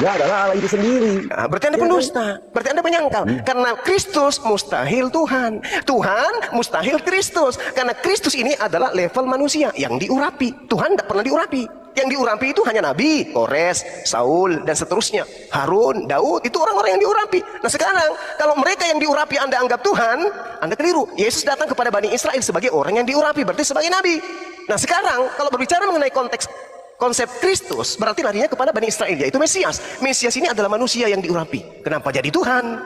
dia adalah Allah itu sendiri. Berarti Anda pendusta. Berarti Anda menyangkal. Karena Kristus mustahil Tuhan. Tuhan mustahil Kristus. Karena Kristus ini adalah level manusia yang diurapi. Tuhan tidak pernah diurapi. Yang diurapi itu hanya Nabi, Kores, Saul, dan seterusnya. Harun, Daud, itu orang-orang yang diurapi. Nah sekarang, kalau mereka yang diurapi Anda anggap Tuhan, Anda keliru. Yesus datang kepada Bani Israel sebagai orang yang diurapi, berarti sebagai Nabi. Nah sekarang, kalau berbicara mengenai konteks konsep Kristus, berarti larinya kepada Bani Israel, yaitu Mesias. Mesias ini adalah manusia yang diurapi. Kenapa jadi Tuhan?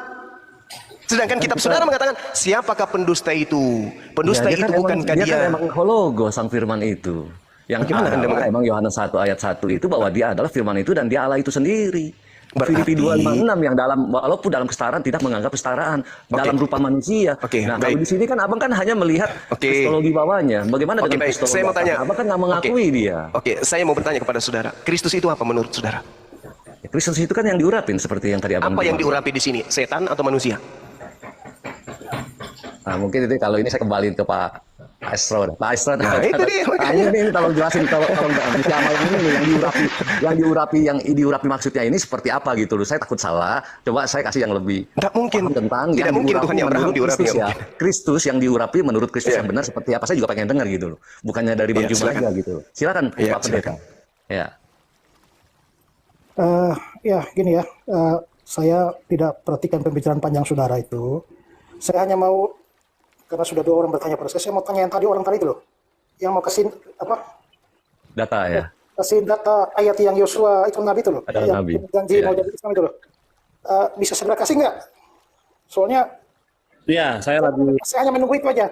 Sedangkan kitab saudara mengatakan, siapakah pendusta itu? Pendusta Ya, itu bukankah dia dia? kan emang hologos sang firman itu. Yang Gimana Anda adalah emang Yohanes 1 ayat 1 itu bahwa dia adalah firman itu dan dia Allah itu sendiri. Filipi 2:56 yang walaupun dalam kesetaraan tidak menganggap kesetaraan dalam rupa manusia. Nah, kalau di sini kan abang kan hanya melihat kristologi bawahnya. Bagaimana dengan kristologi? Saya mau tanya. Abang kan nggak mengakui dia. Saya mau bertanya kepada saudara. Kristus itu apa menurut saudara? Kristus itu kan yang diurapin seperti yang tadi abang Apa yang bilang. diurapi di sini? Setan atau manusia? Nah, mungkin itu kalau ini saya kembali ke Pak Astro. Pak Astro, Nah, itu dia, makanya. ini tolong jelasin tolong siapa yang diurapi maksudnya ini seperti apa gitu loh. Saya takut salah. Coba saya kasih yang lebih Tidak mungkin. tentang Tidak yang mungkin diurapi Tuhan yang Abraham menurut diurapi. Kristus ya. Kristus yang diurapi menurut Kristus Iya. yang benar seperti apa? Saya juga pengen dengar gitu loh. Bukannya dari Bang Iya, Juma silakan. aja gitu. Silakan Iya, Pak Pendeta. Ya. Ya gini ya, saya tidak perhatikan pembicaraan panjang saudara itu. Saya hanya mau, karena sudah 2 orang bertanya pada saya mau tanya yang tadi orang tadi itu loh, yang mau kasih apa? Data ya. Kasih data ayat yang Yosua itu Nabi itu loh, Ada yang Nabi. janji Iya. mau jadi Islam itu loh. Bisa segera kasih nggak? Soalnya Ya, saya saya hanya menunggu itu aja.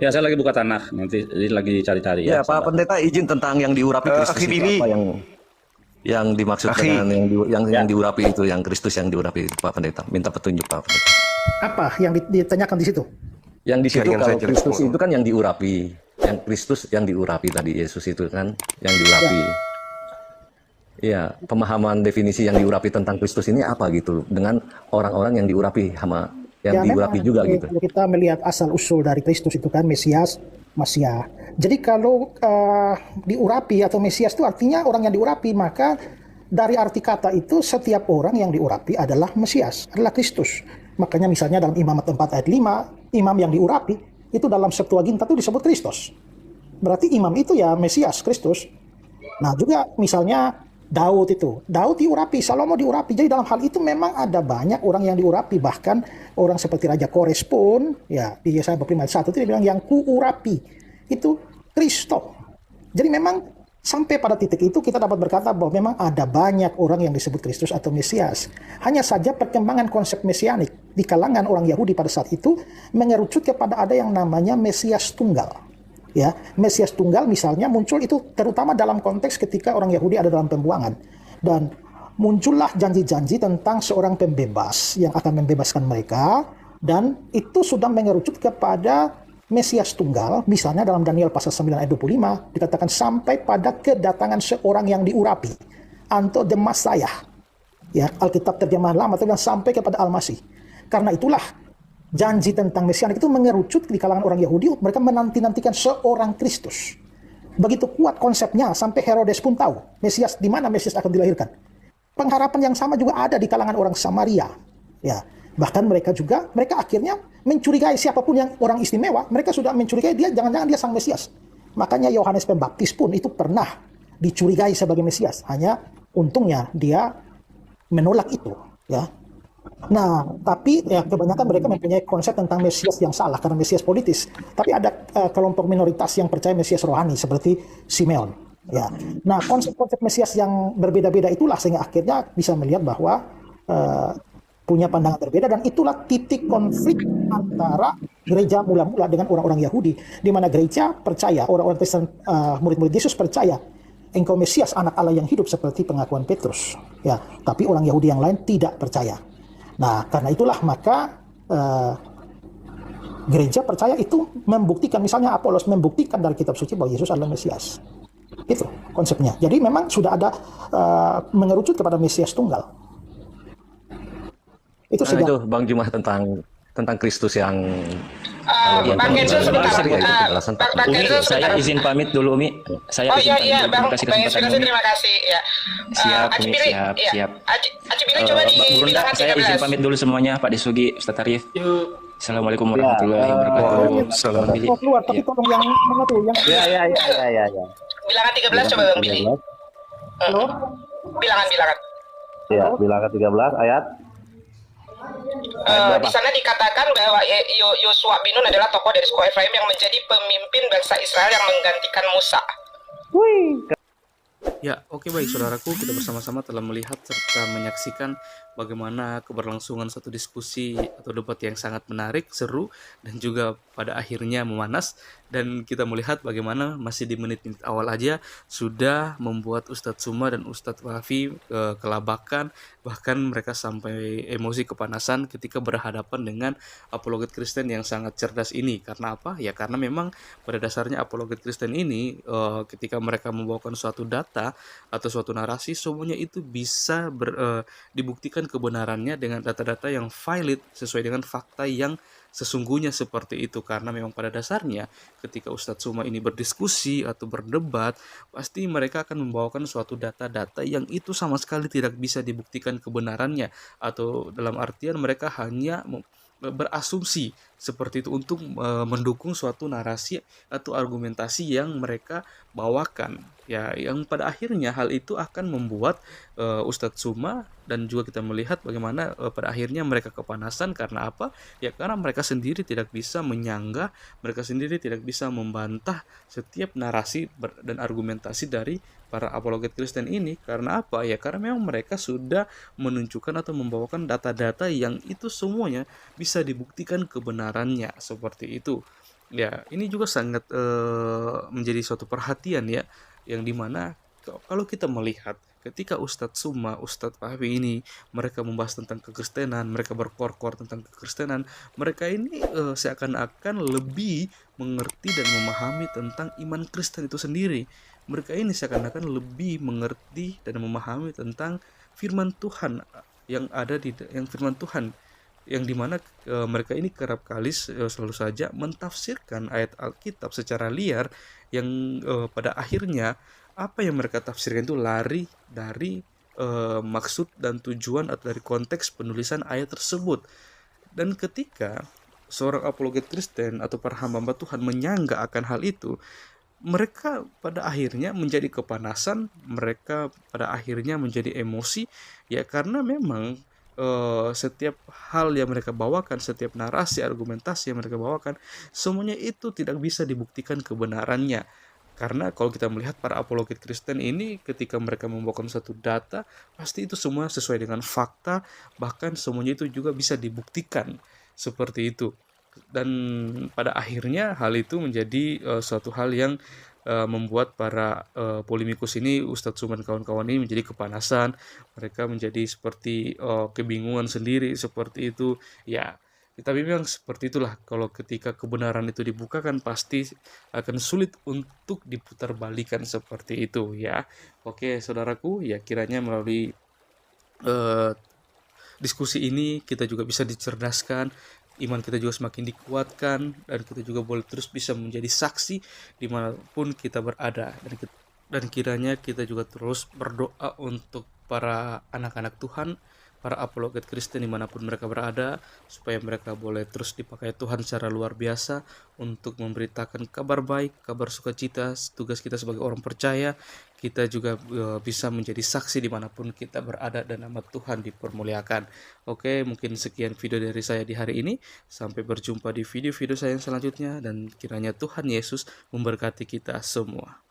saya lagi buka tanah, nanti jadi lagi cari-cari Ya, ya. Pak Pendeta izin tentang yang diurapi Kristus Akhi itu Billy. apa yang dimaksud Akhi. dengan yang diurapi itu, yang Kristus yang diurapi itu, Pak Pendeta. Minta petunjuk Pak Pendeta. Apa yang ditanyakan di situ? Yang di situ Jaringan kalau saya jelek Kristus semua. itu kan yang diurapi. Yang Kristus yang diurapi tadi, Yesus itu kan yang diurapi. Iya, pemahaman definisi yang diurapi tentang Kristus ini apa gitu dengan orang-orang yang diurapi sama yang diurapi memang, juga gitu. kalau kita melihat asal usul dari Kristus itu kan Mesias, Masia. Jadi kalau diurapi atau Mesias itu artinya orang yang diurapi, maka dari arti kata itu setiap orang yang diurapi adalah Mesias, adalah Kristus. Makanya misalnya dalam Imamat 4 ayat 5, imam yang diurapi itu dalam Septuaginta itu disebut Kristus. Berarti imam itu ya Mesias, Kristus. Nah juga misalnya Daud diurapi, Salomo diurapi. Jadi dalam hal itu memang ada banyak orang yang diurapi. Bahkan orang seperti Raja Kores pun, ya di Yesaya 45 ayat 1 itu dia bilang yang kuurapi itu Kristus. Jadi memang sampai pada titik itu kita dapat berkata bahwa memang ada banyak orang yang disebut Kristus atau Mesias. Hanya saja perkembangan konsep mesianik di kalangan orang Yahudi pada saat itu mengerucut kepada ada yang namanya Mesias tunggal. Ya, Mesias tunggal misalnya muncul itu terutama dalam konteks ketika orang Yahudi ada dalam pembuangan, dan muncullah janji-janji tentang seorang pembebas yang akan membebaskan mereka, dan itu sudah mengerucut kepada Mesias tunggal. Misalnya dalam Daniel pasal 9 ayat 25 dikatakan sampai pada kedatangan seorang yang diurapi, anto the Messiah. Ya, Alkitab terjemahan lama itu bilang sampai kepada Al-Masih. Karena itulah janji tentang Mesianik itu mengerucut di kalangan orang Yahudi. Mereka menanti-nantikan seorang Kristus. Begitu kuat konsepnya sampai Herodes pun tahu Mesias, di mana Mesias akan dilahirkan. Pengharapan yang sama juga ada di kalangan orang Samaria. Ya, bahkan mereka akhirnya mencurigai siapapun yang orang istimewa. Mereka sudah mencurigai dia, jangan-jangan dia sang Mesias. Makanya Yohanes Pembaptis pun itu pernah dicurigai sebagai Mesias. Hanya untungnya dia menolak itu. Ya. Nah, tapi ya kebanyakan mereka mempunyai konsep tentang Mesias yang salah karena Mesias politis. Tapi ada kelompok minoritas yang percaya Mesias rohani seperti Simeon. Ya. Nah, konsep-konsep Mesias yang berbeda-beda itulah sehingga akhirnya bisa melihat bahwa punya pandangan berbeda, dan itulah titik konflik antara gereja mula-mula dengan orang-orang Yahudi, di mana gereja percaya, orang-orang Kristen, murid-murid Yesus percaya engkau Mesias, anak Allah yang hidup seperti pengakuan Petrus. Ya, tapi orang Yahudi yang lain tidak percaya. Nah, karena itulah maka gereja percaya itu membuktikan, misalnya Apolos membuktikan dari kitab suci bahwa Yesus adalah Mesias. Itu konsepnya. Jadi memang sudah ada mengerucut kepada Mesias tunggal. Itu sudah Itu Bang Jumah tentang Kristus yang yang Bang Enzo sebentar. ya, itu penjelasan Pak. Bang Umi, Enzo saya sebentar. izin pamit dulu Umi. Saya Oh izin iya pamit dulu. Bang, Terima kasih Bang kesempatan inspirasi Umi. terima kasih ya. Siap, Aci Umi, Billy, siap, ya. siap. Aci Billy coba di Bu Runda, bilangan saya izin 13. pamit dulu semuanya, Pak Disugi, Ustaz Arif. Assalamualaikum warahmatullahi Ya, wabarakatuh. Waalaikumsalam. Bang Billy. mau keluar, tapi Ya. tolong yang mana tuh yang Ya. Bilangan 13 coba Bang Billy. halo? Bilangan. Ya, bilangan 13 ayat. Di sana dikatakan bahwa Yosua bin Nun adalah tokoh dari suku Efraim yang menjadi pemimpin bangsa Israel yang menggantikan Musa. Ya, oke baik saudaraku, kita bersama-sama telah melihat serta menyaksikan bagaimana keberlangsungan satu diskusi atau debat yang sangat menarik, seru, dan juga pada akhirnya memanas. Dan kita melihat bagaimana masih di menit-menit awal aja sudah membuat Ustadz Suma dan Ustadz Wafi kelabakan, bahkan mereka sampai emosi kepanasan ketika berhadapan dengan apologet Kristen yang sangat cerdas ini. Karena apa? Ya karena memang pada dasarnya apologet Kristen ini ketika mereka membawakan suatu data atau suatu narasi, semuanya itu bisa dibuktikan kebenarannya dengan data-data yang valid sesuai dengan fakta yang sesungguhnya seperti itu. Karena memang pada dasarnya ketika Ustadz Suma ini berdiskusi atau berdebat, pasti mereka akan membawakan suatu data-data yang itu sama sekali tidak bisa dibuktikan kebenarannya, atau dalam artian mereka hanya berasumsi seperti itu untuk mendukung suatu narasi atau argumentasi yang mereka bawakan. Ya, yang pada akhirnya hal itu akan membuat Ustadz Suma dan juga kita melihat bagaimana pada akhirnya mereka kepanasan. Karena apa? Ya karena mereka sendiri tidak bisa menyanggah, mereka sendiri tidak bisa membantah setiap narasi dan argumentasi dari para apologet Kristen ini. Karena apa? Ya karena memang mereka sudah menunjukkan atau membawakan data-data yang itu semuanya bisa dibuktikan kebenarannya seperti itu. Ya, ini juga sangat menjadi suatu perhatian ya, yang dimana kalau kita melihat ketika Ustadz Suma, Ustadz Fahmi ini mereka membahas tentang kekristenan, mereka berkor-kor tentang kekristenan, mereka ini seakan-akan lebih mengerti dan memahami tentang iman Kristen itu sendiri. Mereka ini seakan-akan lebih mengerti dan memahami tentang firman Tuhan yang ada yang firman Tuhan yang dimana mereka ini kerap kali selalu saja mentafsirkan ayat Alkitab secara liar yang pada akhirnya apa yang mereka tafsirkan itu lari dari maksud dan tujuan atau dari konteks penulisan ayat tersebut. Dan ketika seorang apologet Kristen atau para hamba Tuhan menyangga akan hal itu, mereka pada akhirnya menjadi kepanasan, mereka pada akhirnya menjadi emosi, ya karena memang setiap hal yang mereka bawakan, setiap narasi, argumentasi yang mereka bawakan, semuanya itu tidak bisa dibuktikan kebenarannya. Karena kalau kita melihat para apologet Kristen ini ketika mereka membawakan satu data, pasti itu semua sesuai dengan fakta, bahkan semuanya itu juga bisa dibuktikan seperti itu. Dan pada akhirnya hal itu menjadi suatu hal yang membuat para polemikus ini, Ustadz Suma dan kawan-kawan ini menjadi kepanasan. Mereka menjadi seperti kebingungan sendiri seperti itu ya. Tapi memang seperti itulah, kalau ketika kebenaran itu dibukakan pasti akan sulit untuk diputarbalikan seperti itu ya. Oke saudaraku, ya kiranya melalui diskusi ini kita juga bisa dicerdaskan, iman kita juga semakin dikuatkan, dan kita juga boleh terus bisa menjadi saksi dimanapun kita berada. Dan kiranya kita juga terus berdoa untuk para anak-anak Tuhan, para apologet Kristen dimanapun mereka berada, supaya mereka boleh terus dipakai Tuhan secara luar biasa untuk memberitakan kabar baik, kabar sukacita. Tugas kita sebagai orang percaya, kita juga bisa menjadi saksi dimanapun kita berada dan nama Tuhan dipermuliakan. Oke, mungkin sekian video dari saya di hari ini. Sampai berjumpa di video-video saya yang selanjutnya, dan kiranya Tuhan Yesus memberkati kita semua.